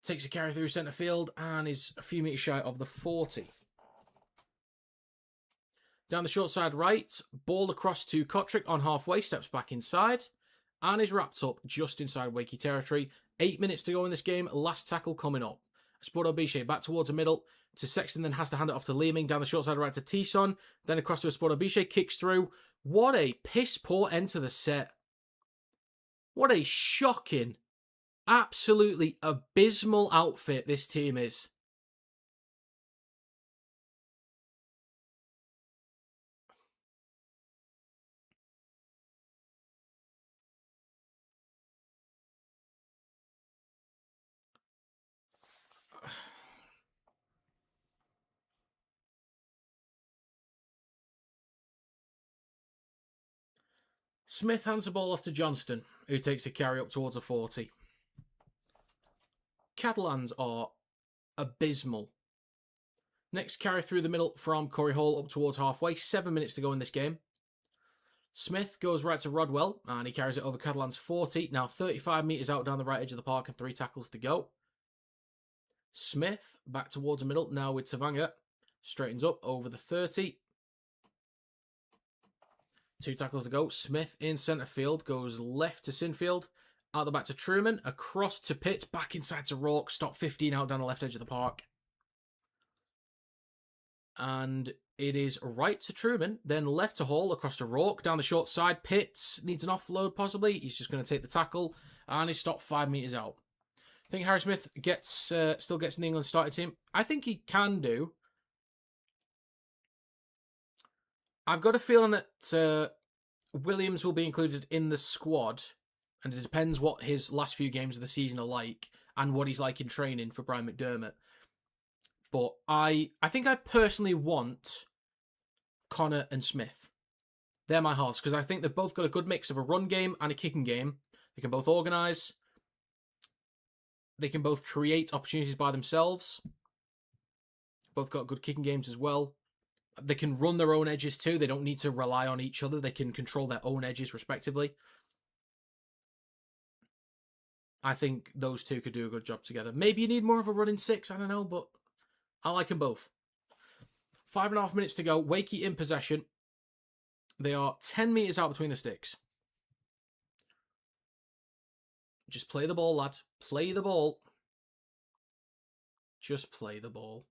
Takes a carry through centre field and is a few metres shy of the 40. Down the short side right. Ball across to Kotrick on halfway. Steps back inside. And is wrapped up just inside Wakey territory. 8 minutes to go in this game. Last tackle coming up. Sporto Biche back towards the middle to Sexton, then has to hand it off to Leeming. Down the short side right to Tison. Then across to Sporto Biche. Kicks through. What a piss poor end to the set. What a shocking, absolutely abysmal outfit this team is. Smith hands the ball off to Johnston, who takes a carry up towards a 40. Catalans are abysmal. Next carry through the middle from Corey Hall up towards halfway. 7 minutes to go in this game. Smith goes right to Rodwell, and he carries it over Catalans 40. Now 35 metres out down the right edge of the park and 3 tackles to go. Smith back towards the middle, now with Tavanga. Straightens up over the 30. 2 tackles to go. Smith in centre field, goes left to Sinfield. Out the back to Truman, across to Pitts, back inside to Rourke. Stop 15 out down the left edge of the park. And it is right to Truman, then left to Hall, across to Rourke, down the short side. Pitts needs an offload possibly. He's just going to take the tackle, and he's stopped 5 metres out. I think Harry Smith still gets in the England starting team. I think he can do. I've got a feeling that Williams will be included in the squad, and it depends what his last few games of the season are like and what he's like in training for Brian McDermott. But I think I personally want Connor and Smith. They're my horse, because I think they've both got a good mix of a run game and a kicking game. They can both organise. They can both create opportunities by themselves. Both got good kicking games as well. They can run their own edges too. They don't need to rely on each other. They can control their own edges respectively. I think those two could do a good job together. Maybe you need more of a running 6, I don't know, but I like them both. 5.5 minutes to go. Wakey in possession. They are 10 metres out between the sticks. Just play the ball, lad. Play the ball. Just play the ball.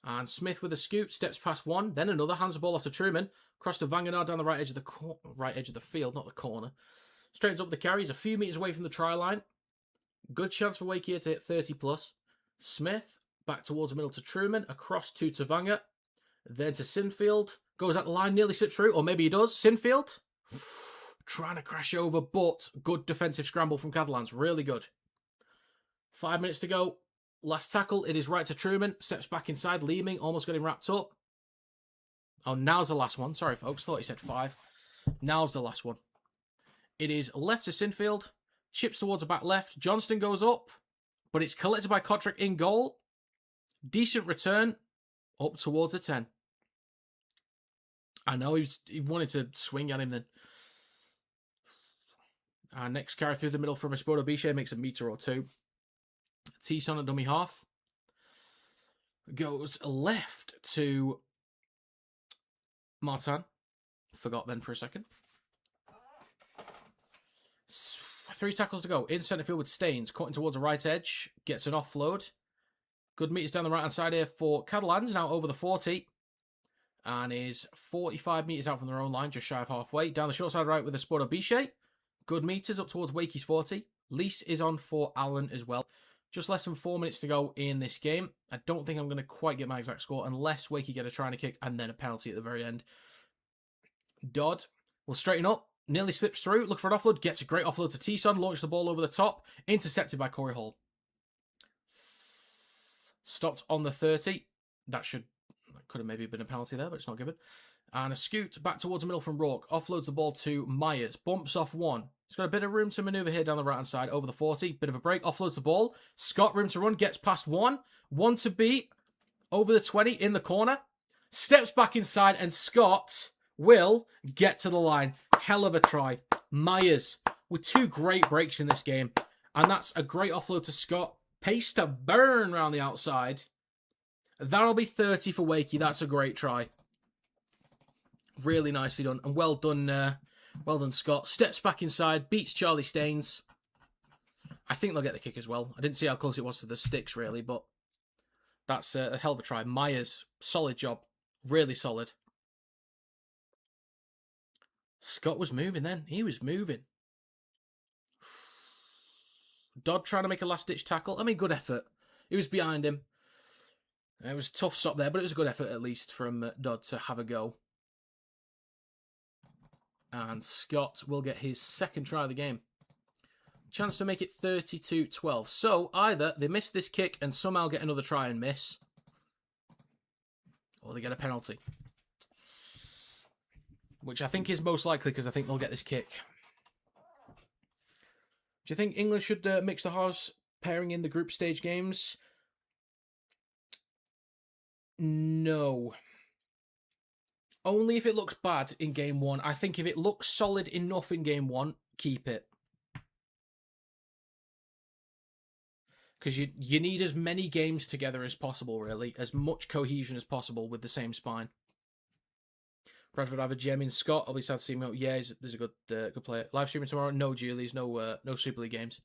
And Smith with a scoot, steps past one, then another, hands the ball off to Truman, cross to Vanganard down the right edge of the field, not the corner. Straightens up the carry, he's a few metres away from the try line. Good chance for Wake here to hit 30 plus. Smith, back towards the middle to Truman, across to Tavanga, then to Sinfield, goes at the line, nearly slips through, or maybe he does. Sinfield, trying to crash over, but good defensive scramble from Catalans, really good. 5 minutes to go. Last tackle, it is right to Truman. Steps back inside, Leeming, almost got him wrapped up. Oh, now's the last one. Sorry, folks. Thought he said 5. Now's the last one. It is left to Sinfield. Chips towards the back left. Johnston goes up, but it's collected by Kotrick in goal. Decent return. Up towards a 10. I know he wanted to swing at him then. Our next carry through the middle from Espoto Biche makes a metre or 2. T-Son at dummy half. Goes left to Martin. Forgot then for a second. 3 tackles to go. In centre field with Staines. Cutting towards the right edge. Gets an offload. Good metres down the right hand side here for Catalans. Now over the 40. And is 45 metres out from their own line. Just shy of halfway. Down the short side right with the Espoto Biche. Good metres up towards Wakey's 40. Lease is on for Allen as well. Just less than 4 minutes to go in this game. I don't think I'm going to quite get my exact score unless Wakey get a try and a kick and then a penalty at the very end. Dodd will straighten up. Nearly slips through. Look for an offload. Gets a great offload to T-Son. Launches the ball over the top. Intercepted by Corey Hall. Stopped on the 30. That could have maybe been a penalty there, but it's not given. And a scoot back towards the middle from Rourke. Offloads the ball to Myers. Bumps off one. He's got a bit of room to manoeuvre here down the right-hand side. Over the 40. Bit of a break. Offloads the ball. Scott, room to run. Gets past one. One to beat. Over the 20 in the corner. Steps back inside. And Scott will get to the line. Hell of a try. Myers with 2 great breaks in this game. And that's a great offload to Scott. Pace to burn around the outside. That'll be 30 for Wakey. That's a great try. Really nicely done. And well done, Scott. Steps back inside, beats Charlie Staines. I think they'll get the kick as well. I didn't see how close it was to the sticks, really, but that's a hell of a try. Myers, solid job. Really solid. Scott was moving then. He was moving. Dodd trying to make a last-ditch tackle. I mean, good effort. He was behind him. It was a tough stop there, but it was a good effort, at least, from Dodd to have a go. And Scott will get his second try of the game. Chance to make it 32-12. So, either they miss this kick and somehow get another try and miss, or they get a penalty. Which I think is most likely, because I think they'll get this kick. Do you think England should mix the halves pairing in the group stage games? No. Only if it looks bad in game one. I think if it looks solid enough in game one, keep it. Because you need as many games together as possible, really. As much cohesion as possible with the same spine. Bradford have a gem in Scott. I'll be sad to see him out. Yeah, he's a good player. Live streaming tomorrow. No Julies, no Super League games.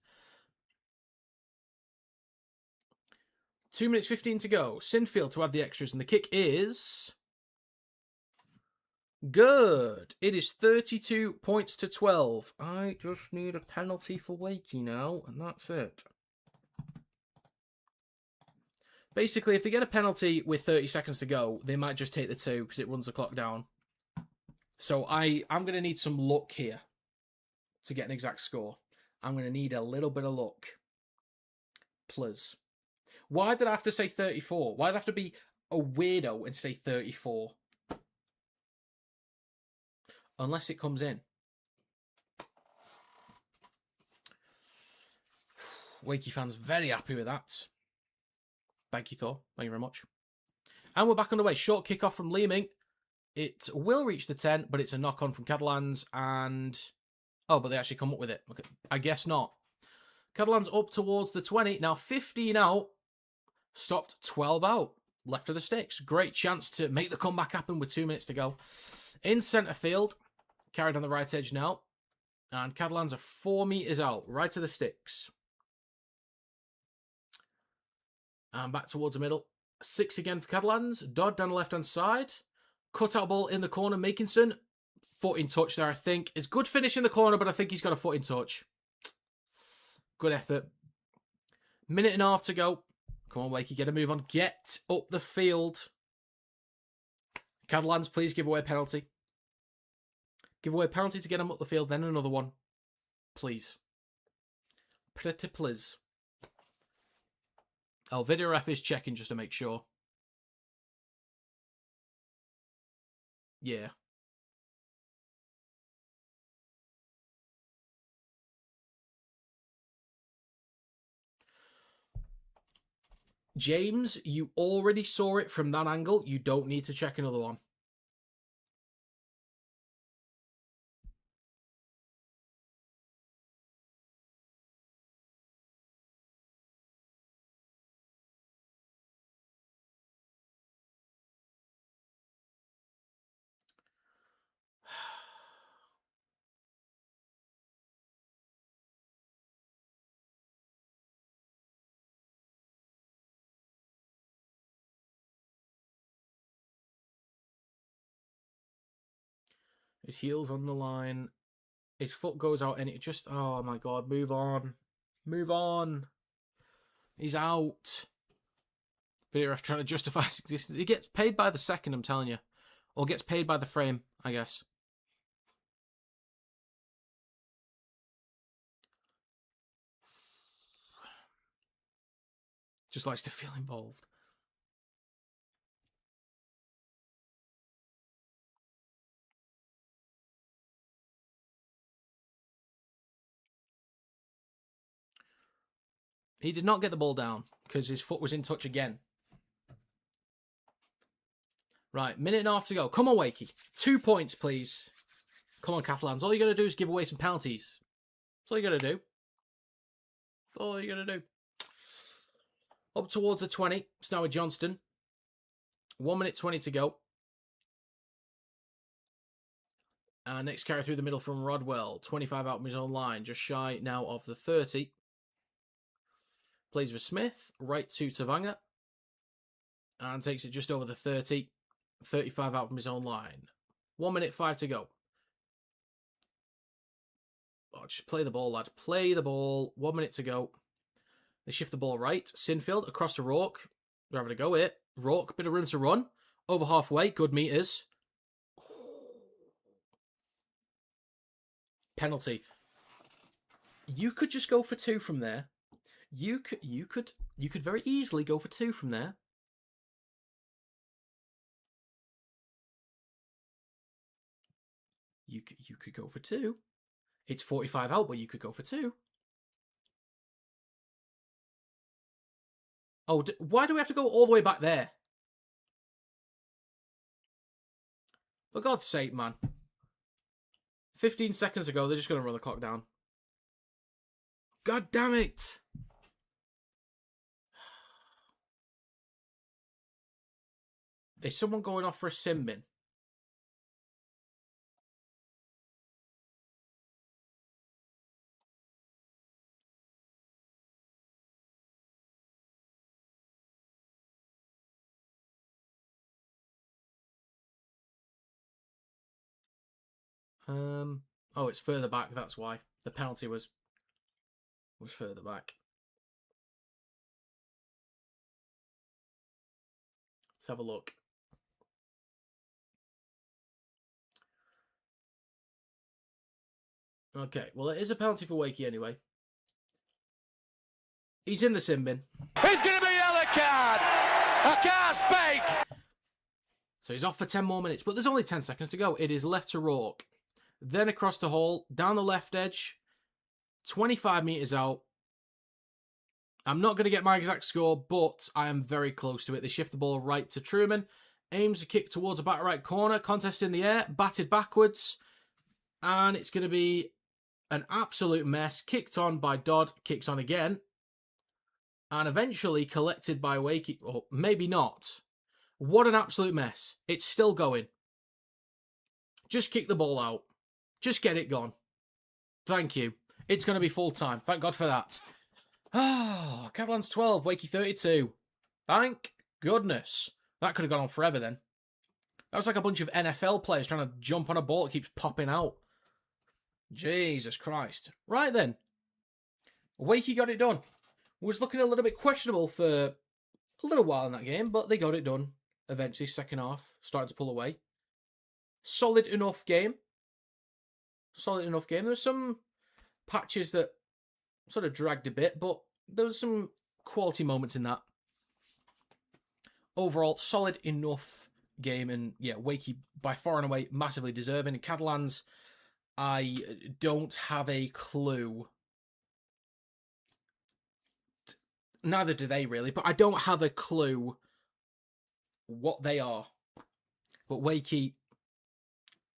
2 minutes 15 to go. Sinfield to add the extras, and the kick is good. It is 32 points to 12. I just need a penalty for Wakey now, and that's it. Basically, if they get a penalty with 30 seconds to go, they might just take the 2 because it runs the clock down. So I'm going to need some luck here to get an exact score. I'm going to need a little bit of luck. Please. Why did I have to say 34? Why did I have to be a weirdo and say 34? Unless it comes in. Wakey fans very happy with that. Thank you, Thor. Thank you very much. And we're back underway. Short kickoff from Leeming. It will reach the 10, but it's a knock-on from Catalans. And... oh, but they actually come up with it. Okay. I guess not. Catalans up towards the 20. Now 15 out. Stopped 12 out. Left of the sticks. Great chance to make the comeback happen with 2 minutes to go. In centre field. Carried on the right edge now. And Catalans are 4 metres out. Right to the sticks. And back towards the middle. 6 again for Catalans. Dodd down the left-hand side. Cut out ball in the corner. Makinson. Foot in touch there, I think. It's good finish in the corner, but I think he's got a foot in touch. Good effort. Minute and a half to go. Come on, Wakey, get a move on. Get up the field. Catalans, please give away a penalty. Give away a penalty to get him up the field, then another one. Please. Pretty please. Oh, video ref is checking just to make sure. Yeah. James, you already saw it from that angle. You don't need to check another one. His heel's on the line. His foot goes out and it just... oh my god, move on. Move on. He's out. Video ref trying to justify his existence. He gets paid by the second, I'm telling you. Or gets paid by the frame, I guess. Just likes to feel involved. He did not get the ball down because his foot was in touch again. Right, minute and a half to go. Come on, Wakey. 2 points, please. Come on, Catalans. All you got to do is give away some penalties. That's all you got to do. That's all you got to do. Up towards the 20. It's now with Johnston. 1 minute 20 to go. Next carry through the middle from Rodwell. 25 out from his own line. Just shy now of the 30. Plays for Smith. Right to Tavanga. And takes it just over the 30. 35 out from his own line. 1 minute 5 to go. Oh, just play the ball, lad. Play the ball. 1 minute to go. They shift the ball right. Sinfield across to Rourke. They're having to go it. Rourke, bit of room to run. Over halfway. Good meters. Penalty. You could just go for 2 from there. You could very easily go for 2 from there. You could go for 2. It's 45 out, but you could go for 2. Oh, why do we have to go all the way back there? For God's sake, man. 15 seconds ago, they're just going to run the clock down. God damn it! Is someone going off for a sim bin? Oh, it's further back, that's why. The penalty was further back. Let's have a look. Okay, well, it is a penalty for Wakey anyway. He's in the sim bin. It's going to be a yellow card. I can't speak. So he's off for 10 more minutes, but there's only 10 seconds to go. It is left to Rourke. Then across the hall, down the left edge, 25 metres out. I'm not going to get my exact score, but I am very close to it. They shift the ball right to Truman. Aims a kick towards the back right corner. Contest in the air. Batted backwards. And it's going to be an absolute mess. Kicked on by Dodd. Kicks on again. And eventually collected by Wakey. Or maybe not. What an absolute mess. It's still going. Just kick the ball out. Just get it gone. Thank you. It's going to be full time. Thank God for that. Ah, Catalans 12, Wakey 32. Thank goodness. That could have gone on forever then. That was like a bunch of NFL players trying to jump on a ball that keeps popping out. Jesus Christ. Right then. Wakey got it done. Was looking a little bit questionable for a little while in that game, but they got it done. Eventually, second half, starting to pull away. Solid enough game. Solid enough game. There were some patches that sort of dragged a bit, but there was some quality moments in that. Overall, solid enough game, and yeah, Wakey by far and away massively deserving. And Catalans, I don't have a clue. Neither do they really, but I don't have a clue what they are. But Wakey,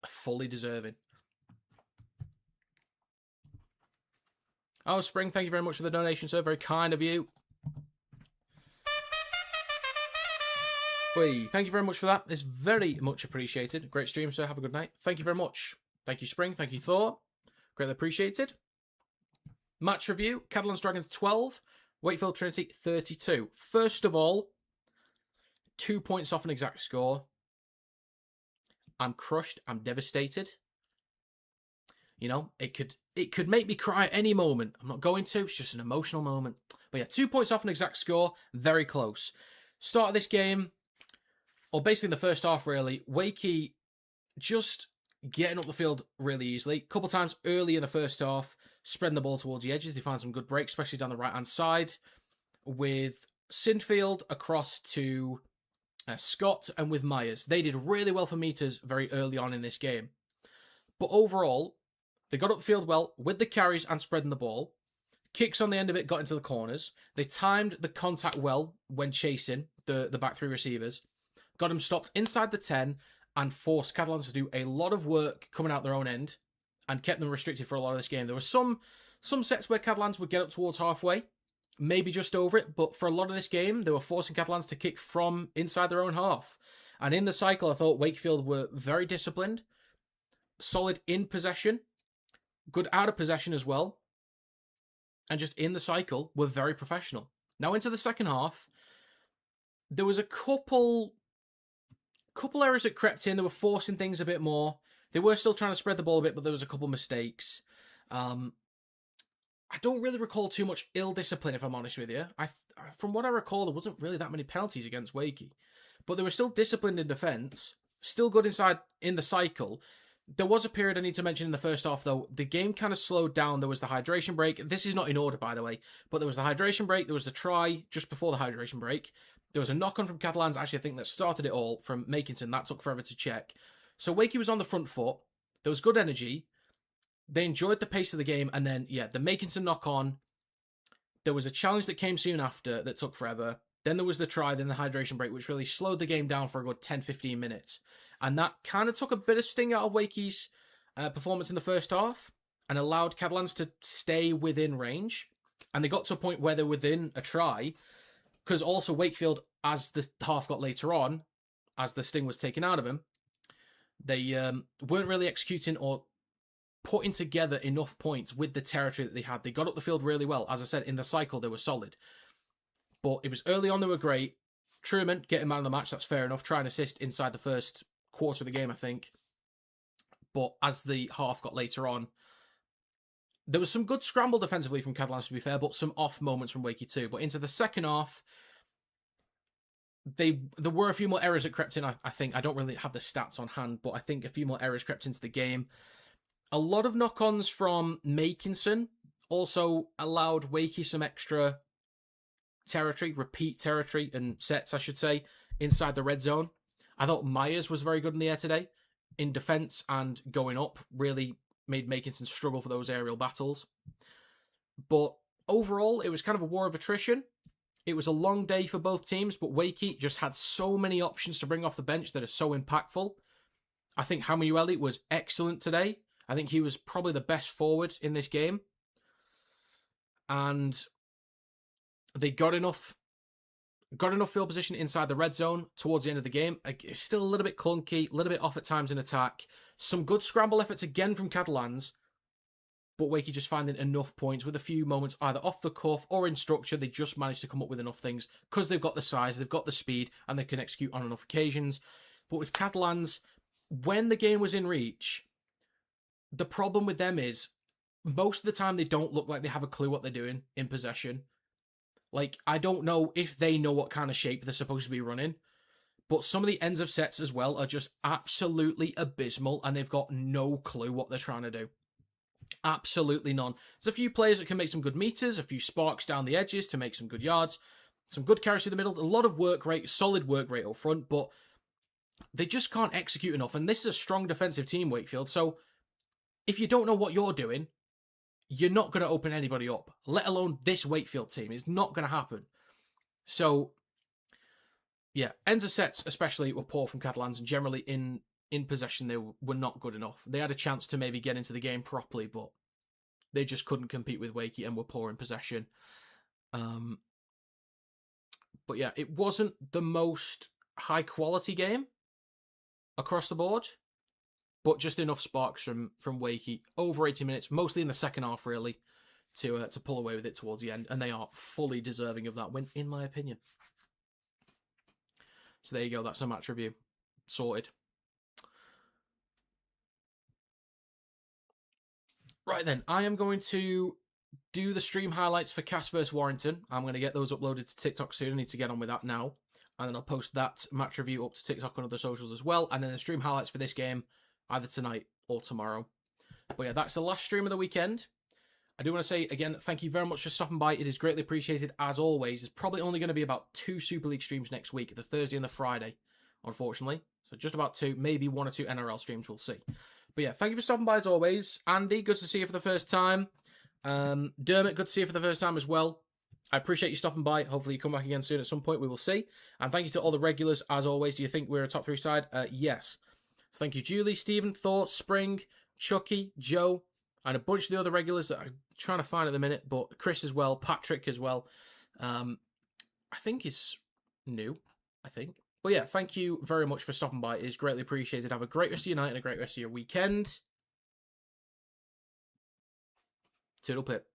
fully deserving. Oh, Spring, thank you very much for the donation, sir. Very kind of you. Wait, thank you very much for that. It's very much appreciated. Great stream, sir. Have a good night. Thank you very much. Thank you, Spring. Thank you, Thor. Greatly appreciated. Match review. Catalans Dragons 12. Wakefield Trinity 32. First of all, 2 points off an exact score. I'm crushed. I'm devastated. You know, it could make me cry at any moment. I'm not going to. It's just an emotional moment. But yeah, 2 points off an exact score. Very close. Start of this game, or basically in the first half, really, Wakey just getting up the field really easily. A couple times early in the first half, spreading the ball towards the edges. They find some good breaks, especially down the right-hand side, with Sinfield across to Scott and with Myers. They did really well for meters very early on in this game. But overall, they got up the field well with the carries and spreading the ball. Kicks on the end of it got into the corners. They timed the contact well when chasing the back three receivers. Got them stopped inside the 10 and forced Catalans to do a lot of work coming out their own end and kept them restricted for a lot of this game. There were some sets where Catalans would get up towards halfway, maybe just over it, but for a lot of this game, they were forcing Catalans to kick from inside their own half. And in the cycle, I thought Wakefield were very disciplined, solid in possession, good out of possession as well, and just in the cycle were very professional. Now into the second half, there was a couple errors that crept in. They were forcing things a bit more. They were still trying to spread the ball a bit, but there was a couple mistakes. I don't really recall too much ill discipline, if I'm honest with you. From what I recall, there wasn't really that many penalties against Wakey, but they were still disciplined in defence, still good inside in the cycle. There was a period I need to mention in the first half, though. The game kind of slowed down. There was the hydration break. This is not in order, by the way, but there was the hydration break. There was the try just before the hydration break. There was a knock-on from Catalans, actually, I think, that started it all from Makinson. That took forever to check. So Wakey was on the front foot. There was good energy. They enjoyed the pace of the game. And then, yeah, the Makinson knock-on. There was a challenge that came soon after that took forever. Then there was the try, then the hydration break, which really slowed the game down for a good 10-15 minutes. And that kind of took a bit of sting out of Wakey's performance in the first half and allowed Catalans to stay within range. And they got to a point where they're within a try, because also Wakefield, as the half got later on, as the sting was taken out of him, they weren't really executing or putting together enough points with the territory that they had. They got up the field really well. As I said, in the cycle, they were solid. But it was early on, they were great. Truman, getting man of the match, that's fair enough. Try and assist inside the first quarter of the game, I think. But as the half got later on, there was some good scramble defensively from Catalans, to be fair, but some off moments from Wakey too. But into the second half, there were a few more errors that crept in, I think. I don't really have the stats on hand, but I think a few more errors crept into the game. A lot of knock-ons from Makinson also allowed Wakey some extra territory, repeat territory, and sets, I should say, inside the red zone. I thought Myers was very good in the air today. In defence and going up, really made Makinson struggle for those aerial battles. But overall, it was kind of a war of attrition. It was a long day for both teams, but Wakey just had so many options to bring off the bench that are so impactful. I think Hamueli was excellent today. I think he was probably the best forward in this game. And they got enough field position inside the red zone towards the end of the game. It's still a little bit clunky, a little bit off at times in attack. Some good scramble efforts again from Catalans, but Wakey just finding enough points with a few moments either off the cuff or in structure. They just managed to come up with enough things because they've got the size, they've got the speed, and they can execute on enough occasions. But with Catalans, when the game was in reach, the problem with them is most of the time they don't look like they have a clue what they're doing in possession. Like, I don't know if they know what kind of shape they're supposed to be running, but some of the ends of sets as well are just absolutely abysmal, and they've got no clue what they're trying to do. Absolutely none. There's a few players that can make some good meters, a few sparks down the edges to make some good yards, some good carries through the middle, a lot of work rate, solid work rate up front, but they just can't execute enough. And this is a strong defensive team, Wakefield, so if you don't know what you're doing, you're not going to open anybody up, let alone this Wakefield team. It's not going to happen. So, yeah, ends of sets especially were poor from Catalans, and generally in possession they were not good enough. They had a chance to maybe get into the game properly, but they just couldn't compete with Wakey and were poor in possession. But yeah, it wasn't the most high-quality game across the board, but just enough sparks from Wakey over 80 minutes, mostly in the second half, really, to pull away with it towards the end. And they are fully deserving of that win, in my opinion. So there you go. That's a match review. Sorted. Right then, I am going to do the stream highlights for Cass vs Warrington. I'm going to get those uploaded to TikTok soon. I need to get on with that now. And then I'll post that match review up to TikTok and other socials as well. And then the stream highlights for this game either tonight or tomorrow. But yeah, that's the last stream of the weekend. I do want to say, again, thank you very much for stopping by. It is greatly appreciated, as always. There's probably only going to be about 2 Super League streams next week, the Thursday and the Friday, unfortunately. So just about 2, maybe 1 or 2 NRL streams, we'll see. But yeah, thank you for stopping by, as always. Andy, good to see you for the first time. Dermot, good to see you for the first time as well. I appreciate you stopping by. Hopefully you come back again soon at some point. We will see. And thank you to all the regulars, as always. Do you think we're a top 3 side? Yes. Thank you, Julie, Stephen, Thor, Spring, Chucky, Joe, and a bunch of the other regulars that I'm trying to find at the minute, but Chris as well, Patrick as well. I think he's new, I think. But yeah, thank you very much for stopping by. It is greatly appreciated. Have a great rest of your night and a great rest of your weekend. Toodle pip.